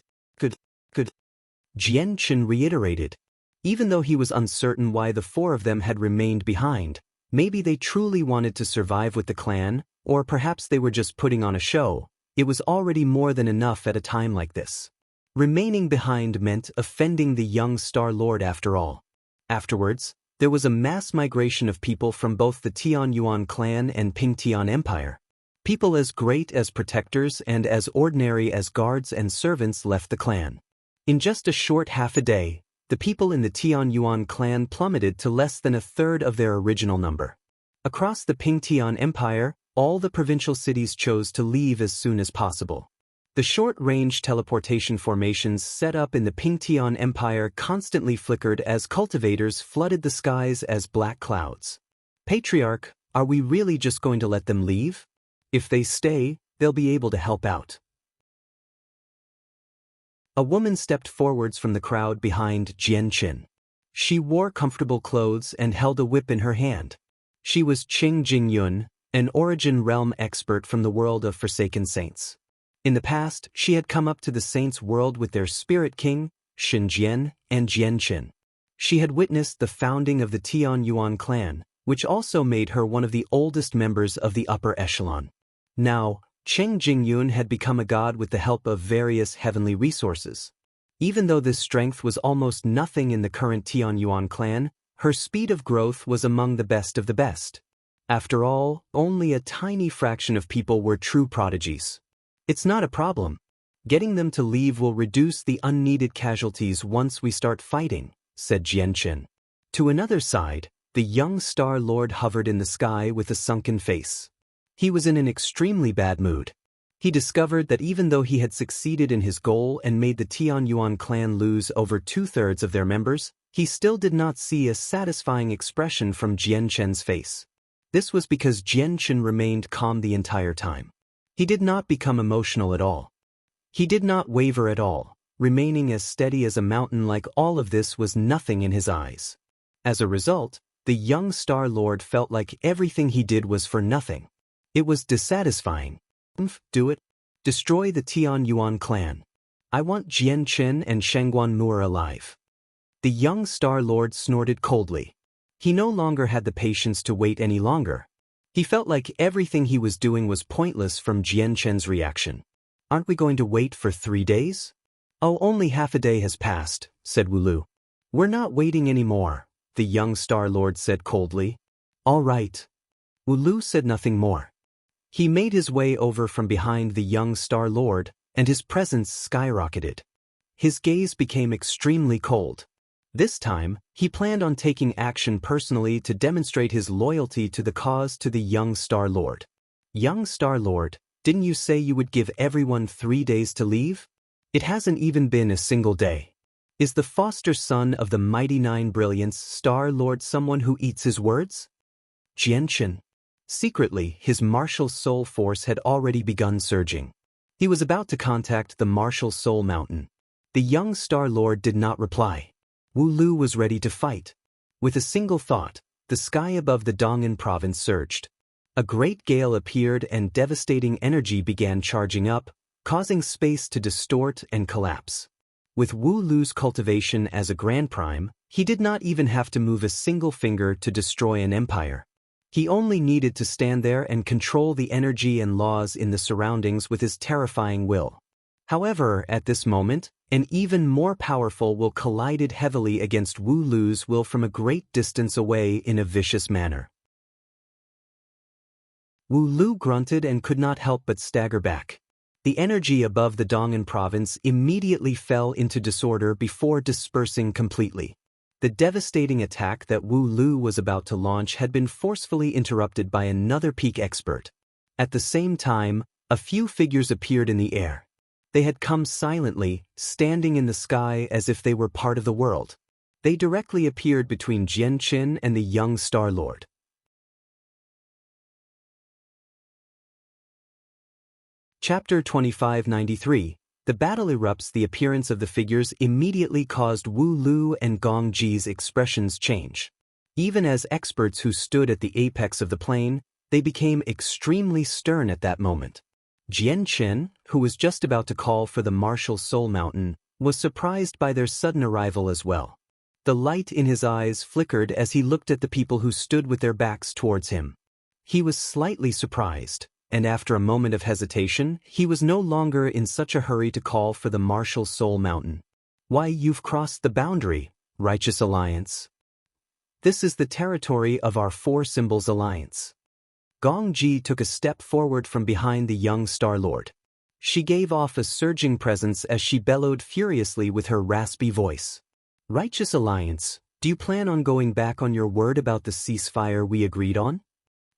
Jianchen reiterated. Even though he was uncertain why the four of them had remained behind, maybe they truly wanted to survive with the clan, or perhaps they were just putting on a show, it was already more than enough at a time like this. Remaining behind meant offending the young Star Lord after all. Afterwards, there was a mass migration of people from both the Tianyuan clan and Pingtian Empire. People as great as protectors and as ordinary as guards and servants left the clan. In just a short half a day, the people in the Tianyuan clan plummeted to less than a third of their original number. Across the Pingtian Empire, all the provincial cities chose to leave as soon as possible. The short-range teleportation formations set up in the Pingtian Empire constantly flickered as cultivators flooded the skies as black clouds. Patriarch, are we really just going to let them leave? If they stay, they'll be able to help out. A woman stepped forwards from the crowd behind Jianchen. She wore comfortable clothes and held a whip in her hand. She was Qing Jingyun, an Origin Realm expert from the world of Forsaken Saints. In the past, she had come up to the Saints' world with their spirit king, Xinjian, and Jianchen. She had witnessed the founding of the Tianyuan clan, which also made her one of the oldest members of the upper echelon. Now, Qing Jingyun had become a god with the help of various heavenly resources. Even though this strength was almost nothing in the current Tianyuan clan, her speed of growth was among the best of the best. After all, only a tiny fraction of people were true prodigies. It's not a problem. Getting them to leave will reduce the unneeded casualties once we start fighting, said Jianchen. To another side, the young Star Lord hovered in the sky with a sunken face. He was in an extremely bad mood. He discovered that even though he had succeeded in his goal and made the Tianyuan clan lose over 2/3 of their members, he still did not see a satisfying expression from Jianchen's face. This was because Jianchen remained calm the entire time. He did not become emotional at all. He did not waver at all, remaining as steady as a mountain like all of this was nothing in his eyes. As a result, the young Star Lord felt like everything he did was for nothing. It was dissatisfying. Do it. Destroy the Tianyuan clan. I want Jianchen and Shengguan Mu'er alive. The young Star Lord snorted coldly. He no longer had the patience to wait any longer. He felt like everything he was doing was pointless from Jian Chen's reaction. "Aren't we going to wait for 3 days?" "Oh, only half a day has passed," said Wu Lu. "We're not waiting anymore," the young Star Lord said coldly. "All right." Wu Lu said nothing more. He made his way over from behind the young Star Lord, and his presence skyrocketed. His gaze became extremely cold. This time, he planned on taking action personally to demonstrate his loyalty to the cause to the young Star Lord. "Young Star Lord, didn't you say you would give everyone 3 days to leave? It hasn't even been a single day. Is the foster son of the mighty Nine Brilliance Star Lord someone who eats his words?" Jian Chen. Secretly, his martial soul force had already begun surging. He was about to contact the martial soul mountain. The young Star Lord did not reply. Wu Lu was ready to fight. With a single thought, the sky above the Dong'an province surged. A great gale appeared and devastating energy began charging up, causing space to distort and collapse. With Wu Lu's cultivation as a grand prime, he did not even have to move a single finger to destroy an empire. He only needed to stand there and control the energy and laws in the surroundings with his terrifying will. However, at this moment, an even more powerful will collided heavily against Wu Lu's will from a great distance away in a vicious manner. Wu Lu grunted and could not help but stagger back. The energy above the Dong'an province immediately fell into disorder before dispersing completely. The devastating attack that Wu Lu was about to launch had been forcefully interrupted by another peak expert. At the same time, a few figures appeared in the air. They had come silently, standing in the sky as if they were part of the world. They directly appeared between Jian Chen and the young Star Lord. Chapter 2593. The battle erupts. The appearance of the figures immediately caused Wu Lu and Gong Ji's expressions change. Even as experts who stood at the apex of the plane, they became extremely stern at that moment. Jian Chen, who was just about to call for the martial soul mountain, was surprised by their sudden arrival as well. The light in his eyes flickered as he looked at the people who stood with their backs towards him. He was slightly surprised, and after a moment of hesitation, he was no longer in such a hurry to call for the martial soul mountain. "Why, you've crossed the boundary, Righteous Alliance. This is the territory of our Four Symbols Alliance." Gong Ji took a step forward from behind the young Star Lord. She gave off a surging presence as she bellowed furiously with her raspy voice. "Righteous Alliance, do you plan on going back on your word about the ceasefire we agreed on?"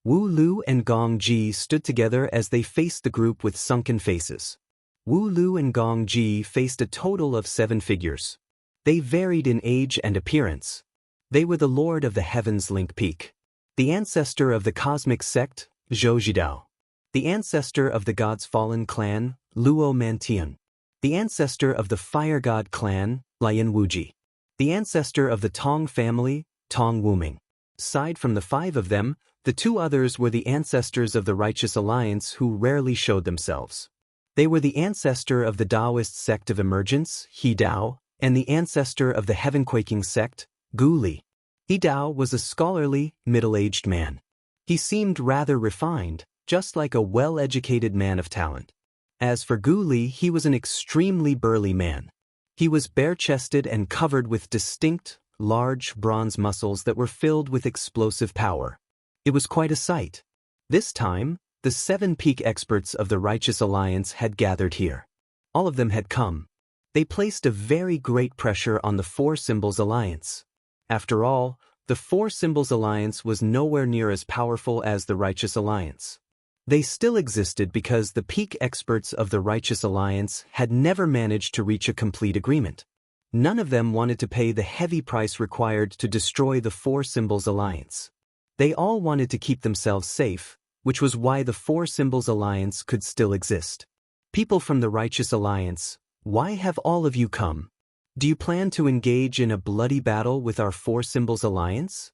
Wu Lu and Gong Ji stood together as they faced the group with sunken faces. Wu Lu and Gong Ji faced a total of 7 figures. They varied in age and appearance. They were the Lord of the Heavens Link Peak, the ancestor of the Cosmic Sect, Zhou Jidao, the ancestor of the God's Fallen Clan, Luo Mantian, the ancestor of the Fire God Clan, Lian Wuji, the ancestor of the Tong family, Tong Wuming. Aside from the 5 of them, the 2 others were the ancestors of the Righteous Alliance who rarely showed themselves. They were the ancestor of the Taoist sect of emergence, He Dao, and the ancestor of the Heaven-quaking sect, Gu Li. He Dao was a scholarly, middle-aged man. He seemed rather refined, just like a well-educated man of talent. As for Gu Li, he was an extremely burly man. He was bare-chested and covered with distinct, large bronze muscles that were filled with explosive power. It was quite a sight. This time, the 7 peak experts of the Righteous Alliance had gathered here. All of them had come. They placed a very great pressure on the Four Symbols Alliance. After all, the Four Symbols Alliance was nowhere near as powerful as the Righteous Alliance. They still existed because the peak experts of the Righteous Alliance had never managed to reach a complete agreement. None of them wanted to pay the heavy price required to destroy the Four Symbols Alliance. They all wanted to keep themselves safe, which was why the Four Symbols Alliance could still exist. "People from the Righteous Alliance, why have all of you come? Do you plan to engage in a bloody battle with our Four Symbols Alliance?"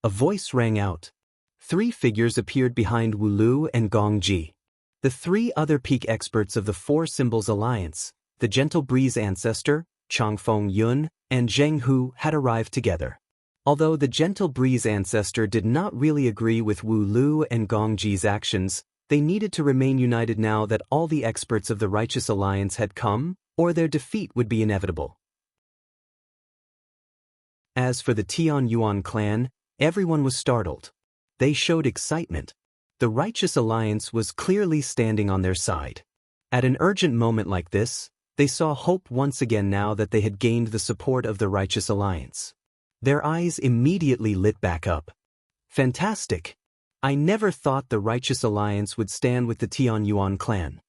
A voice rang out. 3 figures appeared behind Wu Lu and Gong Ji. The 3 other peak experts of the Four Symbols Alliance, the Gentle Breeze ancestor, Changfeng Yun, and Zheng Hu, had arrived together. Although the gentle breeze ancestor did not really agree with Wu Lu and Gong Ji's actions, they needed to remain united now that all the experts of the Righteous Alliance had come, or their defeat would be inevitable. As for the Tian Yuan clan, everyone was startled. They showed excitement. The Righteous Alliance was clearly standing on their side. At an urgent moment like this, they saw hope once again now that they had gained the support of the Righteous Alliance. Their eyes immediately lit back up. Fantastic! I never thought the Righteous Alliance would stand with the Tian Yuan clan.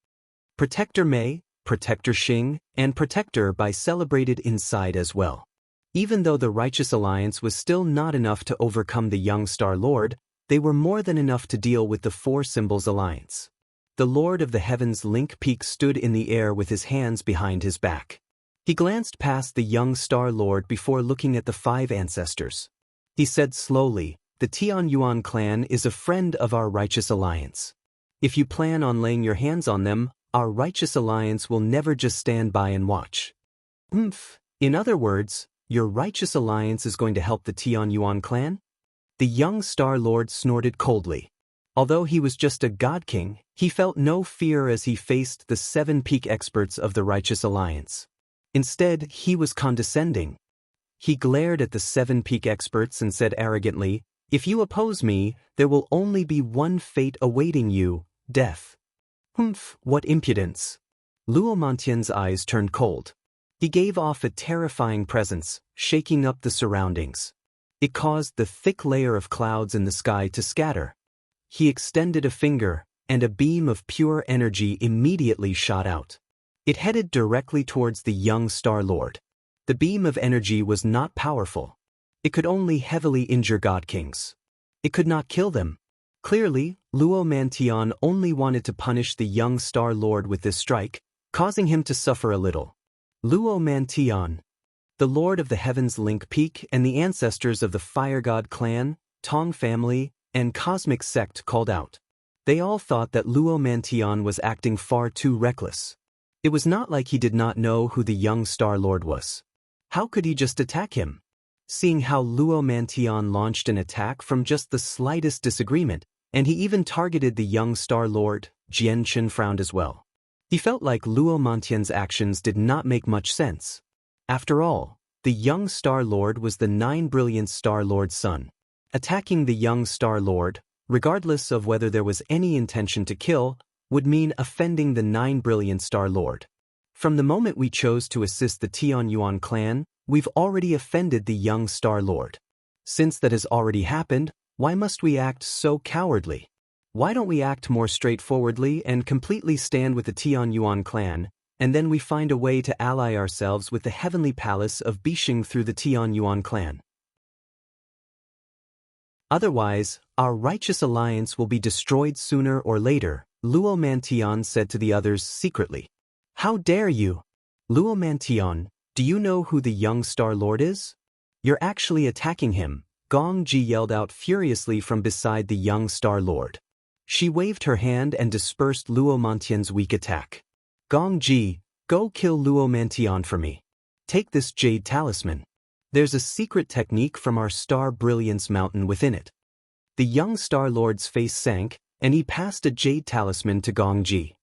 Protector Mei, Protector Xing, and Protector Bai celebrated inside as well. Even though the Righteous Alliance was still not enough to overcome the young Star Lord, they were more than enough to deal with the Four Symbols Alliance. The Lord of the Heavens Link Peak stood in the air with his hands behind his back. He glanced past the young Star Lord before looking at the 5 ancestors. He said slowly, "The Tian Yuan clan is a friend of our Righteous Alliance. If you plan on laying your hands on them, our Righteous Alliance will never just stand by and watch." In other words, your Righteous Alliance is going to help the Tian Yuan clan? The young Star Lord snorted coldly. Although he was just a God King, he felt no fear as he faced the 7 peak experts of the Righteous Alliance. Instead, he was condescending. He glared at the 7 peak experts and said arrogantly, "If you oppose me, there will only be one fate awaiting you, death." What impudence! Luo Mantian's eyes turned cold. He gave off a terrifying presence, shaking up the surroundings. It caused the thick layer of clouds in the sky to scatter. He extended a finger, and a beam of pure energy immediately shot out. It headed directly towards the young Star Lord. The beam of energy was not powerful. It could only heavily injure God Kings. It could not kill them. Clearly, Luo Mantian only wanted to punish the young Star Lord with this strike, causing him to suffer a little. Luo Mantian, the Lord of the Heavens Link Peak and the ancestors of the Fire God clan, Tong family, and Cosmic sect called out. They all thought that Luo Mantian was acting far too reckless. It was not like he did not know who the young Star Lord was. How could he just attack him? Seeing how Luo Mantian launched an attack from just the slightest disagreement, and he even targeted the young Star Lord, Jian Chen frowned as well. He felt like Luo Mantian's actions did not make much sense. After all, the young Star Lord was the 9 brilliant Star Lord's son. Attacking the young Star Lord, regardless of whether there was any intention to kill, would mean offending the 9 brilliant Star Lord. From the moment we chose to assist the Tian Yuan clan, we've already offended the young Star Lord. Since that has already happened, why must we act so cowardly? Why don't we act more straightforwardly and completely stand with the Tian Yuan clan, and then we find a way to ally ourselves with the heavenly palace of Bixing through the Tian Yuan clan? Otherwise, our Righteous Alliance will be destroyed sooner or later, Luo Mantian said to the others secretly. How dare you? Luo Mantian, do you know who the young Star Lord is? You're actually attacking him, Gong Ji yelled out furiously from beside the young Star Lord. She waved her hand and dispersed Luo Mantian's weak attack. Gong Ji, go kill Luo Mantian for me. Take this jade talisman. There's a secret technique from our Star Brilliance mountain within it. The young Star Lord's face sank, and he passed a jade talisman to Gong Ji.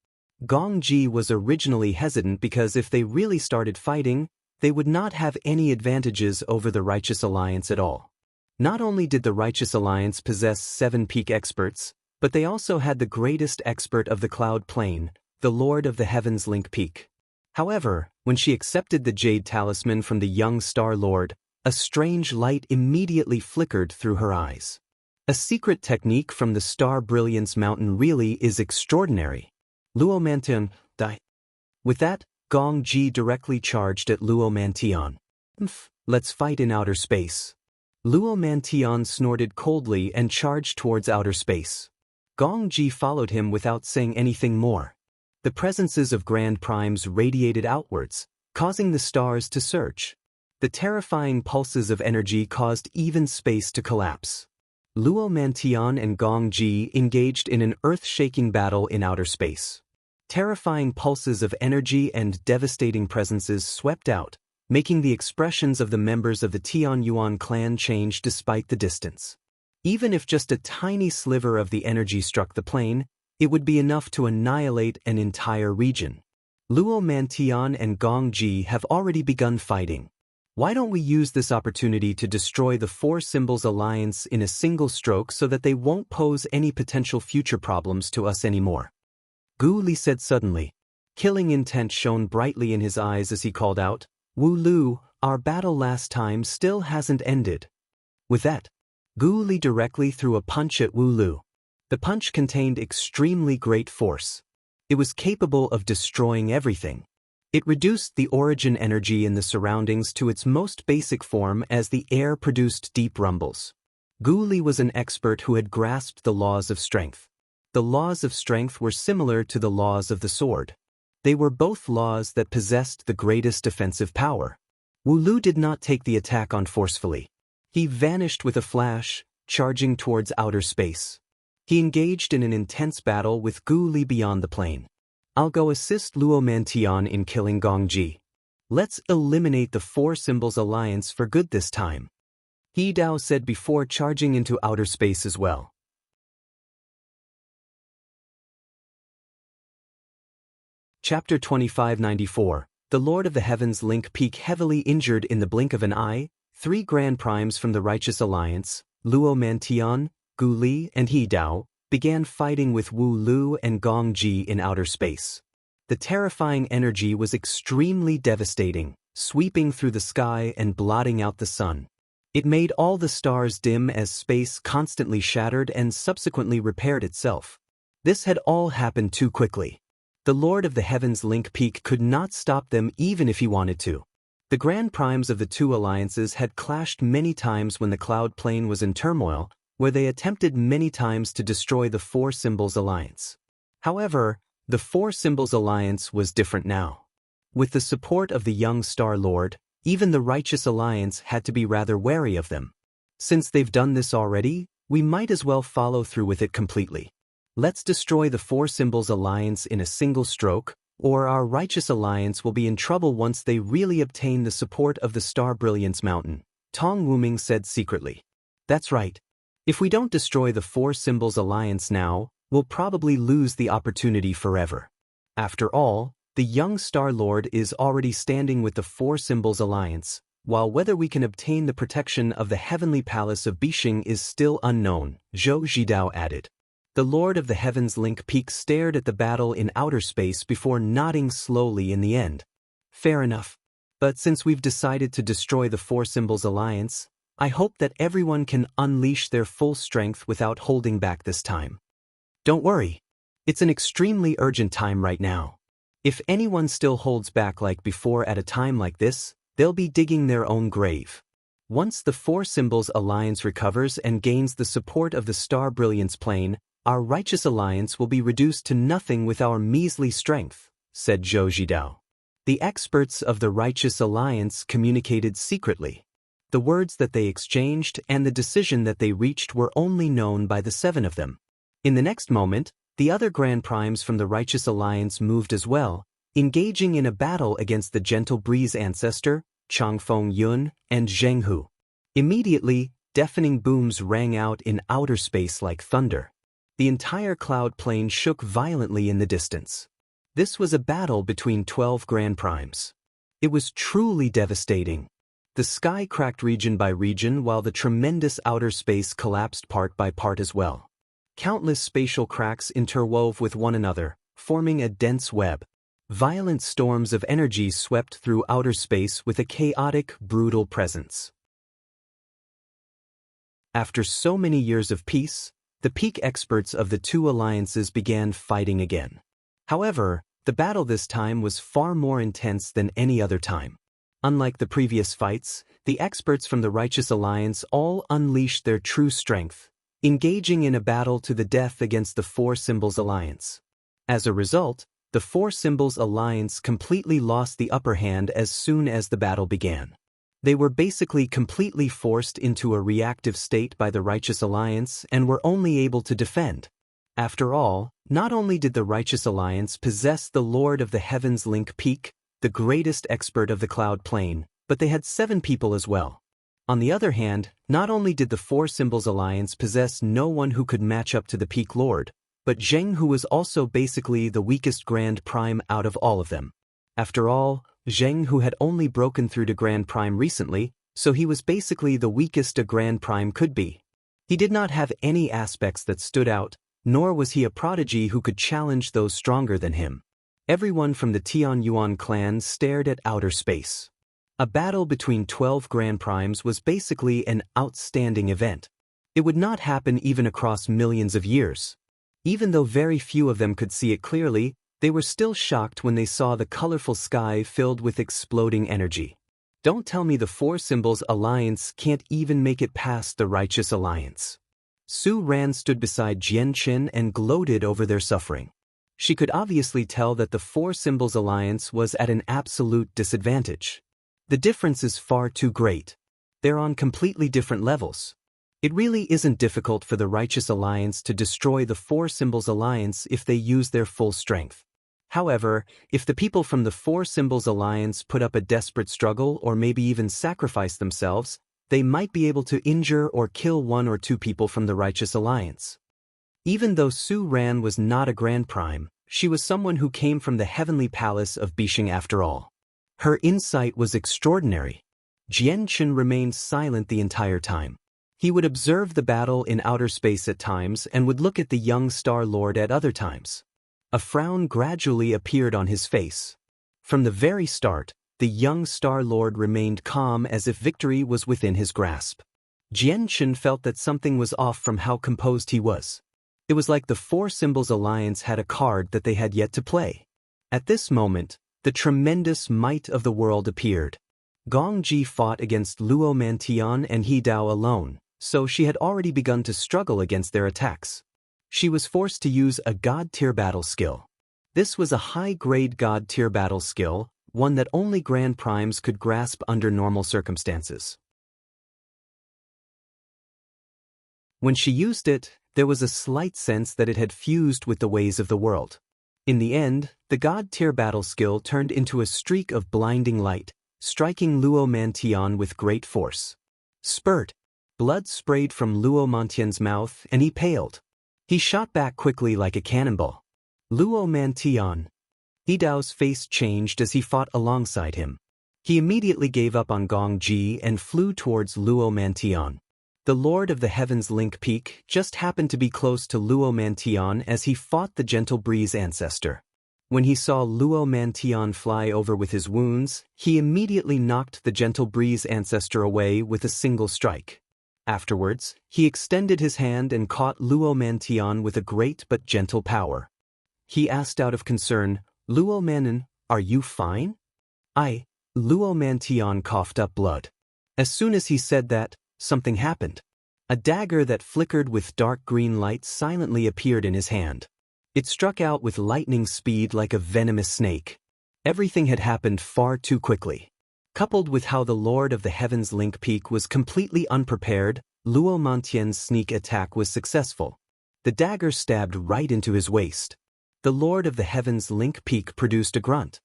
Gong Ji was originally hesitant because if they really started fighting, they would not have any advantages over the Righteous Alliance at all. Not only did the Righteous Alliance possess 7 peak experts, but they also had the greatest expert of the Cloud Plane, the Lord of the Heavens Link Peak. However, when she accepted the jade talisman from the young Star Lord, a strange light immediately flickered through her eyes. A secret technique from the Star Brilliance mountain really is extraordinary. Luo Mantian, die. With that, Gong Ji directly charged at Luo Mantian. Let's fight in outer space. Luo Mantian snorted coldly and charged towards outer space. Gong Ji followed him without saying anything more. The presences of grand primes radiated outwards, causing the stars to surge. The terrifying pulses of energy caused even space to collapse. Luo Mantian and Gong Ji engaged in an earth-shaking battle in outer space. Terrifying pulses of energy and devastating presences swept out, making the expressions of the members of the Tianyuan clan change despite the distance. Even if just a tiny sliver of the energy struck the plane, it would be enough to annihilate an entire region. Luo Mantian and Gong Ji have already begun fighting. Why don't we use this opportunity to destroy the Four Symbols Alliance in a single stroke so that they won't pose any potential future problems to us anymore? Gu Li said suddenly. Killing intent shone brightly in his eyes as he called out, "Wu Lu, our battle last time still hasn't ended." With that, Gu Li directly threw a punch at Wu Lu. The punch contained extremely great force. It was capable of destroying everything. It reduced the origin energy in the surroundings to its most basic form as the air produced deep rumbles. Gu Li was an expert who had grasped the laws of strength. The laws of strength were similar to the laws of the sword. They were both laws that possessed the greatest defensive power. Wu Lu did not take the attack on forcefully. He vanished with a flash, charging towards outer space. He engaged in an intense battle with Gu Li beyond the plane. "I'll go assist Luo Mantian in killing Gong Ji. Let's eliminate the Four Symbols Alliance for good this time," He Dao said before charging into outer space as well. Chapter 2594. The Lord of the Heavens Link Peak heavily injured in the blink of an eye. 3 Grand Primes from the Righteous Alliance, Luo Mantian, Gu Li, and He Dao, began fighting with Wu Lu and Gong Ji in outer space. The terrifying energy was extremely devastating, sweeping through the sky and blotting out the sun. It made all the stars dim as space constantly shattered and subsequently repaired itself. This had all happened too quickly. The Lord of the Heavens Link Peak could not stop them even if he wanted to. The Grand Primes of the two alliances had clashed many times when the Cloud Plane was in turmoil, where they attempted many times to destroy the Four Symbols Alliance. However, the Four Symbols Alliance was different now. With the support of the young Star Lord, even the Righteous Alliance had to be rather wary of them. Since they've done this already, we might as well follow through with it completely. Let's destroy the Four Symbols Alliance in a single stroke, or our Righteous Alliance will be in trouble once they really obtain the support of the Star Brilliance Mountain, Tong Wuming said secretly. That's right. If we don't destroy the Four Symbols Alliance now, we'll probably lose the opportunity forever. After all, the young Star Lord is already standing with the Four Symbols Alliance, while whether we can obtain the protection of the Heavenly Palace of Bixing is still unknown, Zhou Zhidao added. The Lord of the Heavens Link Peak stared at the battle in outer space before nodding slowly in the end. Fair enough. But since we've decided to destroy the Four Symbols Alliance, I hope that everyone can unleash their full strength without holding back this time. Don't worry. It's an extremely urgent time right now. If anyone still holds back like before at a time like this, they'll be digging their own grave. Once the Four Symbols Alliance recovers and gains the support of the Star Brilliance Plane, our Righteous Alliance will be reduced to nothing with our measly strength, said Zhou Zhidao. The experts of the Righteous Alliance communicated secretly. The words that they exchanged and the decision that they reached were only known by the 7 of them. In the next moment, the other Grand Primes from the Righteous Alliance moved as well, engaging in a battle against the Gentle Breeze Ancestor, Changfeng Yun, and Zheng Hu. Immediately, deafening booms rang out in outer space like thunder. The entire cloud plane shook violently in the distance. This was a battle between 12 Grand Primes. It was truly devastating. The sky cracked region by region while the tremendous outer space collapsed part by part as well. Countless spatial cracks interwove with one another, forming a dense web. Violent storms of energy swept through outer space with a chaotic, brutal presence. After so many years of peace, the peak experts of the two alliances began fighting again. However, the battle this time was far more intense than any other time. Unlike the previous fights, the experts from the Righteous Alliance all unleashed their true strength, engaging in a battle to the death against the Four Symbols Alliance. As a result, the Four Symbols Alliance completely lost the upper hand as soon as the battle began. They were basically completely forced into a reactive state by the Righteous Alliance and were only able to defend. After all, not only did the Righteous Alliance possess the Lord of the Heavens Link Peak, the greatest expert of the Cloud Plane, but they had 7 people as well. On the other hand, not only did the Four Symbols Alliance possess no one who could match up to the Peak Lord, but Zheng, who was also basically the weakest Grand Prime out of all of them. After all, Zheng, who had only broken through to Grand Prime recently, so he was basically the weakest a Grand Prime could be. He did not have any aspects that stood out, nor was he a prodigy who could challenge those stronger than him. Everyone from the Tian Yuan clan stared at outer space. A battle between 12 Grand Primes was basically an outstanding event. It would not happen even across millions of years. Even though very few of them could see it clearly, they were still shocked when they saw the colorful sky filled with exploding energy. Don't tell me the Four Symbols Alliance can't even make it past the Righteous Alliance. Su Ran stood beside Jian Qin and gloated over their suffering. She could obviously tell that the Four Symbols Alliance was at an absolute disadvantage. The difference is far too great. They're on completely different levels. It really isn't difficult for the Righteous Alliance to destroy the Four Symbols Alliance if they use their full strength. However, if the people from the Four Symbols Alliance put up a desperate struggle or maybe even sacrifice themselves, they might be able to injure or kill 1 or 2 people from the Righteous Alliance. Even though Su Ran was not a Grand Prime, she was someone who came from the heavenly palace of Bishing after all. Her insight was extraordinary. Jian Qin remained silent the entire time. He would observe the battle in outer space at times and would look at the young Star Lord at other times. A frown gradually appeared on his face. From the very start, the young Star Lord remained calm as if victory was within his grasp. Jian Qin felt that something was off from how composed he was. It was like the Four Symbols Alliance had a card that they had yet to play. At this moment, the tremendous might of the world appeared. Gong Ji fought against Luo Mantian and He Dao alone, so she had already begun to struggle against their attacks. She was forced to use a God-tier battle skill. This was a high-grade God-tier battle skill, one that only Grand Primes could grasp under normal circumstances. When she used it, there was a slight sense that it had fused with the ways of the world. In the end, the God-tier battle skill turned into a streak of blinding light, striking Luo Mantian with great force. Spurt! Blood sprayed from Luo Mantian's mouth and he paled. He shot back quickly like a cannonball. Luo Mantian. He Dao's face changed as he fought alongside him. He immediately gave up on Gong Ji and flew towards Luo Mantian. The Lord of the Heavens Link Peak just happened to be close to Luo Mantian as he fought the Gentle Breeze ancestor. When he saw Luo Mantian fly over with his wounds, he immediately knocked the Gentle Breeze ancestor away with a single strike. Afterwards, he extended his hand and caught Luo Mantian with a great but gentle power. He asked out of concern, "Luo Manan, are you fine?" Luo Mantian coughed up blood. As soon as he said that, something happened. A dagger that flickered with dark green light silently appeared in his hand. It struck out with lightning speed like a venomous snake. Everything had happened far too quickly. Coupled with how the Lord of the Heavens Link Peak was completely unprepared, Luo Mantian's sneak attack was successful. The dagger stabbed right into his waist. The Lord of the Heavens Link Peak produced a grunt.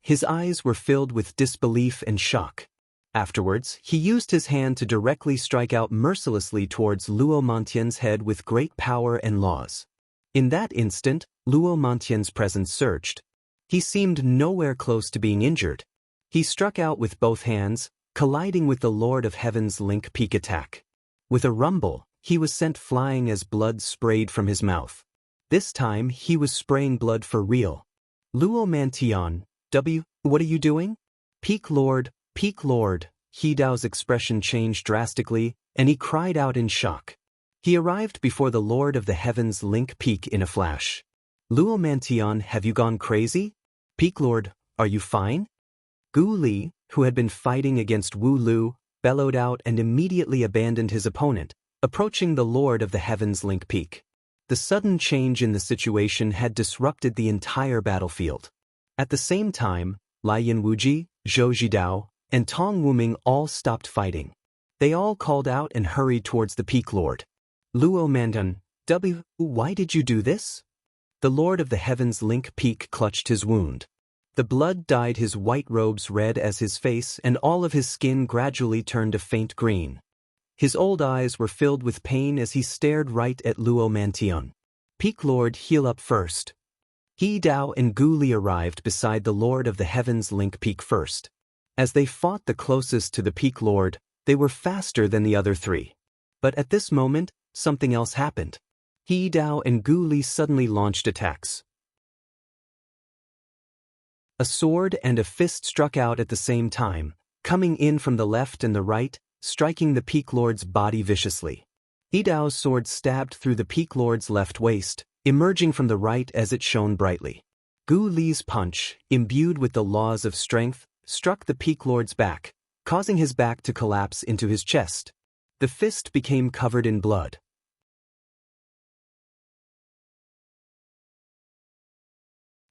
His eyes were filled with disbelief and shock. Afterwards, he used his hand to directly strike out mercilessly towards Luo Mantian's head with great power and laws. In that instant, Luo Mantian's presence surged. He seemed nowhere close to being injured. He struck out with both hands, colliding with the Lord of Heaven's Link Peak attack. With a rumble, he was sent flying as blood sprayed from his mouth. This time, he was spraying blood for real. Luo Mantian, what are you doing? Peak Lord, He Dao's expression changed drastically, and he cried out in shock. He arrived before the Lord of the Heavens Link Peak in a flash. Luo Mantian, have you gone crazy? Peak Lord, are you fine? Gu Li, who had been fighting against Wu Lu, bellowed out and immediately abandoned his opponent, approaching the Lord of the Heavens Link Peak. The sudden change in the situation had disrupted the entire battlefield. At the same time, Lian Wuji, Zhou Zhidao, and Tong Wuming all stopped fighting. They all called out and hurried towards the Peak Lord. Luo Mandan, why did you do this? The Lord of the Heavens Link Peak clutched his wound. The blood dyed his white robes red as his face, and all of his skin gradually turned a faint green. His old eyes were filled with pain as he stared right at Luo Mantion. Peak Lord, heal up first. He Dao and Gu Li arrived beside the Lord of the Heavens Link Peak first. As they fought the closest to the Peak Lord, they were faster than the other three. But at this moment, something else happened. He Dao and Gu Li suddenly launched attacks. A sword and a fist struck out at the same time, coming in from the left and the right, striking the Peak Lord's body viciously. He Dao's sword stabbed through the Peak Lord's left waist, emerging from the right as it shone brightly. Gu Li's punch, imbued with the laws of strength, struck the Peak Lord's back, causing his back to collapse into his chest. The fist became covered in blood.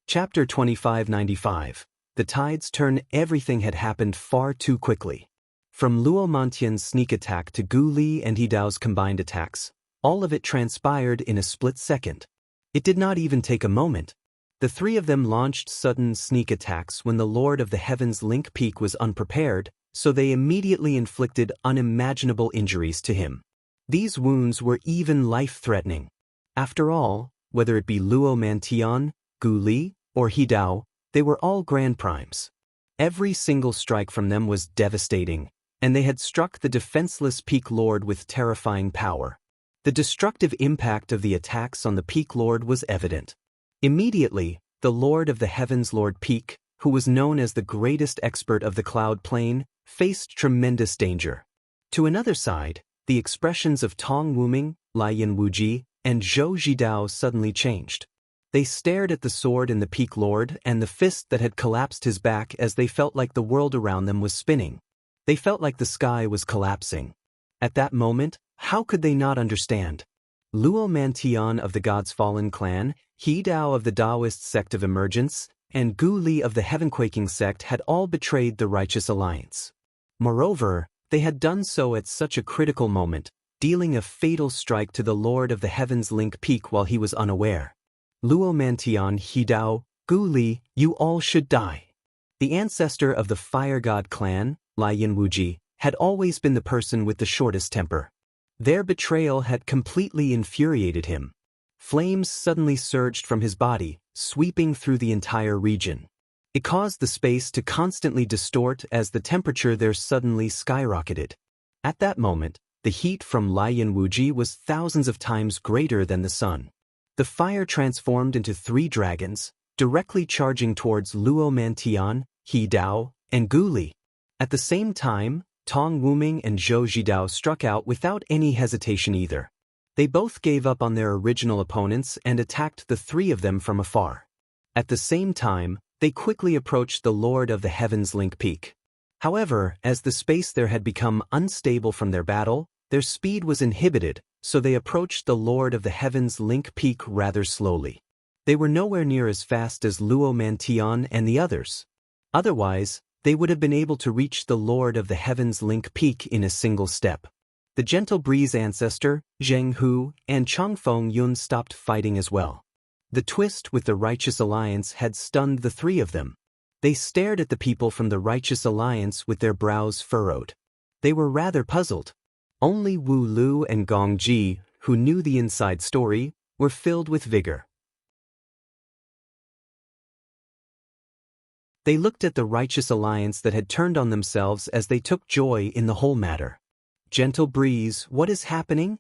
Chapter 2595. The tides turn. Everything had happened far too quickly. From Luo Mantian's sneak attack to Gu Li and He Dao's combined attacks, all of it transpired in a split second. It did not even take a moment. The three of them launched sudden sneak attacks when the Lord of the Heavens Link Peak was unprepared, so they immediately inflicted unimaginable injuries to him. These wounds were even life-threatening. After all, whether it be Luo Mantian, Gu Li, or He Dao, they were all Grand Primes. Every single strike from them was devastating, and they had struck the defenseless Peak Lord with terrifying power. The destructive impact of the attacks on the Peak Lord was evident. Immediately, the Lord of the Heavens, Lord Peak, who was known as the greatest expert of the Cloud Plane, faced tremendous danger. To another side, the expressions of Tong Wuming, Lian Wuji, and Zhou Zhidao suddenly changed. They stared at the sword in the Peak Lord and the fist that had collapsed his back as they felt like the world around them was spinning. They felt like the sky was collapsing. At that moment, how could they not understand? Luo Mantian of the God's Fallen clan, He Dao of the Taoist sect of Emergence, and Gu Li of the Heavenquaking sect had all betrayed the Righteous Alliance. Moreover, they had done so at such a critical moment, dealing a fatal strike to the Lord of the Heavens Link Peak while he was unaware. Luo Mantian, He Dao, Gu Li, you all should die. The ancestor of the Fire God clan, Lian Wuji, had always been the person with the shortest temper. Their betrayal had completely infuriated him. Flames suddenly surged from his body, sweeping through the entire region. It caused the space to constantly distort as the temperature there suddenly skyrocketed. At that moment, the heat from Lian Wuji was thousands of times greater than the sun. The fire transformed into 3 dragons, directly charging towards Luo Mantian, He Dao, and Gu Li. At the same time, Tong Wuming and Zhou Zhidao struck out without any hesitation either. They both gave up on their original opponents and attacked the 3 of them from afar. At the same time, they quickly approached the Lord of the Heavens Link Peak. However, as the space there had become unstable from their battle, their speed was inhibited, so they approached the Lord of the Heavens Link Peak rather slowly. They were nowhere near as fast as Luo Mantian and the others. Otherwise, they would have been able to reach the Lord of the Heavens Link Peak in a single step. The Gentle Breeze ancestor, Zheng Hu, and Changfeng Yun stopped fighting as well. The twist with the Righteous Alliance had stunned the 3 of them. They stared at the people from the Righteous Alliance with their brows furrowed. They were rather puzzled. Only Wu Lu and Gong Ji, who knew the inside story, were filled with vigor. They looked at the Righteous Alliance that had turned on themselves as they took joy in the whole matter. Gentle Breeze, what is happening?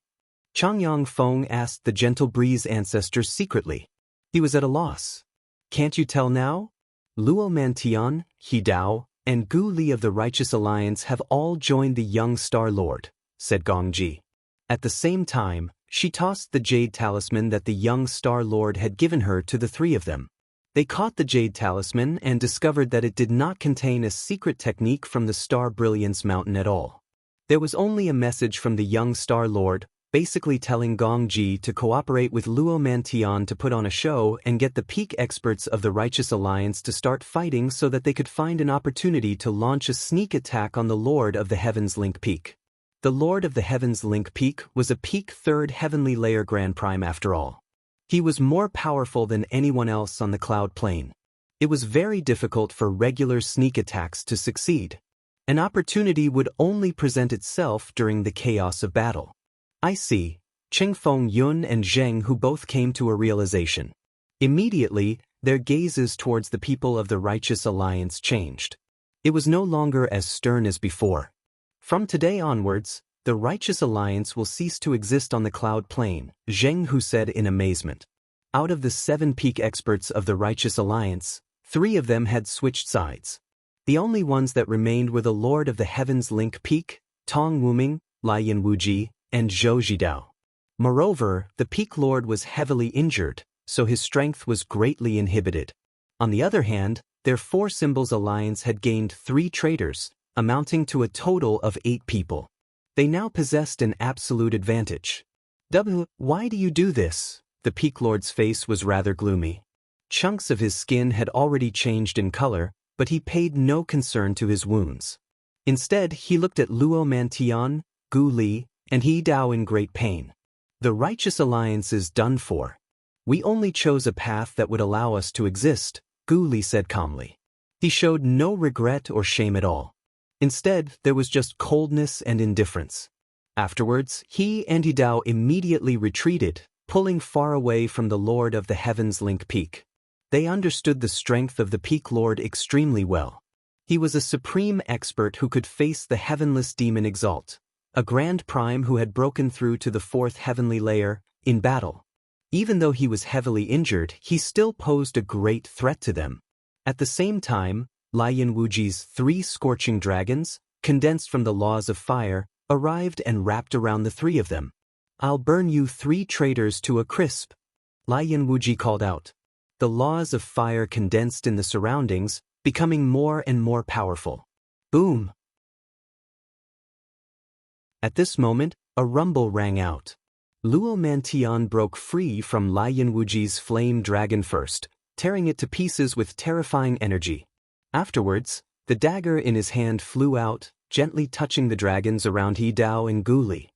Changyang Feng asked the Gentle Breeze ancestor secretly. He was at a loss. Can't you tell now? Luo Mantian, He Dao, and Gu Li of the Righteous Alliance have all joined the young Star Lord, said Gong Ji. At the same time, she tossed the jade talisman that the young Star Lord had given her to the 3 of them. They caught the jade talisman and discovered that it did not contain a secret technique from the Star Brilliance Mountain at all. There was only a message from the young Star Lord, basically telling Gong Ji to cooperate with Luo Mantian to put on a show and get the peak experts of the Righteous Alliance to start fighting so that they could find an opportunity to launch a sneak attack on the Lord of the Heavens Link Peak. The Lord of the Heavens Link Peak was a peak 3rd heavenly layer Grand Prime after all. He was more powerful than anyone else on the Cloud Plane. It was very difficult for regular sneak attacks to succeed. An opportunity would only present itself during the chaos of battle. I see, Cheng Feng Yun and Zheng, who both came to a realization. Immediately, their gazes towards the people of the Righteous Alliance changed. It was no longer as stern as before. From today onwards, the Righteous Alliance will cease to exist on the cloud plane, Zheng Hu said in amazement. Out of the 7 peak experts of the Righteous Alliance, 3 of them had switched sides. The only ones that remained were the Lord of the Heavens Link Peak, Tong Wuming, Lian Wuji, and Zhou Jidao. Moreover, the Peak Lord was heavily injured, so his strength was greatly inhibited. On the other hand, their 4 Symbols Alliance had gained 3 traitors, amounting to a total of 8 people. They now possessed an absolute advantage. Why do you do this? The Peak Lord's face was rather gloomy. Chunks of his skin had already changed in color, but he paid no concern to his wounds. Instead, he looked at Luo Mantian, Gu Li, and He Dao in great pain. The Righteous Alliance is done for. We only chose a path that would allow us to exist, Gu Li said calmly. He showed no regret or shame at all. Instead, there was just coldness and indifference. Afterwards, he and He Dao immediately retreated, pulling far away from the Lord of the Heavens Link Peak. They understood the strength of the Peak Lord extremely well. He was a supreme expert who could face the heavenless demon Exalt, a grand prime who had broken through to the 4th heavenly layer, in battle. Even though he was heavily injured, he still posed a great threat to them. At the same time, Lian Wuji's 3 scorching dragons, condensed from the laws of fire, arrived and wrapped around the 3 of them. I'll burn you 3 traitors to a crisp, Lian Wuji called out. The laws of fire condensed in the surroundings, becoming more and more powerful. Boom! At this moment, a rumble rang out. Luo Mantian broke free from Lian Wuji's flame dragon first, tearing it to pieces with terrifying energy. Afterwards, the dagger in his hand flew out, gently touching the dragons around He Dao and Gu Li.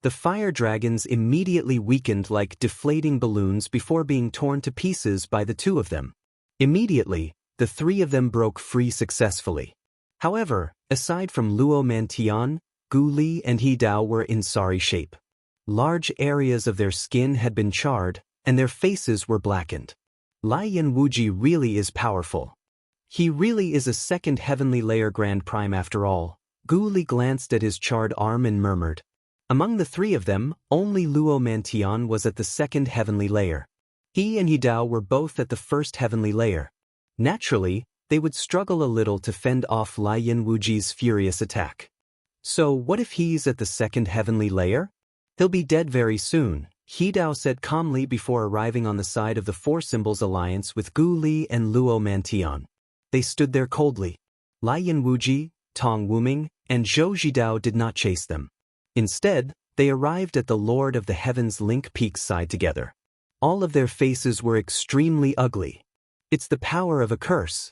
The fire dragons immediately weakened like deflating balloons before being torn to pieces by the 2 of them. Immediately, the 3 of them broke free successfully. However, aside from Luo Mantian, Gu Li and He Dao were in sorry shape. Large areas of their skin had been charred, and their faces were blackened. Lian Wuji really is powerful. He really is a 2nd heavenly layer Grand Prime after all. Gu Li glanced at his charred arm and murmured. Among the 3 of them, only Luo Mantian was at the 2nd heavenly layer. He and He Dao were both at the 1st heavenly layer. Naturally, they would struggle a little to fend off Lian Wuji's furious attack. So what if he's at the 2nd heavenly layer? He'll be dead very soon, He Dao said calmly before arriving on the side of the 4 Symbols Alliance with Gu Li and Luo Mantian. They stood there coldly. Lian Wuji, Tong Wuming, and Zhou Jidao did not chase them. Instead, they arrived at the Lord of the Heavens Link Peak's side together. All of their faces were extremely ugly. It's the power of a curse.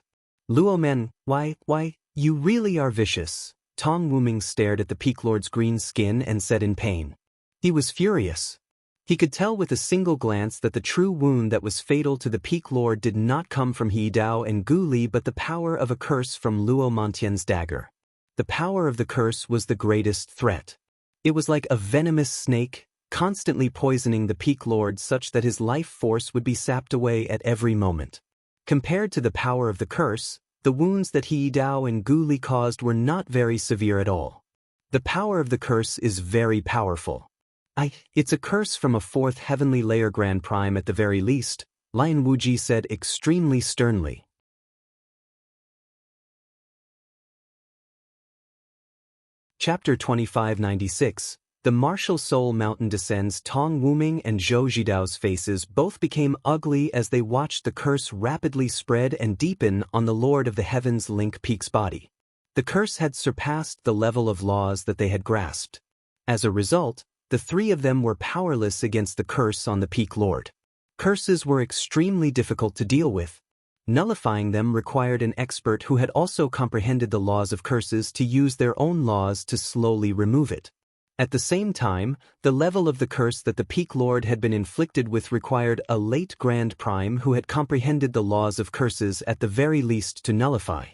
Luo Man, why, you really are vicious. Tong Wuming stared at the Peak Lord's green skin and said in pain. He was furious. He could tell with a single glance that the true wound that was fatal to the Peak Lord did not come from He Dao and Gu Li but the power of a curse from Luo Mantian's dagger. The power of the curse was the greatest threat. It was like a venomous snake, constantly poisoning the Peak Lord such that his life force would be sapped away at every moment. Compared to the power of the curse, the wounds that He Dao and Gu Li caused were not very severe at all. The power of the curse is very powerful. It's a curse from a 4th heavenly layer Grand Prime at the very least, Lian Wuji said extremely sternly. Chapter 2596. The Martial Soul Mountain descends. Tong Wuming and Zhou Jidao's faces both became ugly as they watched the curse rapidly spread and deepen on the Lord of the Heavens Link Peak's body. The curse had surpassed the level of laws that they had grasped. As a result, the 3 of them were powerless against the curse on the Peak Lord. Curses were extremely difficult to deal with. Nullifying them required an expert who had also comprehended the laws of curses to use their own laws to slowly remove it. At the same time, the level of the curse that the Peak Lord had been inflicted with required a late Grand Prime who had comprehended the laws of curses at the very least to nullify.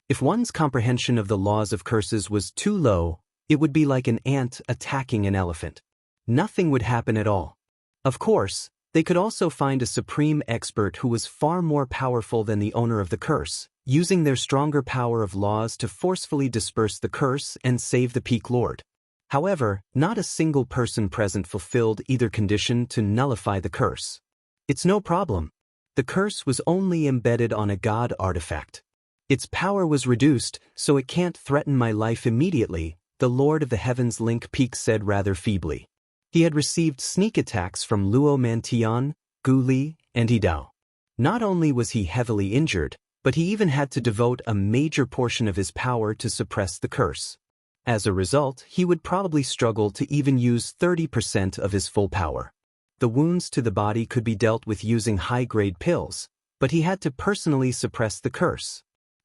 If one's comprehension of the laws of curses was too low, it would be like an ant attacking an elephant. Nothing would happen at all. Of course, they could also find a supreme expert who was far more powerful than the owner of the curse, using their stronger power of laws to forcefully disperse the curse and save the Peak Lord. However, not a single person present fulfilled either condition to nullify the curse. It's no problem. The curse was only embedded on a god artifact. Its power was reduced, so it can't threaten my life immediately, the Lord of the Heavens Link Peak said rather feebly. He had received sneak attacks from Luo Mantian, Gu Li, and Hidao. Not only was he heavily injured, but he even had to devote a major portion of his power to suppress the curse. As a result, he would probably struggle to even use 30% of his full power. The wounds to the body could be dealt with using high-grade pills, but he had to personally suppress the curse.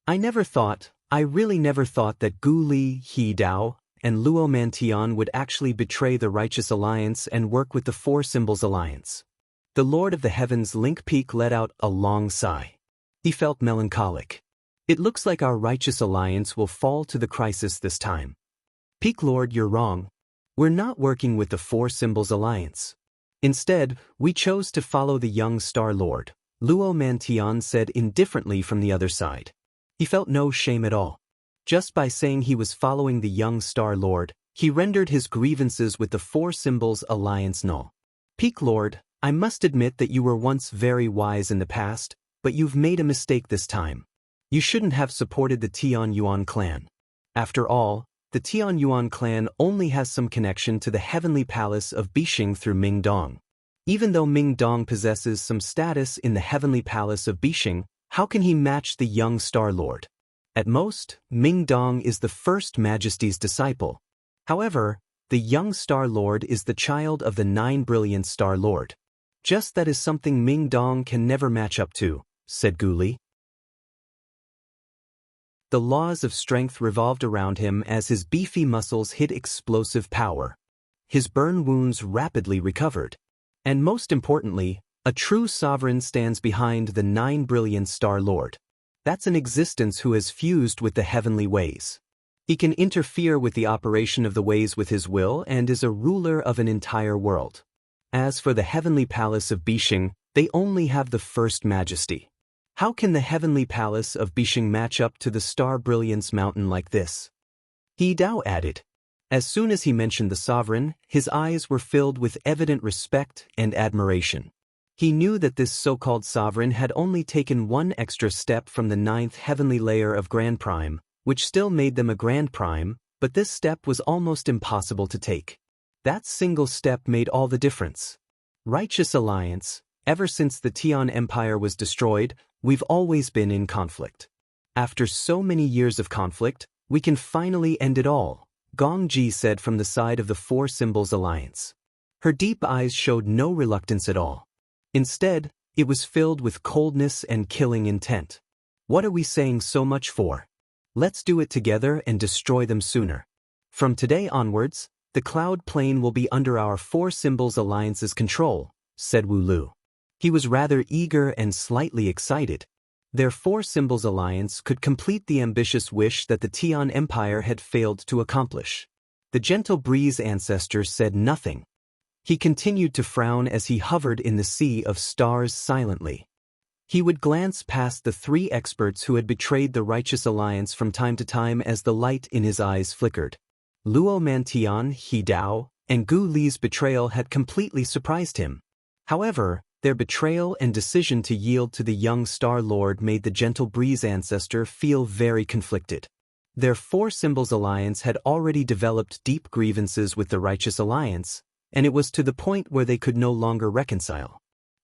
I really never thought that Gu Li, Hidao, and Luo Mantian would actually betray the Righteous Alliance and work with the Four Symbols Alliance. The Lord of the Heavens Link Peak let out a long sigh. He felt melancholic. It looks like our Righteous Alliance will fall to the crisis this time. Peak Lord, you're wrong. We're not working with the Four Symbols Alliance. Instead, we chose to follow the young Star Lord, Luo Mantian said indifferently from the other side. He felt no shame at all. Just by saying he was following the young Star Lord, he rendered his grievances with the Four Symbols Alliance null. Peak Lord, I must admit that you were once very wise in the past, but you've made a mistake this time. You shouldn't have supported the Tian Yuan clan. After all, the Tian Yuan clan only has some connection to the heavenly palace of Bixing through Ming Dong. Even though Ming Dong possesses some status in the heavenly palace of Bixing, how can he match the young Star Lord? At most, Ming Dong is the First Majesty's disciple. However, the young Star Lord is the child of the Nine-Brilliant Star Lord. Just that is something Ming Dong can never match up to, said Gu Li. The laws of strength revolved around him as his beefy muscles hit explosive power. His burn wounds rapidly recovered. And most importantly, a true sovereign stands behind the Nine-Brilliant Star Lord. That's an existence who has fused with the heavenly ways. He can interfere with the operation of the ways with his will and is a ruler of an entire world. As for the heavenly palace of Bixing, they only have the First Majesty. How can the heavenly palace of Bixing match up to the Star Brilliance mountain like this? Hidao added. As soon as he mentioned the sovereign, his eyes were filled with evident respect and admiration. He knew that this so-called sovereign had only taken one extra step from the 9th heavenly layer of Grand Prime, which still made them a Grand Prime, but this step was almost impossible to take. That single step made all the difference. Righteous Alliance, ever since the Tian Empire was destroyed, we've always been in conflict. After so many years of conflict, we can finally end it all, Gong Ji said from the side of the Four Symbols Alliance. Her deep eyes showed no reluctance at all. Instead, it was filled with coldness and killing intent. What are we saying so much for? Let's do it together and destroy them sooner. From today onwards, the Cloud Plane will be under our Four Symbols Alliance's control, said Wu Lu. He was rather eager and slightly excited. Their Four Symbols Alliance could complete the ambitious wish that the Tian Empire had failed to accomplish. The Gentle Breeze ancestor said nothing. He continued to frown as he hovered in the sea of stars silently. He would glance past the three experts who had betrayed the Righteous Alliance from time to time as the light in his eyes flickered. Luo Mantian, Hidao, and Gu Li's betrayal had completely surprised him. However, their betrayal and decision to yield to the young Star Lord made the Gentle Breeze ancestor feel very conflicted. Their Four Symbols Alliance had already developed deep grievances with the Righteous Alliance, and it was to the point where they could no longer reconcile.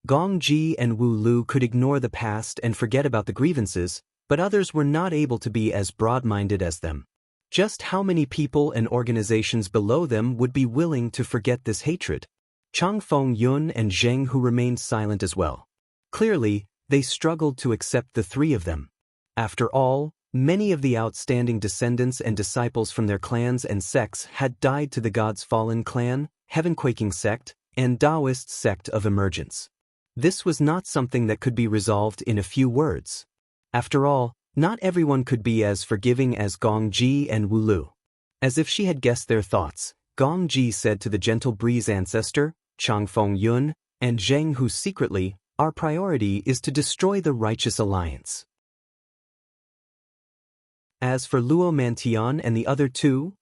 Gong Ji and Wu Lu could ignore the past and forget about the grievances, but others were not able to be as broad-minded as them. Just how many people and organizations below them would be willing to forget this hatred? Changfeng Yun and Zheng Hu remained silent as well. Clearly, they struggled to accept the three of them. After all, Many of the outstanding descendants and disciples from their clans and sects had died to the gods' fallen clan, heaven-quaking sect, and Taoist sect of emergence. This was not something that could be resolved in a few words. After all, not everyone could be as forgiving as Gong Ji and Wu Lu. As if she had guessed their thoughts, Gong Ji said to the gentle breeze ancestor, Chang Feng Yun, and Zheng Hu secretly, "Our priority is to destroy the righteous alliance. As for Luo Mantian and the other two,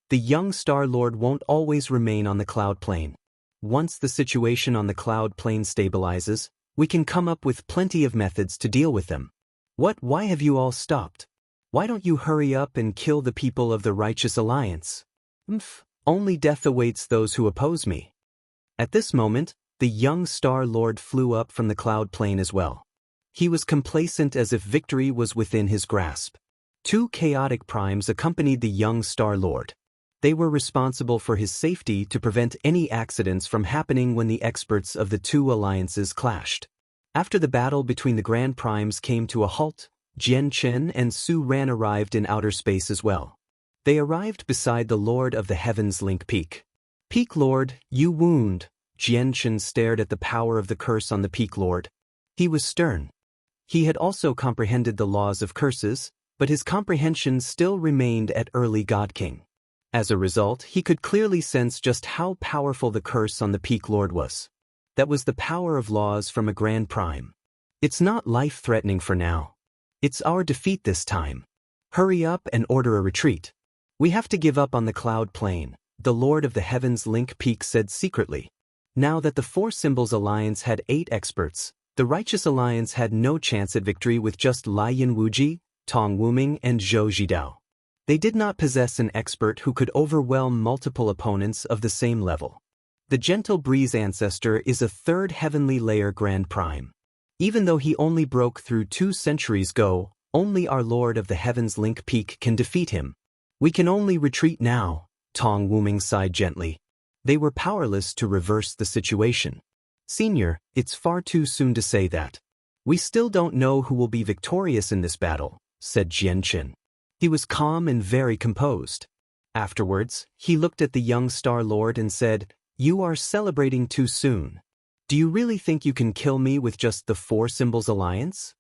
the young Star Lord won't always remain on the cloud plane. Once the situation on the cloud plane stabilizes, we can come up with plenty of methods to deal with them." Why have you all stopped? Why don't you hurry up and kill the people of the righteous alliance? Only death awaits those who oppose me. At this moment, the young Star Lord flew up from the cloud plane as well. He was complacent as if victory was within his grasp. Two chaotic primes accompanied the young Star Lord. They were responsible for his safety to prevent any accidents from happening when the experts of the two alliances clashed. After the battle between the Grand Primes came to a halt, Jian Chen and Su Ran arrived in outer space as well. They arrived beside the Lord of the Heavens Link Peak. "Peak Lord, you wound." Jian Chen stared at the power of the curse on the Peak Lord. He was stern. He had also comprehended the laws of curses, but his comprehension still remained at early God King. As a result, he could clearly sense just how powerful the curse on the Peak Lord was. That was the power of laws from a Grand Prime. It's not life-threatening for now. It's our defeat this time. Hurry up and order a retreat. We have to give up on the cloud plane, the Lord of the Heavens Link Peak said secretly. Now that the Four Symbols Alliance had 8 experts, the Righteous Alliance had no chance at victory with just Lai Yin Wuji, Tong Wuming, and Zhou Zhidao. They did not possess an expert who could overwhelm multiple opponents of the same level. The Gentle Breeze Ancestor is a 3rd Heavenly Layer Grand Prime. Even though he only broke through 2 centuries ago, only our Lord of the Heavens Link Peak can defeat him. We can only retreat now, Tong Wuming sighed gently. They were powerless to reverse the situation. Senior, it's far too soon to say that. We still don't know who will be victorious in this battle, said Jian Chen. He was calm and very composed. Afterwards, he looked at the young Star Lord and said, "You are celebrating too soon. Do you really think you can kill me with just the Four Symbols Alliance?"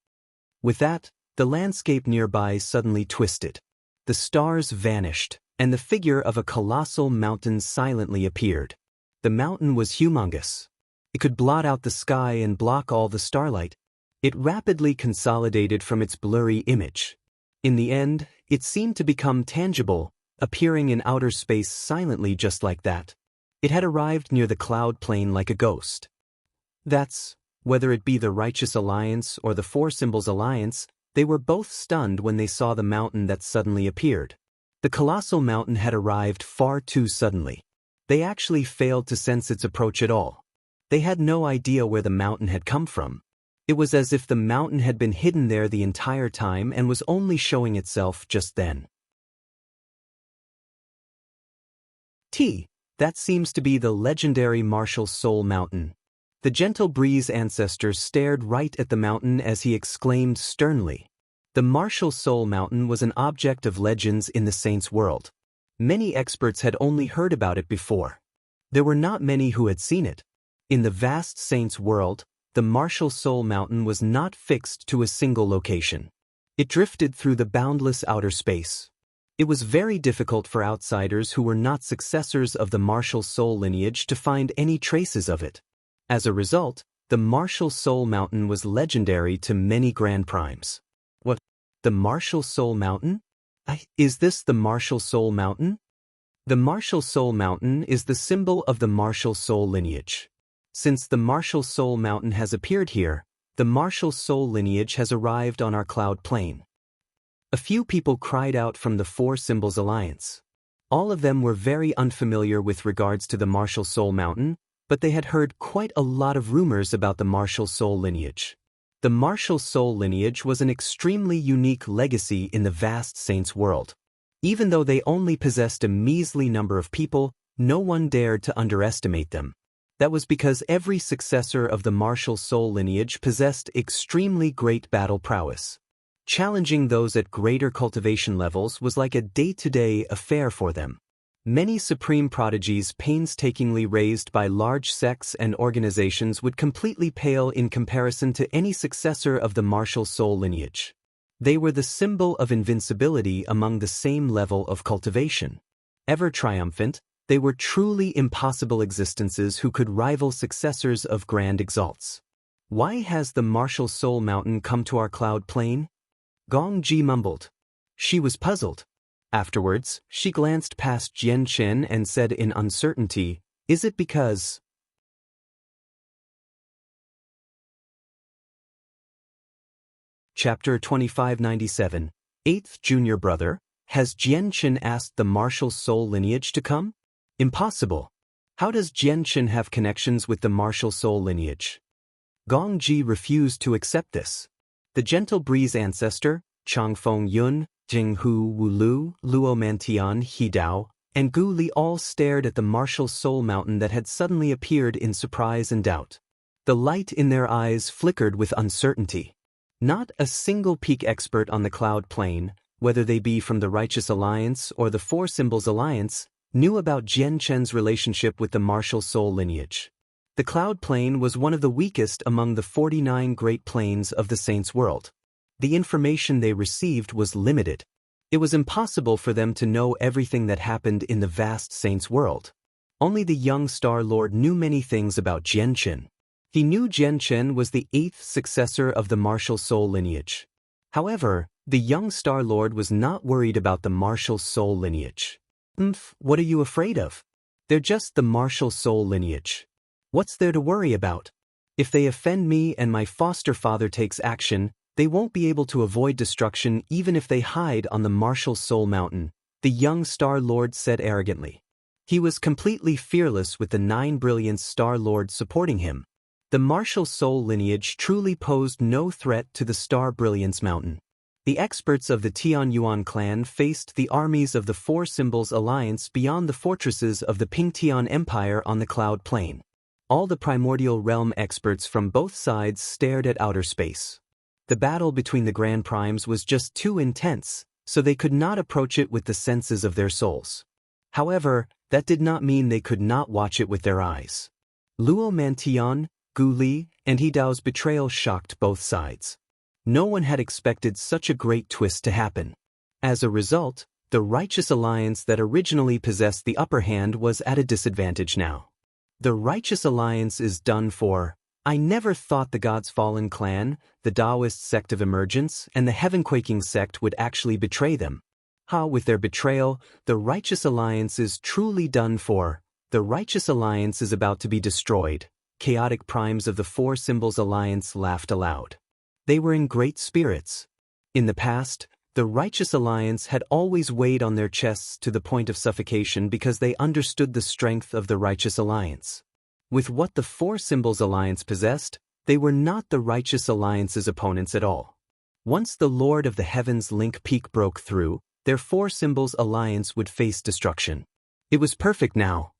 With that, the landscape nearby suddenly twisted. The stars vanished, and the figure of a colossal mountain silently appeared. The mountain was humongous. It could blot out the sky and block all the starlight. It rapidly consolidated from its blurry image. In the end, it seemed to become tangible, appearing in outer space silently just like that. It had arrived near the cloud plane like a ghost. That's, whether it be the Righteous Alliance or the Four Symbols Alliance, they were both stunned when they saw the mountain that suddenly appeared. The colossal mountain had arrived far too suddenly. They actually failed to sense its approach at all. They had no idea where the mountain had come from. It was as if the mountain had been hidden there the entire time and was only showing itself just then. That seems to be the legendary Martial Soul Mountain. The Gentle Breeze Ancestor stared right at the mountain as he exclaimed sternly. The Martial Soul Mountain was an object of legends in the Saints' world. Many experts had only heard about it before. There were not many who had seen it. In the vast Saints' world, the Martial Soul Mountain was not fixed to a single location. It drifted through the boundless outer space. It was very difficult for outsiders who were not successors of the Martial Soul lineage to find any traces of it. As a result, the Martial Soul Mountain was legendary to many Grand Primes. What? The Martial Soul Mountain? Is this the Martial Soul Mountain? The Martial Soul Mountain is the symbol of the Martial Soul lineage. Since the Martial Soul Mountain has appeared here, the Martial Soul lineage has arrived on our cloud plane. A few people cried out from the Four Symbols Alliance. All of them were very unfamiliar with regards to the Martial Soul Mountain, but they had heard quite a lot of rumors about the Martial Soul lineage. The Martial Soul lineage was an extremely unique legacy in the vast Saints' world. Even though they only possessed a measly number of people, no one dared to underestimate them. That was because every successor of the Martial Soul lineage possessed extremely great battle prowess. Challenging those at greater cultivation levels was like a day-to-day affair for them. Many supreme prodigies painstakingly raised by large sects and organizations would completely pale in comparison to any successor of the martial soul lineage. They were the symbol of invincibility among the same level of cultivation. Ever triumphant, they were truly impossible existences who could rival successors of grand exalts. Why has the martial soul mountain come to our cloud plain? Gong Ji mumbled. She was puzzled. Afterwards, she glanced past Jian Chen and said in uncertainty, "Is it because—" Chapter 2597, 8th Junior Brother, has Jian Chen asked the martial soul lineage to come? Impossible. How does Jian Chen have connections with the martial soul lineage? Gong Ji refused to accept this. The gentle breeze ancestor, Changfeng Yun, Jinghu Wulu, Luo Mantian Hidao, and Gu Li all stared at the martial soul mountain that had suddenly appeared in surprise and doubt. The light in their eyes flickered with uncertainty. Not a single peak expert on the cloud plane, whether they be from the Righteous Alliance or the Four Symbols Alliance, knew about Jian Chen's relationship with the martial soul lineage. The cloud plane was one of the weakest among the 49 great planes of the saints' world. The information they received was limited. It was impossible for them to know everything that happened in the vast saints' world. Only the young Star Lord knew many things about Jian Chen. He knew Jian Chen was the 8th successor of the martial soul lineage. However, the young Star Lord was not worried about the martial soul lineage. What are you afraid of? They're just the martial soul lineage. What's there to worry about? If they offend me and my foster father takes action, they won't be able to avoid destruction even if they hide on the martial soul mountain, the young Star Lord said arrogantly. He was completely fearless with the 9 brilliance Star Lord supporting him. The martial soul lineage truly posed no threat to the Star Brilliance Mountain. The experts of the Tianyuan clan faced the armies of the Four Symbols Alliance beyond the fortresses of the Pingtian Empire on the cloud plain. All the primordial realm experts from both sides stared at outer space. The battle between the Grand Primes was just too intense, so they could not approach it with the senses of their souls. However, that did not mean they could not watch it with their eyes. Luo Mantian, Gu Li, and Hidao's betrayal shocked both sides. No one had expected such a great twist to happen. As a result, the Righteous Alliance that originally possessed the upper hand was at a disadvantage now. The Righteous Alliance is done for. I never thought the God's Fallen clan, the Taoist sect of emergence, and the Heaven-quaking sect would actually betray them. With their betrayal, the Righteous Alliance is truly done for. The Righteous Alliance is about to be destroyed. Chaotic primes of the Four Symbols Alliance laughed aloud. They were in great spirits. In the past, the Righteous Alliance had always weighed on their chests to the point of suffocation because they understood the strength of the Righteous Alliance. With what the Four Symbols Alliance possessed, they were not the Righteous Alliance's opponents at all. Once the Lord of the Heavens Link Peak broke through, their Four Symbols Alliance would face destruction. It was perfect now.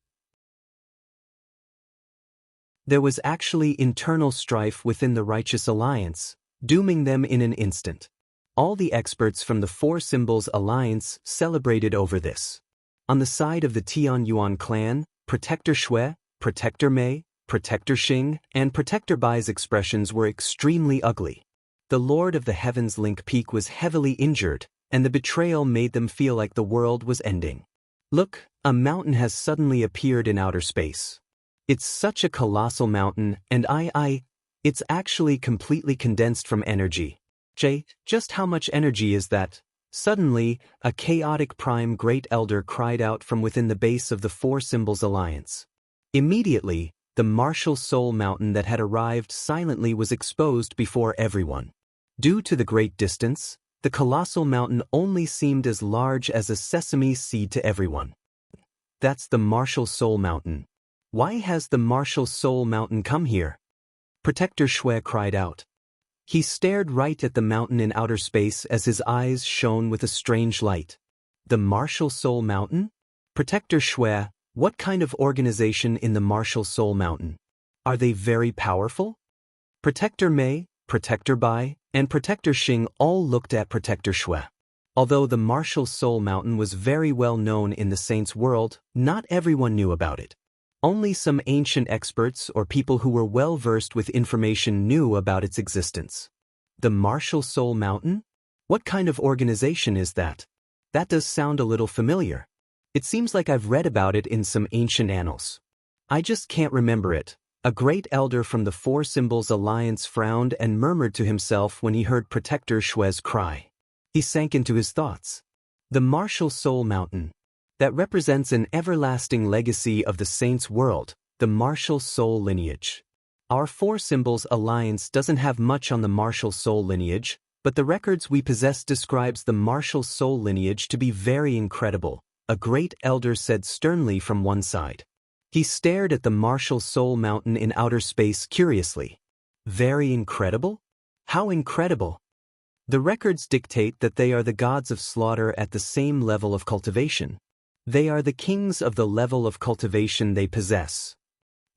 There was actually internal strife within the Righteous Alliance, dooming them in an instant. All the experts from the Four Symbols Alliance celebrated over this. On the side of the Tianyuan clan, Protector Shui, Protector Mei, Protector Xing, and Protector Bai's expressions were extremely ugly. The Lord of the Heavens Link Peak was heavily injured, and the betrayal made them feel like the world was ending. Look, a mountain has suddenly appeared in outer space. It's such a colossal mountain, and it's actually completely condensed from energy. Just how much energy is that? Suddenly, a chaotic prime great elder cried out from within the base of the Four Symbols Alliance. Immediately, the martial soul mountain that had arrived silently was exposed before everyone. Due to the great distance, the colossal mountain only seemed as large as a sesame seed to everyone. That's the martial soul mountain. Why has the martial soul mountain come here? Protector Shui cried out. He stared right at the mountain in outer space as his eyes shone with a strange light. The martial soul mountain? Protector Shui, what kind of organization in the martial soul mountain? Are they very powerful? Protector Mei, Protector Bai, and Protector Xing all looked at Protector Shui. Although the martial soul mountain was very well known in the saints' world, not everyone knew about it. Only some ancient experts or people who were well versed with information knew about its existence. The martial soul mountain? What kind of organization is that? That does sound a little familiar. It seems like I've read about it in some ancient annals. I just can't remember it. A great elder from the Four Symbols Alliance frowned and murmured to himself when he heard Protector Shui's cry. He sank into his thoughts. The martial soul mountain. That represents an everlasting legacy of the saints' world, the martial soul lineage. Our Four Symbols Alliance doesn't have much on the martial soul lineage, but the records we possess describes the martial soul lineage to be very incredible, a great elder said sternly from one side. He stared at the martial soul mountain in outer space curiously. Very incredible? How incredible? The records dictate that they are the gods of slaughter at the same level of cultivation. They are the kings of the level of cultivation they possess.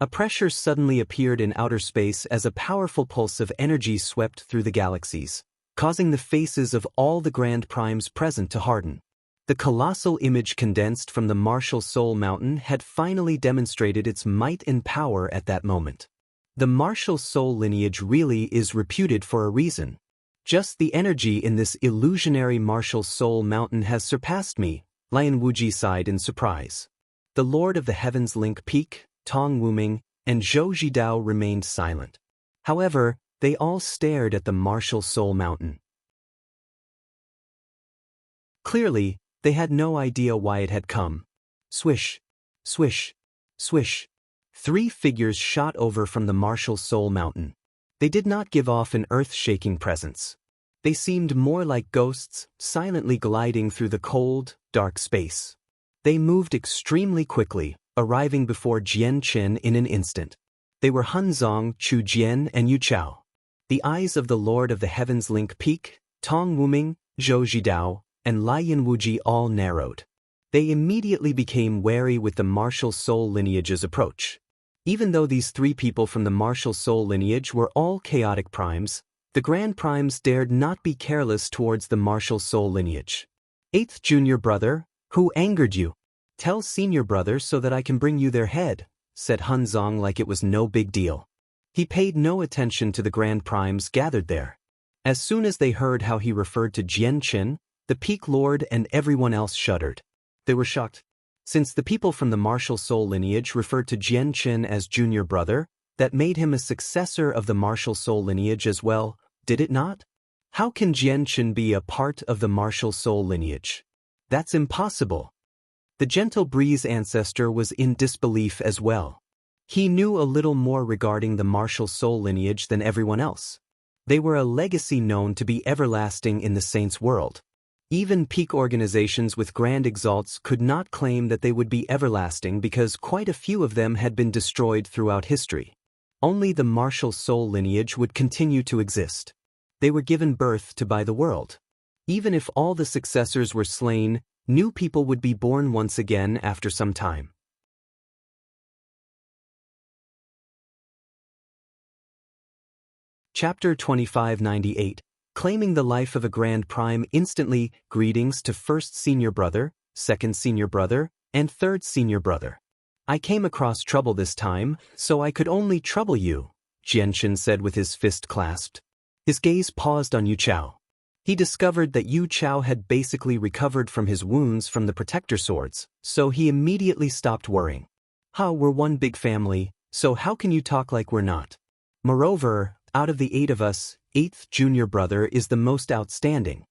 A pressure suddenly appeared in outer space as a powerful pulse of energy swept through the galaxies, causing the faces of all the grand primes present to harden. The colossal image condensed from the martial soul mountain had finally demonstrated its might and power at that moment. The martial soul lineage really is reputed for a reason. Just the energy in this illusionary martial soul mountain has surpassed me, Lian Wuji sighed in surprise. The Lord of the Heavens Link Peak, Tong Wuming, and Zhou Jidao remained silent. However, they all stared at the martial soul mountain. Clearly, they had no idea why it had come. Swish, swish, swish. 3 figures shot over from the martial soul mountain. They did not give off an earth-shaking presence. They seemed more like ghosts, silently gliding through the cold, dark space. They moved extremely quickly, arriving before Jian Qin in an instant. They were Hunzong, Chu Jian, and Yu Chao. The eyes of the Lord of the Heavens Link Peak, Tong Wuming, Zhou Jidao, and Lian Wuji all narrowed. They immediately became wary with the martial soul lineage's approach. Even though these 3 people from the martial soul lineage were all chaotic primes, the grand primes dared not be careless towards the martial soul lineage. 8th junior brother, who angered you? Tell senior brother so that I can bring you their head, said Hunzong like it was no big deal. He paid no attention to the grand primes gathered there. As soon as they heard how he referred to Jian Qin, the Peak Lord and everyone else shuddered. They were shocked. Since the people from the martial soul lineage referred to Jian Qin as junior brother, that made him a successor of the martial soul lineage as well, did it not? How can Jian Qin be a part of the martial soul lineage? That's impossible. The gentle breeze ancestor was in disbelief as well. He knew a little more regarding the martial soul lineage than everyone else. They were a legacy known to be everlasting in the saints' world. Even peak organizations with grand exalts could not claim that they would be everlasting because quite a few of them had been destroyed throughout history. Only the martial soul lineage would continue to exist. They were given birth to by the world. Even if all the successors were slain, new people would be born once again after some time. Chapter 2598. Claiming the life of a grand prime instantly, greetings to 1st senior brother, 2nd senior brother, and 3rd senior brother. I came across trouble this time, so I could only trouble you, Jian Qin said with his fist clasped. His gaze paused on Yu Chao. He discovered that Yu Chao had basically recovered from his wounds from the protector swords, so he immediately stopped worrying. We're one big family, so how can you talk like we're not? Moreover, out of the 8 of us, 8th junior brother is the most outstanding.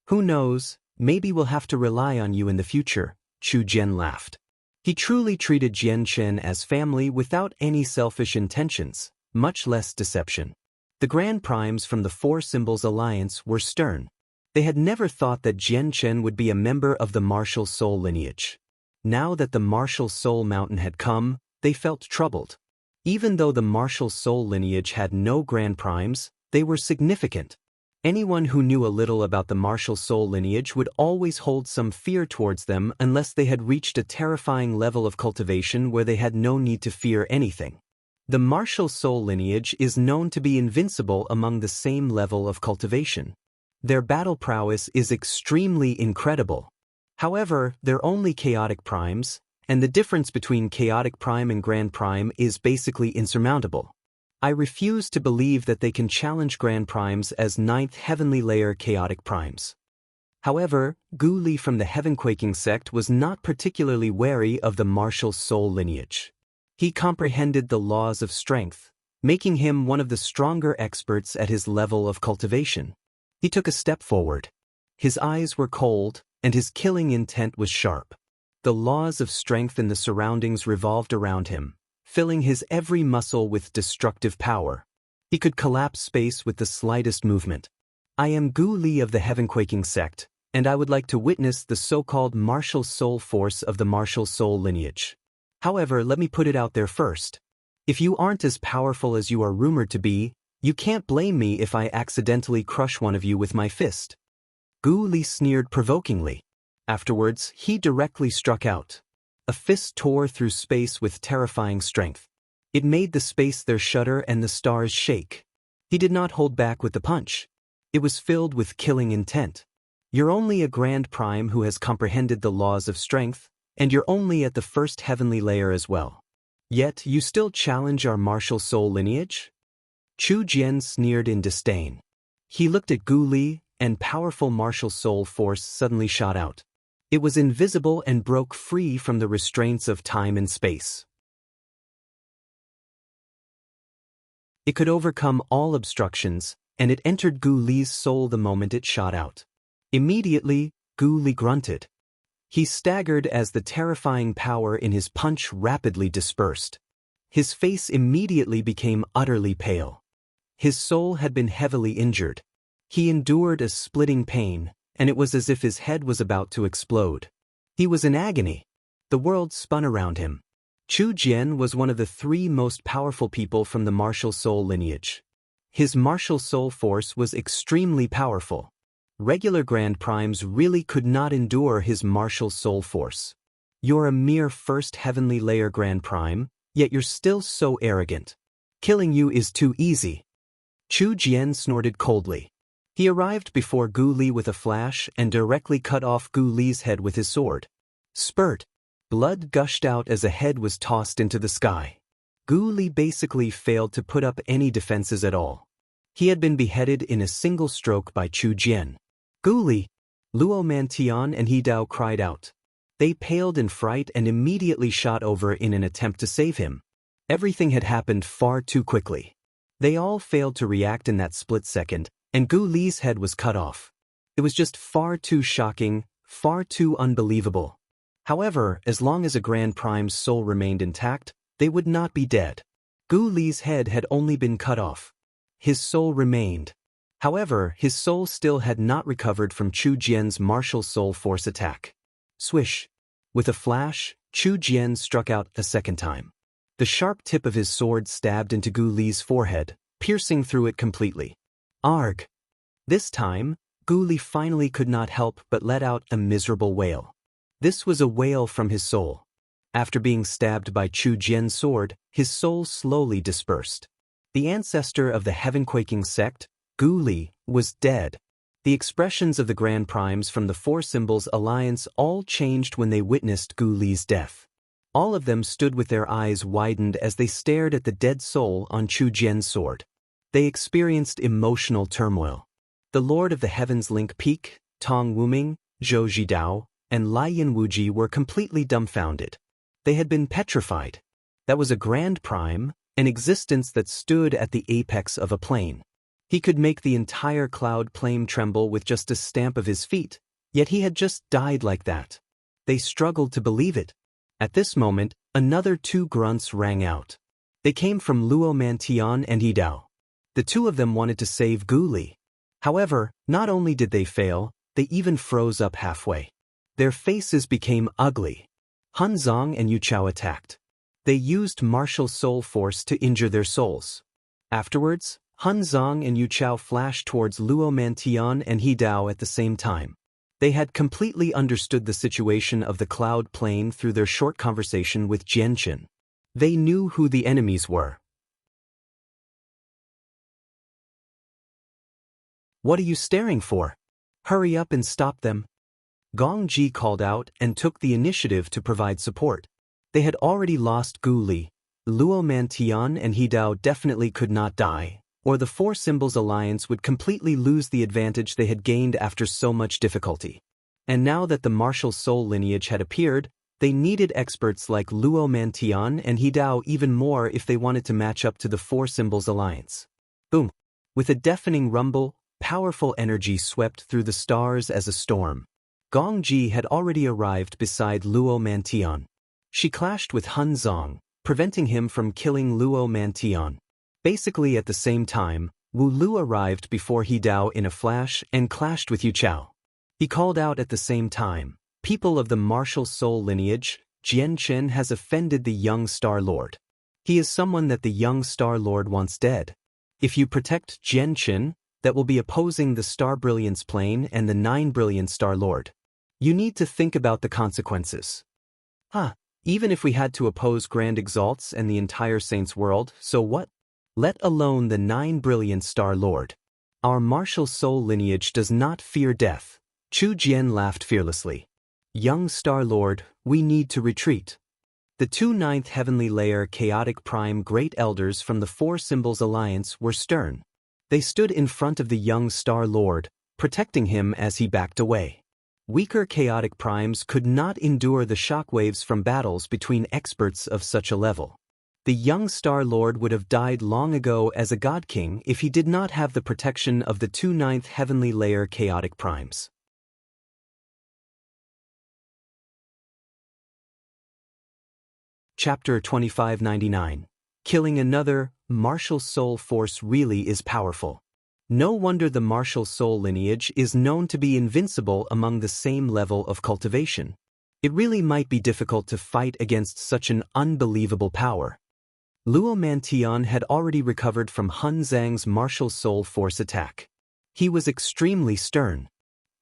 Who knows, maybe we'll have to rely on you in the future, Chu Jian laughed. He truly treated Jian Qin as family without any selfish intentions, much less deception. The grand primes from the Four Symbols Alliance were stern. They had never thought that Jian Qin would be a member of the martial soul lineage. Now that the martial soul mountain had come, they felt troubled. Even though the martial soul lineage had no grand primes, they were significant. Anyone who knew a little about the martial soul lineage would always hold some fear towards them unless they had reached a terrifying level of cultivation where they had no need to fear anything. The martial soul lineage is known to be invincible among the same level of cultivation. Their battle prowess is extremely incredible. However, they're only chaotic primes, and the difference between chaotic prime and grand prime is basically insurmountable. I refuse to believe that they can challenge grand primes as 9th heavenly layer chaotic primes. However, Gu Li from the Heaven-Quaking sect was not particularly wary of the martial soul lineage. He comprehended the laws of strength, making him one of the stronger experts at his level of cultivation. He took a step forward. His eyes were cold, and his killing intent was sharp. The laws of strength in the surroundings revolved around him, filling his every muscle with destructive power. He could collapse space with the slightest movement. I am Gu Li of the Heaven-Quaking sect, and I would like to witness the so-called martial soul force of the martial soul lineage. However, let me put it out there first. If you aren't as powerful as you are rumored to be, you can't blame me if I accidentally crush one of you with my fist. Gu Li sneered provokingly. Afterwards, he directly struck out. A fist tore through space with terrifying strength. It made the space there shudder and the stars shake. He did not hold back with the punch. It was filled with killing intent. You're only a grand prime who has comprehended the laws of strength, and you're only at the 1st heavenly layer as well. Yet, you still challenge our martial soul lineage? Chu Jian sneered in disdain. He looked at Gu Li, and powerful martial soul force suddenly shot out. It was invisible and broke free from the restraints of time and space. It could overcome all obstructions, and it entered Gu Li's soul the moment it shot out. Immediately, Gu Li grunted. He staggered as the terrifying power in his punch rapidly dispersed. His face immediately became utterly pale. His soul had been heavily injured. He endured a splitting pain, and it was as if his head was about to explode. He was in agony. The world spun around him. Chu Jian was one of the 3 most powerful people from the martial soul lineage. His martial soul force was extremely powerful. Regular grand primes really could not endure his martial soul force. You're a mere 1st heavenly layer grand prime, yet you're still so arrogant. Killing you is too easy. Chu Jian snorted coldly. He arrived before Gu Li with a flash and directly cut off Gu Li's head with his sword. Spurt. Blood gushed out as a head was tossed into the sky. Gu Li basically failed to put up any defenses at all. He had been beheaded in a single stroke by Chu Jian. Gu Li! Luo Mantian and He Dao cried out. They paled in fright and immediately shot over in an attempt to save him. Everything had happened far too quickly. They all failed to react in that split second, and Gu Li's head was cut off. It was just far too shocking, far too unbelievable. However, as long as a Grand Prime's soul remained intact, they would not be dead. Gu Li's head had only been cut off. His soul remained. However, his soul still had not recovered from Chu Jian's martial soul force attack. Swish! With a flash, Chu Jian struck out a second time. The sharp tip of his sword stabbed into Gu Li's forehead, piercing through it completely. Arg! This time, Gu Li finally could not help but let out a miserable wail. This was a wail from his soul. After being stabbed by Chu Jian's sword, his soul slowly dispersed. The ancestor of the Heaven-Quaking sect, Gu Li, was dead. The expressions of the Grand Primes from the 4 Symbols Alliance all changed when they witnessed Gu Li's death. All of them stood with their eyes widened as they stared at the dead soul on Chu Jian's sword. They experienced emotional turmoil. The Lord of the Heavens Link Peak, Tong Wuming, Zhou Zhidao, and Lai Yin Wuji were completely dumbfounded. They had been petrified. That was a Grand Prime, an existence that stood at the apex of a plane. He could make the entire cloud plane tremble with just a stamp of his feet, yet he had just died like that. They struggled to believe it. At this moment, another 2 grunts rang out. They came from Luo Mantian and He Dao. The 2 of them wanted to save Gu Li. However, not only did they fail, they even froze up halfway. Their faces became ugly. Han Zong and Yu Chao attacked. They used martial soul force to injure their souls. Afterwards, Han Zong and Yu Chao flashed towards Luo Mantian and He Dao at the same time. They had completely understood the situation of the cloud plane through their short conversation with Jianqin. They knew who the enemies were. What are you staring for? Hurry up and stop them. Gong Ji called out and took the initiative to provide support. They had already lost Gu Li. Luo Mantian and He Dao definitely could not die, or the Four Symbols Alliance would completely lose the advantage they had gained after so much difficulty. And now that the martial soul lineage had appeared, they needed experts like Luo Mantian and He Dao even more if they wanted to match up to the Four Symbols Alliance. Boom! With a deafening rumble, powerful energy swept through the stars as a storm. Gong Ji had already arrived beside Luo Mantian. She clashed with Han Zong, preventing him from killing Luo Mantian. Basically at the same time, Wu Lu arrived before He Dao in a flash and clashed with Yu Chao. He called out at the same time, "People of the martial soul lineage, Jian Chen has offended the young Star Lord. He is someone that the young Star Lord wants dead. If you protect Jian Chen, that will be opposing the Star Brilliance Plane and the 9 Brilliant Star Lord. You need to think about the consequences." Even if we had to oppose Grand Exalts and the entire Saints world, so what? Let alone the 9 Brilliant Star Lord. Our martial soul lineage does not fear death. Chu Jian laughed fearlessly. Young Star Lord, we need to retreat. The 2 Ninth Heavenly Layer Chaotic Prime Great Elders from the Four Symbols Alliance were stern. They stood in front of the young Star Lord, protecting him as he backed away. Weaker chaotic primes could not endure the shockwaves from battles between experts of such a level. The young Star Lord would have died long ago as a God King if he did not have the protection of the 2 Ninth Heavenly Layer chaotic primes. Chapter 2599. Killing another, martial soul force really is powerful. No wonder the martial soul lineage is known to be invincible among the same level of cultivation. It really might be difficult to fight against such an unbelievable power. Luo Mantian had already recovered from Hun Zhang's martial soul force attack. He was extremely stern.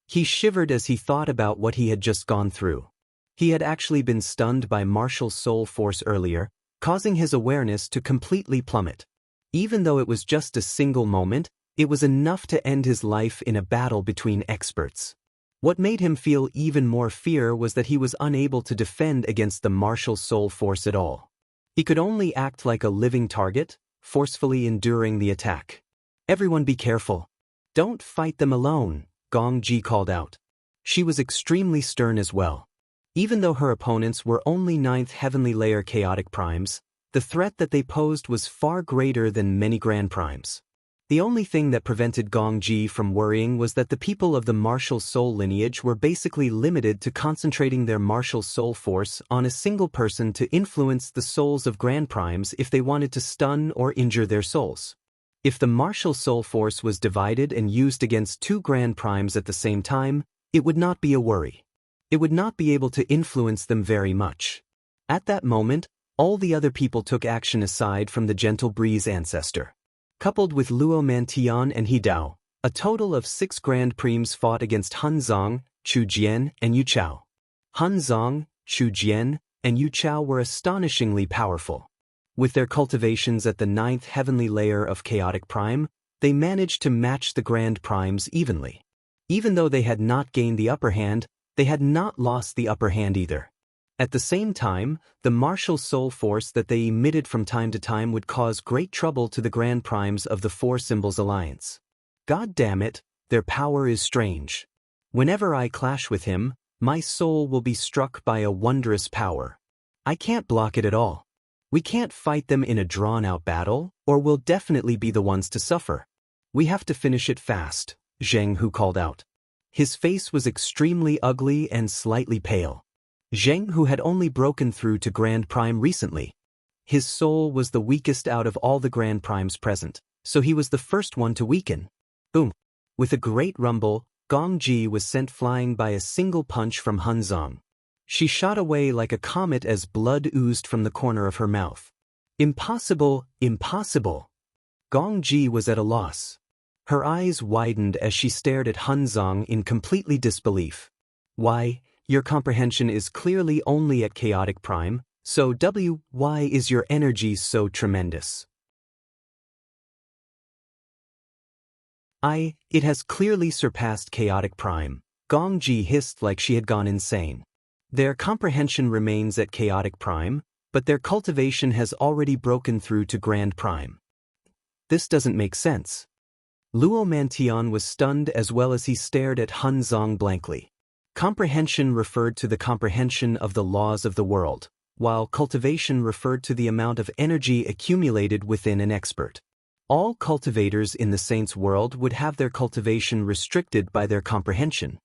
He shivered as he thought about what he had just gone through. He had actually been stunned by martial soul force earlier, causing his awareness to completely plummet. Even though it was just a single moment, it was enough to end his life in a battle between experts. What made him feel even more fear was that he was unable to defend against the martial soul force at all. He could only act like a living target, forcefully enduring the attack. Everyone be careful. Don't fight them alone, Gong Ji called out. She was extremely stern as well. Even though her opponents were only 9th Heavenly Layer chaotic primes, the threat that they posed was far greater than many Grand Primes. The only thing that prevented Gong Ji from worrying was that the people of the martial soul lineage were basically limited to concentrating their martial soul force on a single person to influence the souls of Grand Primes if they wanted to stun or injure their souls. If the martial soul force was divided and used against 2 Grand Primes at the same time, it would not be a worry. It would not be able to influence them very much. At that moment, all the other people took action aside from the Gentle Breeze ancestor. Coupled with Luo Mantian and He Dao, a total of 6 Grand Primes fought against Han Zong, Chu Jian, and Yu Chao. Han Zong, Chu Jian, and Yu Chao were astonishingly powerful. With their cultivations at the 9th Heavenly Layer of Chaotic Prime, they managed to match the Grand Primes evenly. Even though they had not gained the upper hand, they had not lost the upper hand either. At the same time, the martial soul force that they emitted from time to time would cause great trouble to the Grand Primes of the Four Symbols Alliance. God damn it, their power is strange. Whenever I clash with him, my soul will be struck by a wondrous power. I can't block it at all. We can't fight them in a drawn-out battle, or we'll definitely be the ones to suffer. We have to finish it fast, Zheng Hu called out. His face was extremely ugly and slightly pale. Zheng Hu had only broken through to Grand Prime recently. His soul was the weakest out of all the Grand Primes present, so he was the first one to weaken. Boom! With a great rumble, Gong Ji was sent flying by a single punch from Han Zong. She shot away like a comet as blood oozed from the corner of her mouth. Impossible, impossible! Gong Ji was at a loss. Her eyes widened as she stared at Han Zong in completely disbelief. Why, your comprehension is clearly only at chaotic prime, so why is your energy so tremendous? It has clearly surpassed chaotic prime. Gongji hissed like she had gone insane. Their comprehension remains at chaotic prime, but their cultivation has already broken through to grand prime. This doesn't make sense. Luo Mantian was stunned as well as he stared at Han Zong blankly. Comprehension referred to the comprehension of the laws of the world, while cultivation referred to the amount of energy accumulated within an expert. All cultivators in the saint's world would have their cultivation restricted by their comprehension.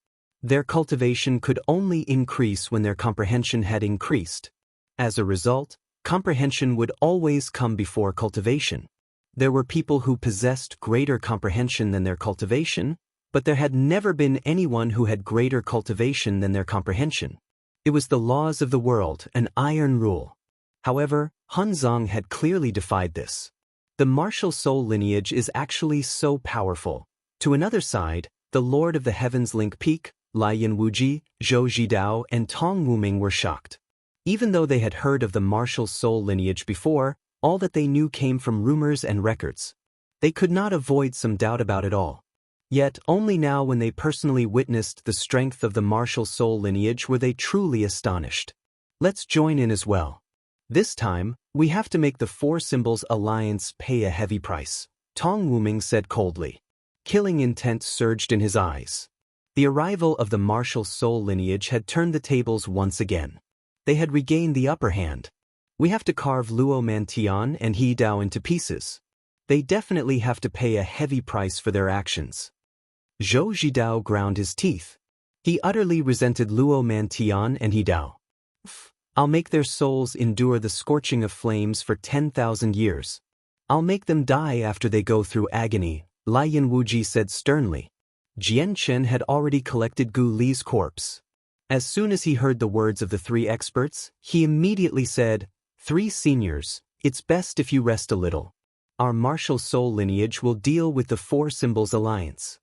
Their cultivation could only increase when their comprehension had increased. As a result, comprehension would always come before cultivation. There were people who possessed greater comprehension than their cultivation, but there had never been anyone who had greater cultivation than their comprehension. It was the laws of the world, an iron rule. However, Han Zong had clearly defied this. The martial soul lineage is actually so powerful. To another side, the Lord of the Heavens Link Peak, Lai Yanwuji, Zhou Zhidao, and Tong Wuming were shocked. Even though they had heard of the martial soul lineage before, all that they knew came from rumors and records. They could not avoid some doubt about it all. Yet, only now when they personally witnessed the strength of the martial soul lineage were they truly astonished. Let's join in as well. This time, we have to make the Four Symbols Alliance pay a heavy price, Tong Wuming said coldly. Killing intent surged in his eyes. The arrival of the martial soul lineage had turned the tables once again. They had regained the upper hand. We have to carve Luo Mantian and He Dao into pieces. They definitely have to pay a heavy price for their actions. Zhou Zhidao ground his teeth. He utterly resented Luo Mantian and He Dao. I'll make their souls endure the scorching of flames for 10,000 years. I'll make them die after they go through agony, Lai Yanwuji said sternly. Jian Chen had already collected Gu Li's corpse. As soon as he heard the words of the three experts, he immediately said, "Three seniors, it's best if you rest a little. Our martial soul lineage will deal with the Four Symbols Alliance."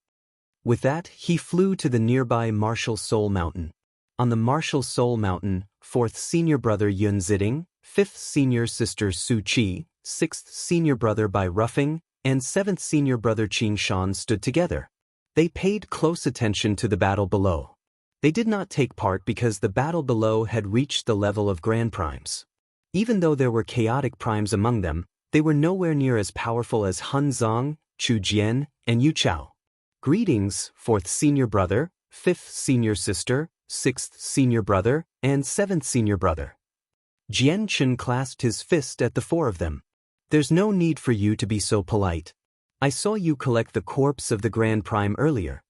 With that, he flew to the nearby Martial Soul Mountain. On the Martial Soul Mountain, 4th senior brother Yun Ziding, 5th senior sister Su Qi, 6th senior brother Bai Ruffing, and 7th senior brother Qin Shan stood together. They paid close attention to the battle below. They did not take part because the battle below had reached the level of grand primes. Even though there were chaotic primes among them, they were nowhere near as powerful as Han Zong, Chu Jian, and Yu Chao. Greetings, 4th senior brother, 5th senior sister, 6th senior brother, and 7th senior brother. Jian Chen clasped his fist at the four of them. There's no need for you to be so polite. I saw you collect the corpse of the Grand Prime earlier.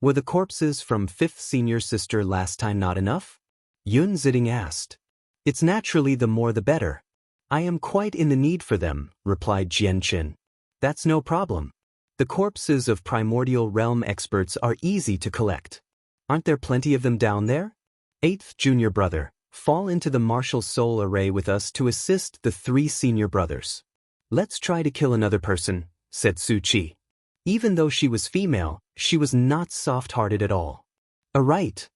Were the corpses from 5th senior sister last time not enough? Yun Ziding asked. It's naturally the more the better. I am quite in the need for them, replied Jian Chen. That's no problem. The corpses of primordial realm experts are easy to collect. Aren't there plenty of them down there? 8th junior brother, fall into the martial soul array with us to assist the 3 senior brothers. Let's try to kill another person, said Su Qi. Even though she was female, she was not soft-hearted at all. Right.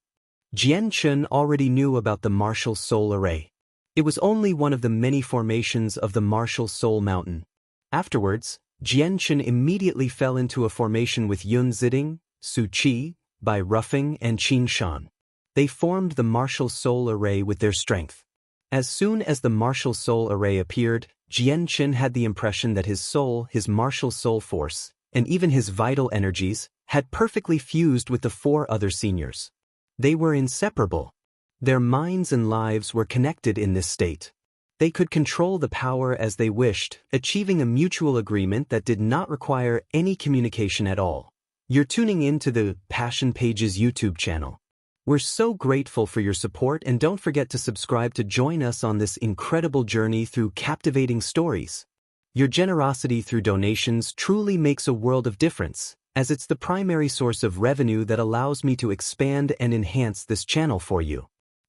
Jian Chen already knew about the martial soul array. It was only one of the many formations of the martial soul mountain. Afterwards, Jian Chen immediately fell into a formation with Yun Ziding, Su Qi, Bai Ruffing, and Qin Shan. They formed the martial soul array with their strength. As soon as the martial soul array appeared, Jian Chen had the impression that his soul, his martial soul force, and even his vital energies, had perfectly fused with the 4 other seniors. They were inseparable. Their minds and lives were connected in this state. They could control the power as they wished, achieving a mutual agreement that did not require any communication at all. You're tuning in to the Passion Pages YouTube channel. We're so grateful for your support, and don't forget to subscribe to join us on this incredible journey through captivating stories. Your generosity through donations truly makes a world of difference, as it's the primary source of revenue that allows me to expand and enhance this channel for you.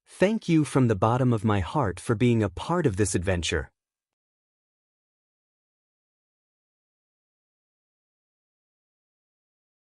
Thank you from the bottom of my heart for being a part of this adventure.